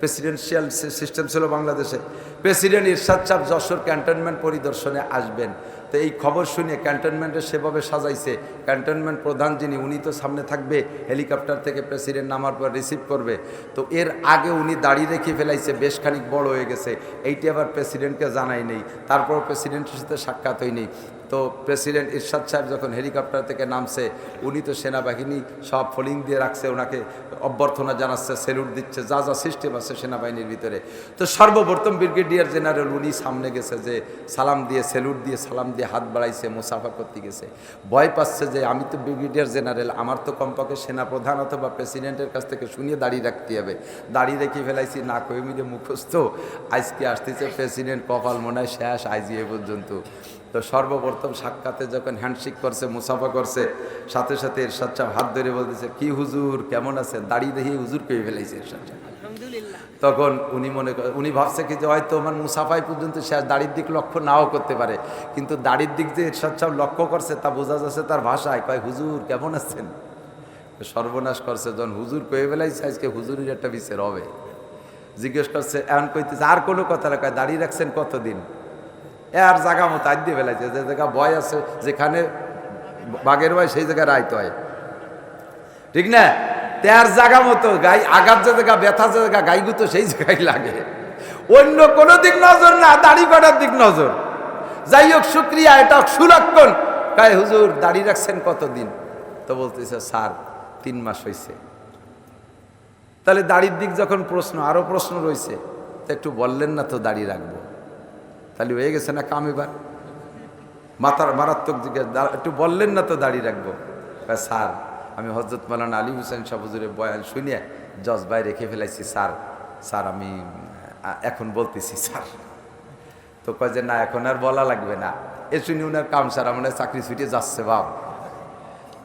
প্রেসিডেন্সিয়াল সিস্টেম ছিল বাংলাদেশে। প্রেসিডেন্ট ইরশাদ সাহেব যশোর ক্যান্টনমেন্ট পরিদর্শনে আসবেন। তো এই খবর শুনে ক্যান্টনমেন্টে সেভাবে সাজাইছে, ক্যান্টনমেন্ট প্রধান যিনি উনি তো সামনে থাকবে, হেলিকপ্টার থেকে প্রেসিডেন্ট নামার পর রিসিভ করবে। তো এর আগে উনি দাড়ি রেখে ফেলাইছে, বেশ খানিক বড় হয়ে গেছে। এইটি আবার প্রেসিডেন্টকে জানাই নেই, তারপর প্রেসিডেন্টের সাথে সাক্ষাৎ হয়নি। তো প্রেসিডেন্ট ইরশাদ সাহেব যখন হেলিকপ্টার থেকে নামছে, উনি তো সেনাবাহিনী সব ফলিং দিয়ে রাখছে, ওনাকে অভ্যর্থনা জানাচ্ছে, স্যালুট দিচ্ছে, যা যা সিস্টেম আছে সেনাবাহিনীর ভিতরে। তো সর্বপ্রথম ব্রিগেডিয়ার জেনারেল উনি সামনে গেছে, যে সালাম দিয়ে স্যালুট দিয়ে সালাম দিয়ে হাত বাড়াইছে, মুসাফা করতে গেছে। ভয় পাচ্ছে যে আমি তো ব্রিগেডিয়ার জেনারেল, আমার তো কমপক্ষে সেনাপ্রধান অথবা প্রেসিডেন্টের কাছ থেকে শুনিয়ে দাঁড়িয়ে রাখতে হবে। দাঁড়িয়ে রেখে ফেলাইছি, না কই মিলে মুখস্থ, আজকে আসতেছে প্রেসিডেন্ট, কপাল মনে হয় শেষ আইজি এ পর্যন্ত। তো সর্বপ্রথম সাক্ষাতে যখন হ্যান্ডশেক করছে, মুসাফা করছে, সাথে সাথে ইরশাদ সাহেব হাত ধরে বলতেছে, কি হুজুর কেমন আছেন? দাঁড়িয়ে দেখি হুজুর পেয়ে ফেলাইছে ইরশাদ সাহেব। তখন উনি ভাবছে কি যে হয়তো আমার মুসাফাই পর্যন্ত শেষ, দাড়ির দিক লক্ষ্য নাও করতে পারে, কিন্তু দাড়ির দিক যে ইরশাদ সাহেব লক্ষ্য করছে তা বোঝা যাচ্ছে তার ভাষায়। কয় হুজুর কেমন আছেন? সর্বনাশ করছে, যখন হুজুর কয়ে বেলাইছে আজকে হুজুরের একটা বিচার হবে। জিজ্ঞেস করছে, এমন কইতেছে আর কোনো কথা না, কয় দাঁড়িয়ে রাখছেন কতদিন? আর জায়গা মতো আজ দিয়ে ফেলাইছে, যে জায়গা ভয় আছে, যেখানে বাঘের ভয় সেই জায়গায় রাইতে হয়, ঠিক না? তার জায়গা মতো গাই আঘাত যে জায়গা, ব্যথা যে জায়গা, গাইগুতো সেই জায়গায় লাগে, অন্য কোনো দিক নজর না, দাড়ি কাটার দিক নজর। যাই হোক, শুক্রিয়া, এটা সুলক্ষণ। কয় হুজুর দাড়ি রাখছেন কতদিন? তো বলতেছে স্যার 3 মাস হয়েছে। তাহলে দাড়ির দিক যখন প্রশ্ন, আরো প্রশ্ন রয়েছে, তো একটু বললেন না তো দাড়ি রাখবো, তাহলে হয়ে গেছে না কাম? এবার মাথার মারাত্মক দিকে, একটু বললেন না তো দাড়ি রাখবো। স্যার আমি হযরত মাওলানা আলী হোসেন সাহেব হুজুরের বয়ান শুনিয়ে জজবায় রেখে ফেলাইছি স্যার আমি এখন বলতেছি স্যার। তো কয় যে না এখন আর বলা লাগবে না, এ শুনি উনার কাম স্যার, আমার চাকরি ছুটে যাচ্ছে বাপ।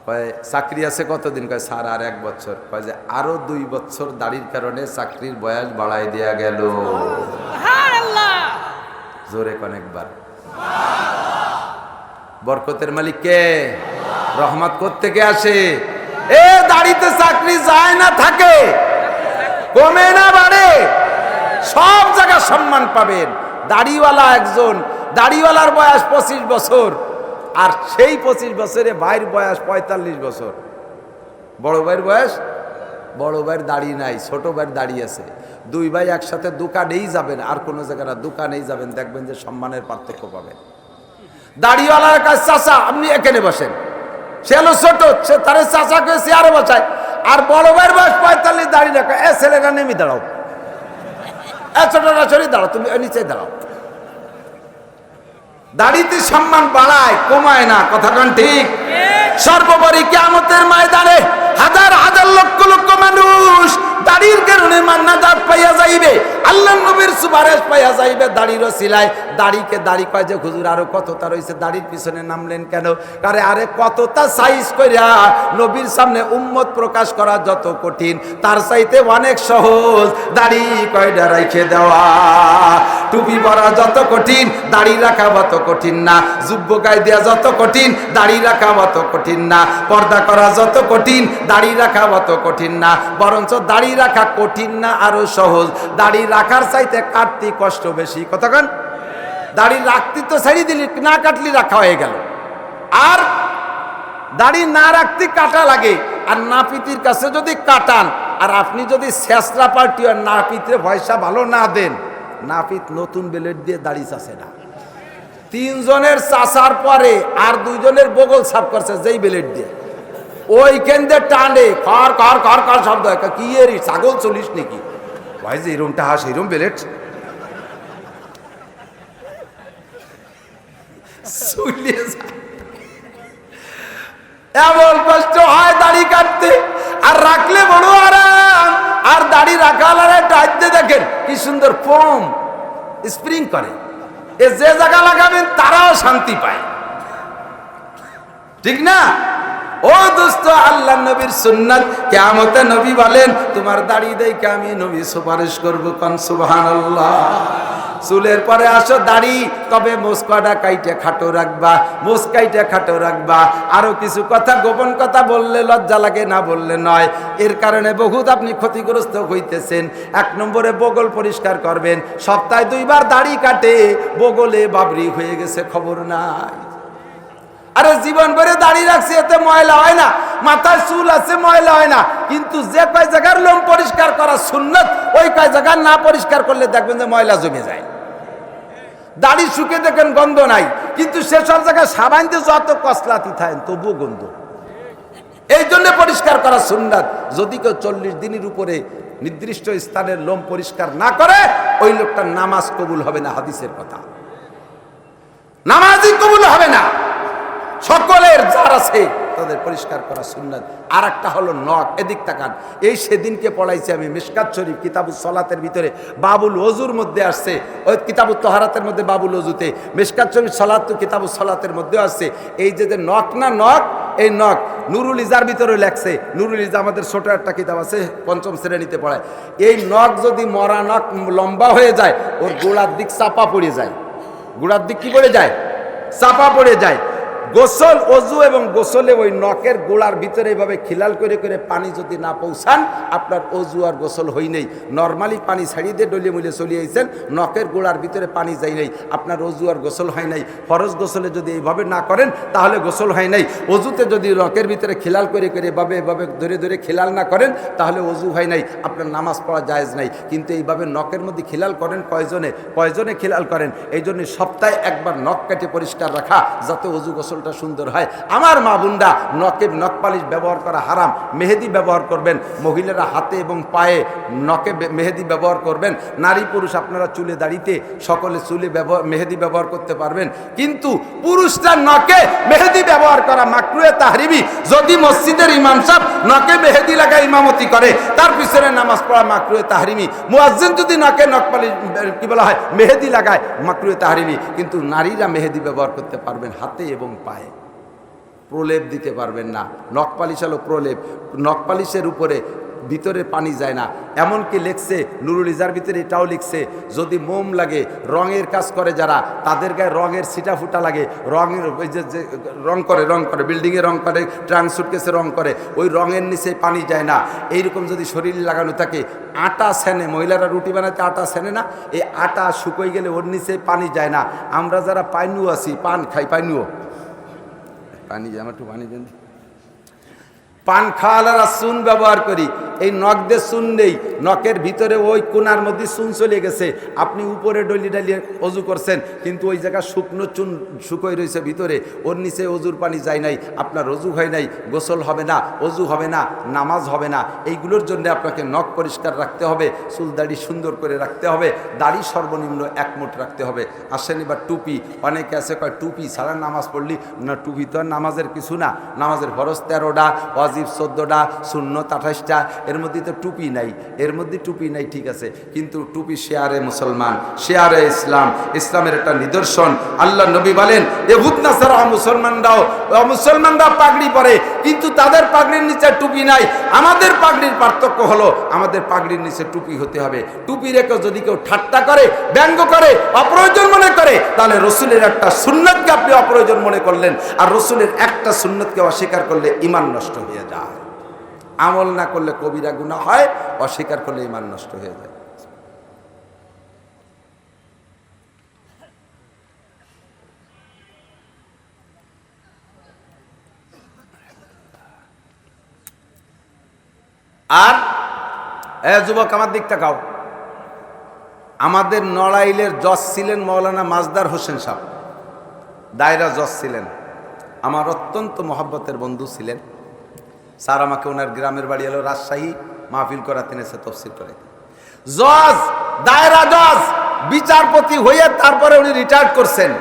কয় চাকরি আছে কতদিন? কয় স্যার আর 1 বছর। কয় যে আরো 2 বছর দাড়ির কারণে চাকরির বয়স বাড়াই দেয়া গেল। জোরে অনেকবার। বরকতের মালিক কে? রহমত কোত্থেকে আসে? এ দাড়িতে চাকরি যায় না থাকে, কমে না বাড়ে, সব জায়গায় সম্মান পাবেন। দাড়িওয়ালা একজন, দাড়িওয়ালার বয়স 25 বছর, আর সেই 25 বছরে ভাইয়ের বয়স 45 বছর। বড় ভাইয়ের বয়স, বড় ভাইয়ের দাড়ি নাই, ছোট ভাইয়ের দাড়ি আছে। 2 ভাই একসাথে দোকানেই যাবেন, আর কোনো জায়গায় না, দোকানেই যাবেন, দেখবেন যে সম্মানের পার্থক্য পাবেন। দাড়িওয়ালার কাছে চাচা আপনি এখানে বসেন, সে হলো ছোট, সে তার চাচাকে চেয়ারে বসায়। আর বড় ভাইয়ের বয়স 45, দাড়ি রাখা, এ ছেলেরা নেমে দাঁড়াও, এ ছোটরা সরি দাঁড়াও, তুমি নিচে দাঁড়াও। দাড়িতে সম্মান বাড়ায়, কমায় না, কথা কোন ঠিক? সর্বোপরি কিয়ামতের ময়দানে হাজার হাজার লক্ষ লক্ষ মানুষ দাড়ির কারণে নাজাত পাইয়া যাইবে, আল্লাহর নবীর সুপারিশ পাইয়া যাইবে দাড়ির ওসিলায়। দাড়িকে দাড়ি কয় যে হুজুর আরো কতটা রইছে, দাড়ির পিছনে নামলেন কেন? আরে আরে কতটা সাইজ কইরা নবীর সামনে উম্মত প্রকাশ করা যত কঠিন, তার চাইতে অনেক সহজ দাড়ি কয়টা রাইখে দেওয়া। টুপি পরা যত কঠিন, দাড়ি রাখা অত কঠিন না। যুব্য গায়ে দেওয়া যত কঠিন, দাড়ি রাখা অত কঠিন না। পর্দা করা যত কঠিন, দাড়ি রাখা অত কঠিন না। বরঞ্চ দাড়ি রাখা কঠিন না, আরো সহজ। দাড়ি রাখার চাইতে কাটতে কষ্ট বেশি। কতক্ষণ দাড়ি রাখতে তো ছেড়ে দিলি, না কাটলি রাখা হয়ে গেল। আর দাড়ি না রাখতে কাটা লাগে, আর নাপিতির কাছে যদি কাটান, আর আপনি যদি শেষরা পাল্টি আর নাপিতের পয়সা ভালো না দেন, নাপিত নতুন ব্লেড দিয়ে দাড়ি চাষে না। 3 জনের চাষার পরে আর 2 জনের বগল সাফ করছে যেই ব্লেড দিয়ে, ওইখান দিয়ে টানে, খর খর খর খর শব্দ হয়। কি এর ছাগল চলিস নাকি ভাই, যে এরমটা হাস এরম ব্লেড এমন কষ্ট হয় দাড়ি কাটতে, আর রাখলে বড় আরাম। আর দাড়ি রাখালারে টাইতে দেখেন কি সুন্দর ফোম স্প্রিং করে, এ যে জায়গা লাগাবেন তারাও শান্তি পায়, ঠিক না? ও দোস্ত, আল্লাহ নবীর সুন্নাত, কিয়ামতে নবী বলেন তোমার দাড়ি দেখে আমি নবী সুপারিশ করব। কোন সুবহানাল্লাহ। চুলের পরে আসো দাড়ি, তবে মুস্কাটা কাইটে খাটো রাখবা, মুস্কাইটে খাটো রাখবা। আরো কিছু কথা, গোপন কথা বললে লজ্জা লাগে, না বললে নয়। এর কারণে বহুত আপনি ক্ষতিগ্রস্ত হইতেছেন। 1 নম্বরে বগল পরিষ্কার করবেন। সপ্তাহে 2 বার দাড়ি কাটে, বগলে বাবরি হয়ে গেছে, খবর নাই। আরে জীবন ভরে দাড়ি রাখছি, এতে ময়লা হয় না। মাথায় চুল আছে, ময়লা হয় না। কিন্তু যে কয় জায়গার লোম পরিষ্কার করা সুন্নত, ওই কয় জায়গা না পরিষ্কার করলে দেখবেন যে ময়লা জমে যায়। দাড়ি শুকে দেখেন গন্ধ নাই, কিন্তু সেসব জায়গায় সাবান দিয়ে যত কসলাতি থাকেন তবুও গন্ধ। এই জন্য পরিষ্কার করা সুন্নাত। যদি কেউ 40 দিনের উপরে নির্দিষ্ট স্থানের লোম পরিষ্কার না করে, ওই লোকটার নামাজ কবুল হবে না। হাদিসের কথা, নামাজই কবুল হবে না। সকলের যার আছে তাদের পরিষ্কার করা সুন্নাত। আর একটা হলো নখ। এদিক তাকান, এই সেদিনকে পড়াইছি আমি মিশকাত শরীফ কিতাবুস সালাতের ভিতরে, বাবুল ওযুর মধ্যে আসছে। ওই কিতাবুত তাহারাতের মধ্যে বাবুল ওযুতে, মিশকাত শরীফ সালাত কিতাবুস সালাতের মধ্যে আসছে। এই যে নখ না, নখ, এই নখ নুরুল ইজার ভিতরে লেখছে। নুরুল ইজা আমাদের ছোট একটা কিতাব আছে, 5ম শ্রেণীতে পড়ায়। এই নখ যদি মরা নখ লম্বা হয়ে যায়, ওর গোড়ার দিক চাপা পড়ে যায়। গোড়ার দিক কি পড়ে যায়? চাপা পড়ে যায়। গোসল অজু এবং গোসলে ওই নখের গোড়ার ভিতরে এইভাবে খিলাল করে করে পানি যদি না পৌঁছান আপনার অজু আর গোসল হই নেই। নর্মালি পানি ছাড়িয়ে দিয়ে ডলিয়ে মুলিয়ে চলিয়েছেন, নখের গোড়ার ভিতরে পানি যাই নাই, আপনার অজু আর গোসল হয় নাই। ফরজ গোসলে যদি এইভাবে না করেন তাহলে গোসল হয় নাই। অজুতে যদি নখের ভিতরে খিলাল করে করে এভাবে ধরে ধরে খিলাল না করেন তাহলে অজু হয় নাই, আপনার নামাজ পড়া জায়েজ নাই। কিন্তু এইভাবে নখের মধ্যে খিলাল করেন কয়জনে খিলাল করেন? এই জন্য সপ্তাহে একবার নখ কেটে পরিষ্কার রাখা যাতে অজু গোসলটা সুন্দর হয়। আমার মা বোনরা নখ পালিশ ব্যবহার করা হারাম, মেহেদি ব্যবহার করবেন। মহিলারা হাতে এবং পায়ে নখে মেহেদি ব্যবহার করবেন। নারী পুরুষ আপনারা চুলে দাড়িতে সকলে চুলে মেহেদি ব্যবহার করতে পারবেন, কিন্তু পুরুষরা নখে মেহেদি ব্যবহার করা মাকরুহে তাহরিমি। যদি মসজিদের ইমাম সাহেব নখে মেহেদি লাগায় ইমামতি করে তার পিছনে নামাজ পড়া মাকরুহে তাহরিমি। মুয়াজ্জিন যদি নখে নখ পালিশ কি বলা হয় মেহেদি লাগায় মাকরুহে তাহরিমি। কিন্তু নারীরা মেহেদি ব্যবহার করতে পারবেন হাতে এবং পায়ে, প্রলেপ দিতে পারবেন না। নখ পালিশ হলো প্রলেপ, নখ পালিশের উপরে ভিতরে পানি যায় না। এমনকি লিখছে নুরুল ইজার ভিতরে এটাও লিখছে যদি মোম লাগে, রঙের কাজ করে যারা, তাদের গায়ে রঙের ছিটা ফুটা লাগে, রঙের ওই যে রং করে বিল্ডিংয়ে রং করে, ট্রাঙ্ক সুটকেসে রং করে, ওই রঙের নিচে পানি যায় না। এইরকম যদি শরীরে লাগানো থাকে, আটা সেনে, মহিলারা রুটি বানাতে আটা সেনে না, এই আটা শুকোই গেলে ওর নিচে পানি যায় না। আমরা যারা পাইনু আছি, পান খাই, পানি আমার একটু পানি দেন, পান খাওয়ালারা চুন ব্যবহার করি, এই নখ দিয়ে চুন নেই, নখের ভিতরে ওই কোনার মধ্যে চুন চলে গেছে। আপনি উপরে ডালিয়ে অজু করছেন, কিন্তু ওই জায়গা শুকনো চুন শুকোই রয়েছে ভিতরে, ওর নিচে অজুর পানি যায় নাই, আপনার অজু হয় নাই, গোসল হবে না, অজু হবে না, নামাজ হবে না। এইগুলোর জন্য আপনাকে নখ পরিষ্কার রাখতে হবে, চুল দাড়ি সুন্দর করে রাখতে হবে, দাড়ি সর্বনিম্ন 1 মুঠ রাখতে হবে। আসেন এবার টুপি, অনেকে আছে কয় টুপি ছাড়া নামাজ পড়লি না, টুপি তো আর নামাজের কিছু না। নামাজের ফরজ 13টা, ওয়াজিব 14টা, সুন্নত 28টা, এর মধ্যে তো টুপি নাই, এর মধ্যে টুপি নাই, ঠিক আছে, কিন্তু টুপি শেয়ারে মুসলমান, শেয়ারে ইসলাম, ইসলামের একটা নিদর্শন। আল্লাহ নবী বলেন ইহুদ নাসারা মুসলমানরা পাগড়ি পরে, কিন্তু তাদের পাগড়ির নিচে টুপি নাই। আমাদের পাগড়ির পার্থক্য হলো আমাদের পাগড়ির নিচে টুপি হতে হবে। টুপি রেখে যদি কেউ ঠাট্টা করে, ব্যঙ্গ করে, অপ্রয়োজন মনে করে, তাহলে রসুলের একটা সুন্নতকে আপনি অপ্রয়োজন মনে করলেন, আর রসুলের একটা সুন্নতকে অস্বীকার করলে ঈমান নষ্ট হয়ে যায়। আমল না করলে কবিরা গুনাহ হয়, অস্বীকার করলে ঈমান নষ্ট হয়ে যায়। আর যুবক আমার দিক তাকাও, আমাদের নড়াইলের জজ ছিলেন মাওলানা মাজদার হোসেন সাহেব, দায়রা জজ ছিলেন, আমার অত্যন্ত মহব্বতের বন্ধু ছিলেন। স্যার আমাকে ওনার গ্রামের বাড়ি এলো রাজশাহী, মাহফিল করাতেন, এসে তফসির করে। জজ, দায়রা জজ, বিচারপতি হয়ে তারপরে উনি রিটায়ার্ড করছেন।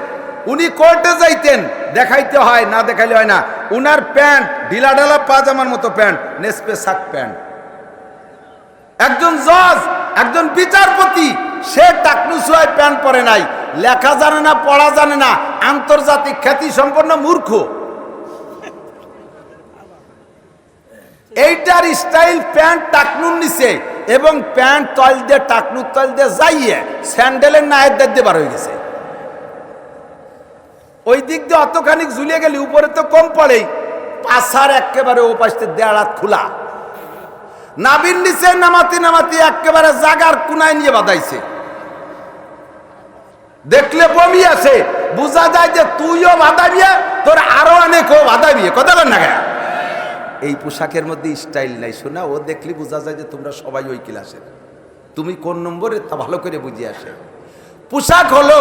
উনি কোর্টে যাইতেন, দেখাইতে হয়, না দেখাইলে হয় না। উনার প্যান্ট ঢিলা ঢালা পাজামার মতো প্যান্ট, নেসপে শাক প্যান্ট। একজন জজ, একজন বিচারপতি, সে টাকনু সুয়ায় প্যান্ট পরে নাই, লেখা জানে না, পড়া জানে না, আন্তর্জাতিক খ্যাতি সম্পন্ন মূর্খ। এইটার স্টাইল প্যান্ট টাকনুর নিচে, এবং প্যান্ট তল দিয়ে টাকনুর তল দিয়ে যাইয়ে স্যান্ডেলের নায়ের দিয়ে বার হয়ে গেছে। ওই দিক দিয়ে অতখানি ঝুলিয়ে গেলে উপরে তো কম পড়েই, পাশার একেবারে ও পাশে দেড় হাত খোলা, নাবির নিচে নামাতি নামাতি একেবারে জাগার কুনায় নিয়ে বাঁধাইছে। দেখলে বমি আছে, বোঝা যায় যে তুইও বাঁধাবি, তোর আরো অনেকেও বাঁধাবি, কথা বল না। এই পোশাকের মধ্যে স্টাইল নাই শোনা, ও দেখলি বোঝা যায় যে তোমরা সবাই ওই ক্লাসের, তুমি কোন নম্বরে তা ভালো করে বুঝিয়ে আসে। পোশাক হলো,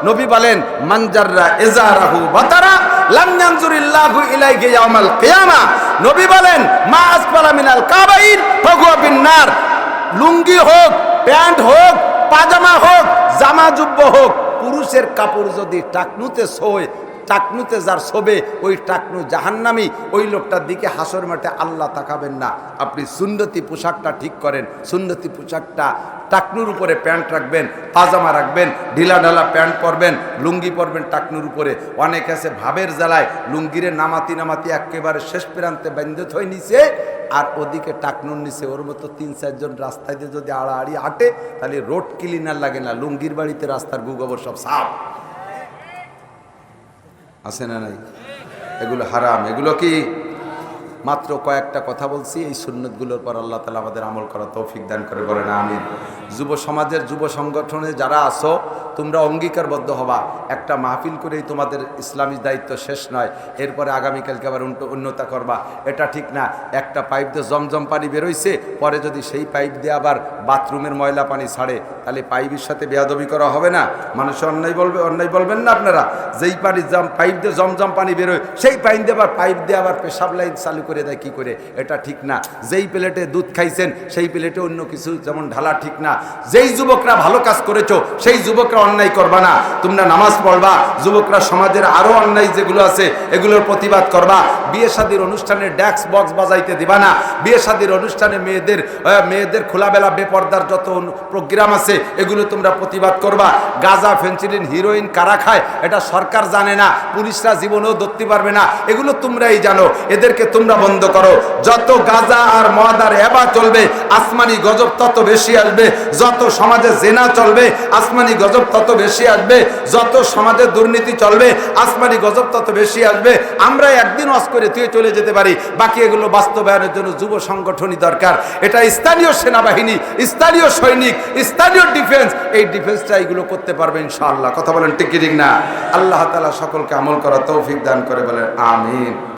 নবী বলেন মানজাররা ইজারাহু বাতারা লাম ইয়ানজুরিল্লাহু ইলাইহি ইয়াউমাল কিয়ামা। নবী বলেন মা আসফালা মিনাল কাবাইন ফাহুয়া বিন্নার। লুঙ্গি হোক, প্যান্ট হোক, পাজামা হোক, জামা জুব্বা হোক, পুরুষের কাপড় যদি টাকনুতে শোয়, টাকনুতে যার শোবে ওই টাকনু জাহান্নামী, ওই লোকটার দিকে হাসর মাঠে আল্লাহ তাকাবেন না। আপনি সুন্নতি পোশাকটা ঠিক করেন, সুন্নতি পোশাকটা টাকনুর উপরে প্যান্ট রাখবেন, পাজামা রাখবেন, ঢিলা ঢালা প্যান্ট পরবেন, লুঙ্গি পরবেন টাকনুর উপরে। অনেক আছে ভাবের জ্বালায় লুঙ্গিরে নামাতি নামাতি একেবারে শেষ প্রান্তে বান্ধে থই নিছে, আর ওদিকে টাকনুর নিচে ওর মতো 3-4 জন রাস্তায় দিয়ে যদি আড়াআড়ি হাঁটে তাহলে রোড ক্লিনার লাগে না, লুঙ্গির বাড়িতে রাস্তার গু গোবর সব সাফ আছে না নাই? এগুলো হারাম। এগুলো কি? মাত্র কয়েকটা কথা বলছি, এই সুন্নতগুলোর পর আল্লাহ তাআলা আমাদের আমল করার তৌফিক দান করে, বলেন আমিন। যুব সমাজের, যুব সংগঠনে যারা আছো, তোমরা অঙ্গীকারবদ্ধ হবা, একটা মাহফিল করেই তোমাদের ইসলামী দায়িত্ব শেষ নয়, এরপরে আগামীকালকে আবার উন্নতা করবা, এটা ঠিক না। একটা পাইপ দিয়ে জমজম পানি বেরোইছে, পরে যদি সেই পাইপ দিয়ে আবার বাথরুমের ময়লা পানি ছাড়ে, তাহলে পাইপের সাথে বেয়াদবি করা হবে না? মানুষ অন্যায় বলবে, অন্যায় বলবেন না আপনারা? যেই পানি পাইপ দিয়ে জমজম পানি বেরোয়, সেই পাইপ দিয়ে আবার পেশাব লাইন চালু করে দেয়, কি করে? এটা ঠিক না। যেই প্লেটে দুধ খাইছেন, সেই প্লেটে অন্য কিছু যেমন ঢালা ঠিক না। যেই যুবকরা ভালো কাজ করেছো, সেই যুবকরা অন্যায় করবা না। তোমরা নামাজ পড়বা, যুবকরা সমাজের আরো অন্যায় যেগুলো আছে এগুলোর প্রতিবাদ করবা। বিয়ে শাদীর অনুষ্ঠানে ড্যাক্স বক্স বাজাইতে দিবা না। বিয়ে শাদীর অনুষ্ঠানে মেয়েদের খোলাবেলা বেপর্দার যত প্রোগ্রাম আছে এগুলো তোমরা প্রতিবাদ করবা। গাঁজা, ফেন্সিডিল, হিরোইন কারা খায় এটা সরকার জানে না, পুলিশরা জীবনেও ধরতে পারবে না, এগুলো তোমরাই জানো। এদেরকে তোমরা বন্ধ করো। যত গাঁজা আর মদ আর এবা চলবে, আসমানি গজব তত বেশি আসবে। যত সমাজে জেনা চলবে, আসমানি গজব তত বেশি আসবে। যত সমাজে দুর্নীতি চলবে, আসমানি গজব তত বেশি আসবে। আমরা একদিন ওয়াজ করে তুই চলে যেতে পারি, বাকি এগুলো বাস্তবায়নের জন্য যুব সংগঠনই দরকার। এটা স্থানীয় সেনাবাহিনী, স্থানীয় সৈনিক, স্থানীয় ডিফেন্স, এই ডিফেন্সটা এগুলো করতে পারবে ইনশাআল্লাহ। কথা বলেন ঠিক কি ঠিক না? আল্লাহ তাআলা সকলকে আমল করার তৌফিক দান করে, বলেন আমিন।